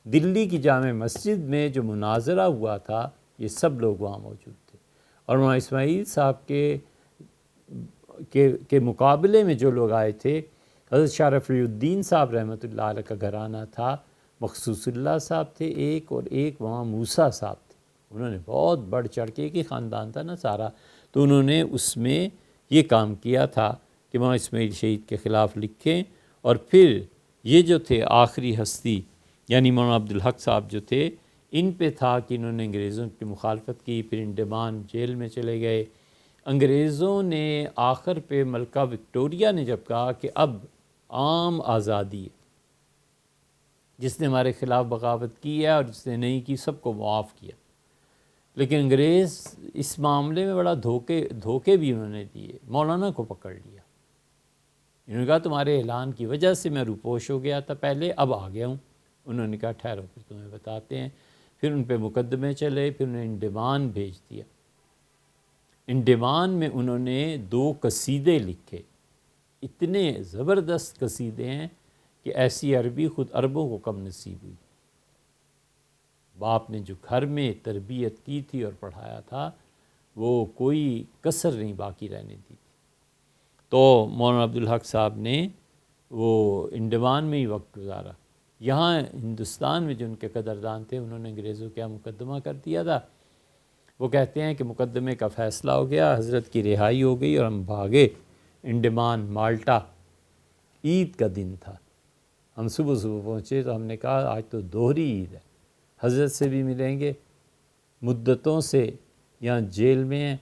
دلی کی جامع مسجد میں جو مناظرہ ہوا تھا، یہ سب لوگ وہاں موجود تھے، اور مولانا اسماعیل صاحب کے مقابلے میں جو لوگ آئے تھے، حضرت شاہ رفیع الدین صاحب رحمۃ اللہ علیہ کا گھرانہ تھا، مخصوص اللہ صاحب تھے ایک، اور ایک وہاں موسیٰ صاحب تھے۔ انہوں نے بہت بڑھ چڑھ کے، ایک ہی خاندان تھا نا سارا، تو انہوں نے اس میں یہ کام کیا تھا کہ مولانا اسماعیل شہید کے خلاف لکھیں، اور پھر یہ جو تھے آخری ہستی یعنی مولانا عبدالحق صاحب جو تھے، ان پہ تھا کہ انہوں نے انگریزوں کی مخالفت کی، پھر انڈمان جیل میں چلے گئے۔ انگریزوں نے آخر پہ ملکہ وکٹوریہ نے جب کہا کہ اب عام آزادی ہے، جس نے ہمارے خلاف بغاوت کی ہے اور جس نے نہیں کی سب کو معاف کیا، لیکن انگریز اس معاملے میں بڑا دھوکے بھی انہوں نے دیے، مولانا کو پکڑ لیا۔ انہوں نے کہا تمہارے اعلان کی وجہ سے میں روپوش ہو گیا تھا پہلے، اب آ گیا ہوں۔ انہوں نے کہا ٹھہرو پھر تمہیں بتاتے ہیں۔ پھر ان پہ مقدمے چلے، پھر انہیں انڈمان بھیج دیا۔ انڈمان میں انہوں نے 2 قصیدے لکھے، اتنے زبردست قصیدے ہیں کہ ایسی عربی خود عربوں کو کم نصیب ہوئی۔ باپ نے جو گھر میں تربیت کی تھی اور پڑھایا تھا، وہ کوئی کسر نہیں باقی رہنے دی تھی۔ تو مولانا عبدالحق صاحب نے وہ انڈمان میں ہی وقت گزارا۔ یہاں ہندوستان میں جو ان کے قدردان تھے، انہوں نے انگریزوں کیا مقدمہ کر دیا تھا، وہ کہتے ہیں کہ مقدمے کا فیصلہ ہو گیا، حضرت کی رہائی ہو گئی، اور ہم بھاگے انڈمان مالٹا۔ عید کا دن تھا، ہم صبح پہنچے تو ہم نے کہا آج تو دوہری عید ہے، حضرت سے بھی ملیں گے، مدتوں سے یہاں جیل میں ہیں،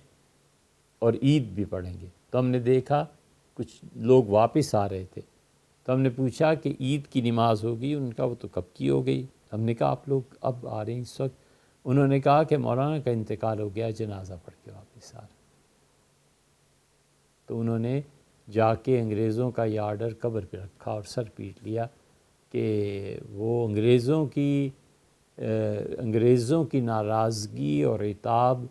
اور عید بھی پڑھیں گے۔ تو ہم نے دیکھا کچھ لوگ واپس آ رہے تھے، تو ہم نے پوچھا کہ عید کی نماز ہوگی؟ ان کا وہ تو کب کی ہو گئی۔ ہم نے کہا آپ لوگ اب آ رہے ہیں اس وقت؟ انہوں نے کہا کہ مولانا کا انتقال ہو گیا، جنازہ پڑھ کے واپس آ رہے۔ تو انہوں نے جا کے انگریزوں کا یہ آرڈر قبر پہ رکھا اور سر پیٹ لیا کہ وہ انگریزوں کی ناراضگی اور عتاب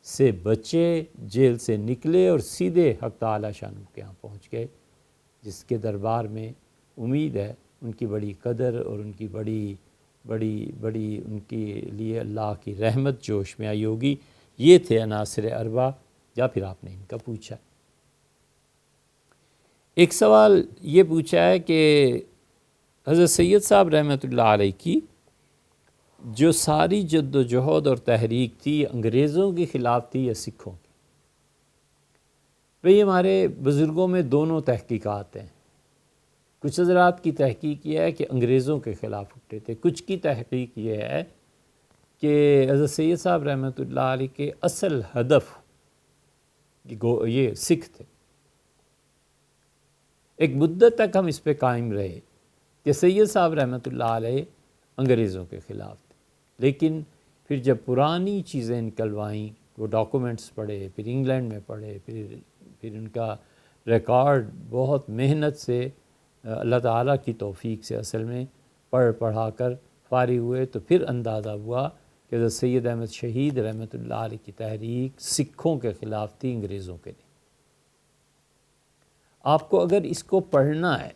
سے بچے، جیل سے نکلے اور سیدھے حق تعالی شانہ کے ہاں پہنچ گئے، جس کے دربار میں امید ہے ان کی بڑی قدر اور ان کی بڑی ان کے لیے اللہ کی رحمت جوش میں آئی ہوگی۔ یہ تھے عناصر اربعہ، یا پھر آپ نے ان کا پوچھا۔ ایک سوال یہ پوچھا ہے کہ حضرت سید صاحب رحمۃ اللہ علیہ کی جو ساری جد و جہد اور تحریک تھی، انگریزوں کے خلاف تھی یا سکھوں کی؟ بھئی ہمارے بزرگوں میں دونوں تحقیقات ہیں۔ کچھ حضرات کی تحقیق یہ ہے کہ انگریزوں کے خلاف اٹھے تھے، کچھ کی تحقیق یہ ہے کہ حضرت سید صاحب رحمۃ اللہ علیہ کے اصل ہدف یہ سکھ تھے۔ ایک مدت تک ہم اس پہ قائم رہے کہ سید صاحب رحمۃ اللہ علیہ انگریزوں کے خلاف تھے، لیکن پھر جب پرانی چیزیں نکلوائیں، وہ ڈاکومنٹس پڑھے، پھر انگلینڈ میں پڑھے، پھر ان کا ریکارڈ بہت محنت سے اللہ تعالیٰ کی توفیق سے اصل میں پڑھا کر فارغ ہوئے، تو پھر اندازہ ہوا کہ حضرت سید احمد شہید رحمۃ اللہ علیہ کی تحریک سکھوں کے خلاف تھی، انگریزوں کے نہیں۔ آپ کو اگر اس کو پڑھنا ہے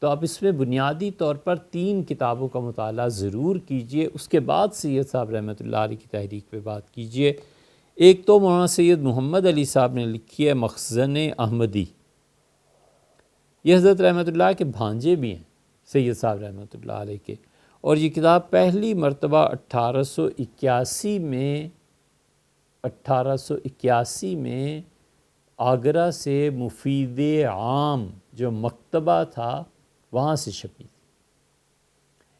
تو آپ اس میں بنیادی طور پر 3 کتابوں کا مطالعہ ضرور کیجئے، اس کے بعد سید صاحب رحمۃ اللہ علیہ کی تحریک پہ بات کیجئے۔ ایک تو مولانا سید محمد علی صاحب نے لکھی ہے مخزن احمدی، یہ حضرت رحمۃ اللہ کے بھانجے بھی ہیں سید صاحب رحمۃ اللہ علیہ کے، اور یہ کتاب پہلی مرتبہ 1881 میں آگرہ سے مفید عام جو مکتبہ تھا وہاں سے چھپی تھی۔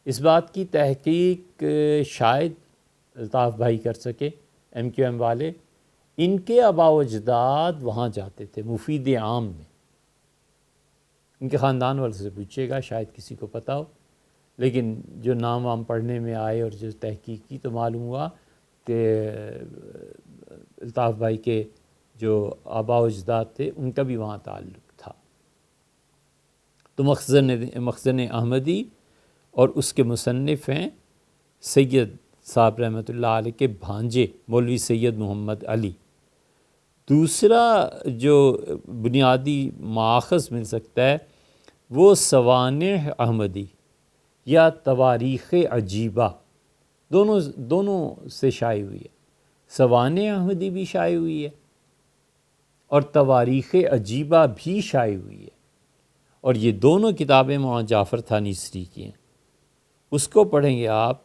اس بات کی تحقیق شاید الطاف بھائی کر سکے، ایم کیو ایم والے۔ ان کے آباء و اجداد وہاں جاتے تھے مفید عام میں، ان کے خاندان والوں سے پوچھیے گا، شاید کسی کو پتہ ہو، لیکن جو نام وام پڑھنے میں آئے اور جو تحقیق کی تو معلوم ہوا کہ الطاف بھائی کے جو آباء و اجداد تھے ان کا بھی وہاں تعلق تھا۔ تو مخزن احمدی اور اس کے مصنف ہیں سید صاحب رحمۃ اللہ علیہ کے بھانجے مولوی سید محمد علی۔ دوسرا جو بنیادی ماخذ مل سکتا ہے وہ سوانح احمدی یا تواریخ عجیبہ، دونوں سے شائع ہوئی ہے۔ سوانح احمدی بھی شائع ہوئی ہے اور تواریخ عجیبہ بھی شائع ہوئی ہے، اور یہ دونوں کتابیں مولانا جعفر تھانیسری کی ہیں۔ اس کو پڑھیں گے آپ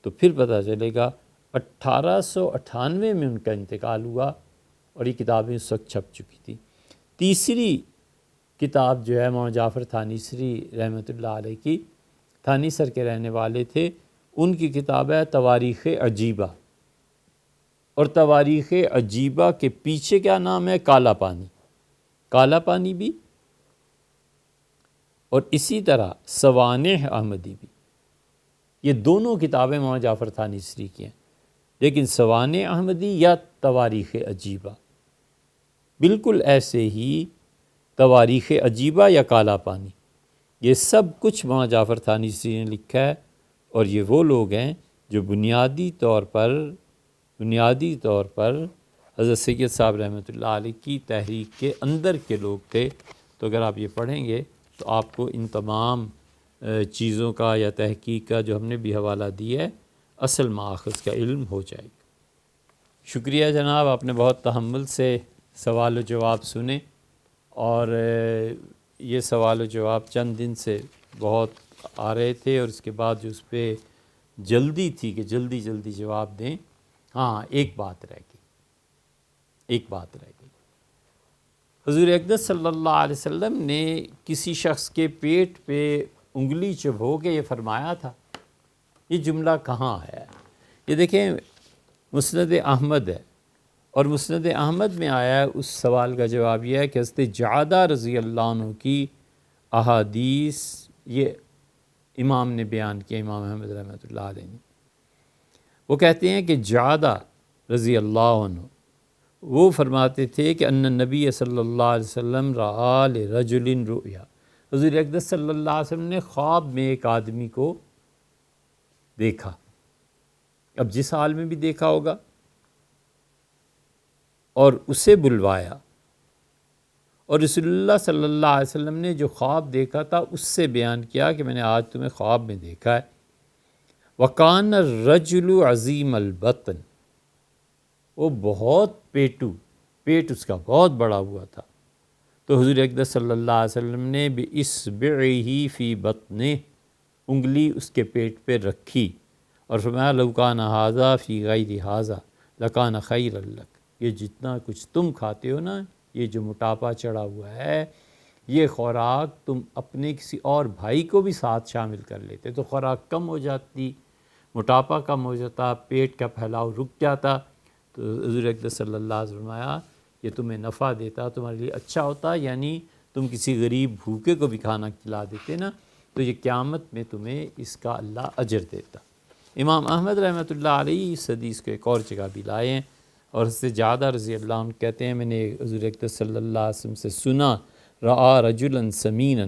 تو پھر پتہ چلے گا 1898 میں ان کا انتقال ہوا اور یہ کتابیں اس وقت چھپ چکی تھی۔ تیسری کتاب جو ہے مولانا جعفر تھانیسری رحمۃ اللہ علیہ کی، تھانیسر کے رہنے والے تھے، ان کی کتاب ہے تواریخ عجیبہ، اور تواریخ عجیبہ کے پیچھے کیا نام ہے؟ کالا پانی، کالا پانی بھی، اور اسی طرح سوانح احمدی بھی۔ یہ دونوں کتابیں مولانا جعفر تھانیسری کی ہیں، لیکن سوانح احمدی یا تواریخ عجیبہ، بالکل ایسے ہی تواریخ عجیبہ یا کالا پانی، یہ سب کچھ مولانا جعفر تھانیسری نے لکھا ہے، اور یہ وہ لوگ ہیں جو بنیادی طور پر حضرت سید صاحب رحمۃ اللہ علیہ کی تحریک کے اندر کے لوگ تھے۔ تو اگر آپ یہ پڑھیں گے تو آپ کو ان تمام چیزوں کا یا تحقیق کا جو ہم نے بھی حوالہ دیا ہے اصل ماخذ کا علم ہو جائے گا۔ شکریہ جناب، آپ نے بہت تحمل سے سوال و جواب سنے، اور یہ سوال و جواب چند دن سے بہت آ رہے تھے، اور اس کے بعد جو اس پہ جلدی تھی کہ جلدی جواب دیں۔ ہاں، ایک بات رہ گئی، حضور اقدس صلی اللہ علیہ وسلم نے کسی شخص کے پیٹ پہ انگلی چبھو کے یہ فرمایا تھا، یہ جملہ کہاں ہے؟ یہ دیکھیں مسند احمد ہے، اور مسند احمد میں آیا ہے، اس سوال کا جواب یہ ہے کہ حضرت جعدہ رضی اللہ عنہ کی احادیث یہ امام نے بیان کیا، امام احمد رحمۃ اللہ علیہ نے۔ وہ کہتے ہیں کہ جعدہ رضی اللہ عنہ وہ فرماتے تھے کہ ان نبی صلی اللہ علیہ وسلم رأى لرجل رؤیا، حضور اقدس صلی اللہ علیہ وسلم نے خواب میں ایک آدمی کو دیکھا، اب جس حال میں بھی دیکھا ہوگا، اور اسے بلوایا، اور رسول اللہ صلی اللہ علیہ وسلم نے جو خواب دیکھا تھا اس سے بیان کیا کہ میں نے آج تمہیں خواب میں دیکھا ہے۔ وَكَانَ الرَّجُلُ عَظِيمَ الْبَطْنِ، وہ بہت پیٹ اس کا بہت بڑا ہوا تھا۔ تو حضور اقدس صلی اللہ علیہ وسلم نے بِإِصْبِعِهِ فِي بَطْنِهِ، انگلی اس کے پیٹ پہ رکھی، اور فرمایا لَوْ كَانَ هَذَا فِي غَيْرِ هَذَا لَكَانَ خَيْرًا لَكَ، یہ جتنا کچھ تم کھاتے ہو نا، یہ جو موٹاپا چڑھا ہوا ہے، یہ خوراک تم اپنے کسی اور بھائی کو بھی ساتھ شامل کر لیتے تو خوراک کم ہو جاتی، موٹاپا کم ہو جاتا، پیٹ کا پھیلاؤ رک جاتا۔ تو حضور اقدس صلی اللہ علیہ وسلم فرمایا یہ تمہیں نفع دیتا، تمہارے لیے اچھا ہوتا، یعنی تم کسی غریب بھوکے کو بھی کھانا کھلا دیتے نا، تو یہ قیامت میں تمہیں اس کا اللہ اجر دیتا۔ امام احمد رحمۃ اللہ علیہ اس حدیث کو ایک اور جگہ بھی لائے ہیں، اور حضرت جعدہ رضی اللہ عنہ کہتے ہیں میں نے حضور اقدس صلی اللہ علیہ وسلم سے سنا، رأى رجلا سمینا،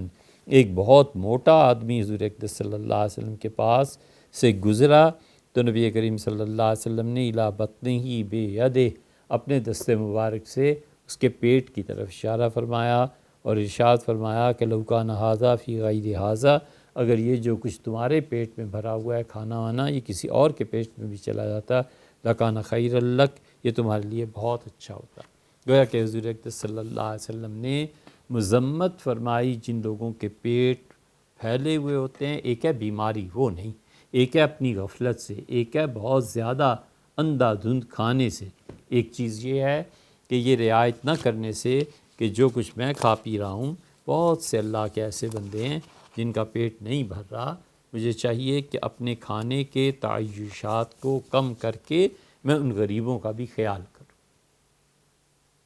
ایک بہت موٹا آدمی حضور اقدس صلی اللہ علیہ وسلم کے پاس سے گزرا، تو نبی کریم صلی اللہ علیہ وسلم نے الی بطنہ بیدہ، اپنے دست مبارک سے اس کے پیٹ کی طرف اشارہ فرمایا، اور ارشاد فرمایا کہ لو کان ھذا فی غیر ھذا، اگر یہ جو کچھ تمہارے پیٹ میں بھرا ہوا ہے کھانا وانا یہ کسی اور کے پیٹ میں بھی چلا جاتا لکان خیر لک، یہ تمہارے لیے بہت اچھا ہوتا۔ گویا کہ حضور اقدس صلی اللہ علیہ وسلم نے مذمت فرمائی جن لوگوں کے پیٹ پھیلے ہوئے ہوتے ہیں، ایک ہے بیماری، وہ نہیں، ایک ہے اپنی غفلت سے، ایک ہے بہت زیادہ اندھا دھند کھانے سے، ایک چیز یہ ہے کہ یہ رعایت نہ کرنے سے کہ جو کچھ میں کھا پی رہا ہوں بہت سے اللہ کے ایسے بندے ہیں جن کا پیٹ نہیں بھر رہا. مجھے چاہیے کہ اپنے کھانے کے تعیشات کو کم کر کے میں ان غریبوں کا بھی خیال کروں.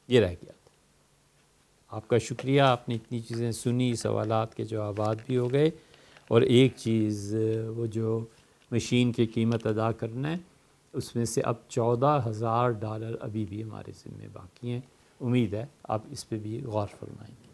یہ رہ گیا تھا. آپ کا شکریہ، آپ نے اتنی چیزیں سنی، سوالات کے جوابات بھی ہو گئے. اور ایک چیز، وہ جو مشین کی قیمت ادا کرنا ہے، اس میں سے اب $14,000 ابھی بھی ہمارے ذمہ باقی ہیں. امید ہے آپ اس پہ بھی غور فرمائیں گے.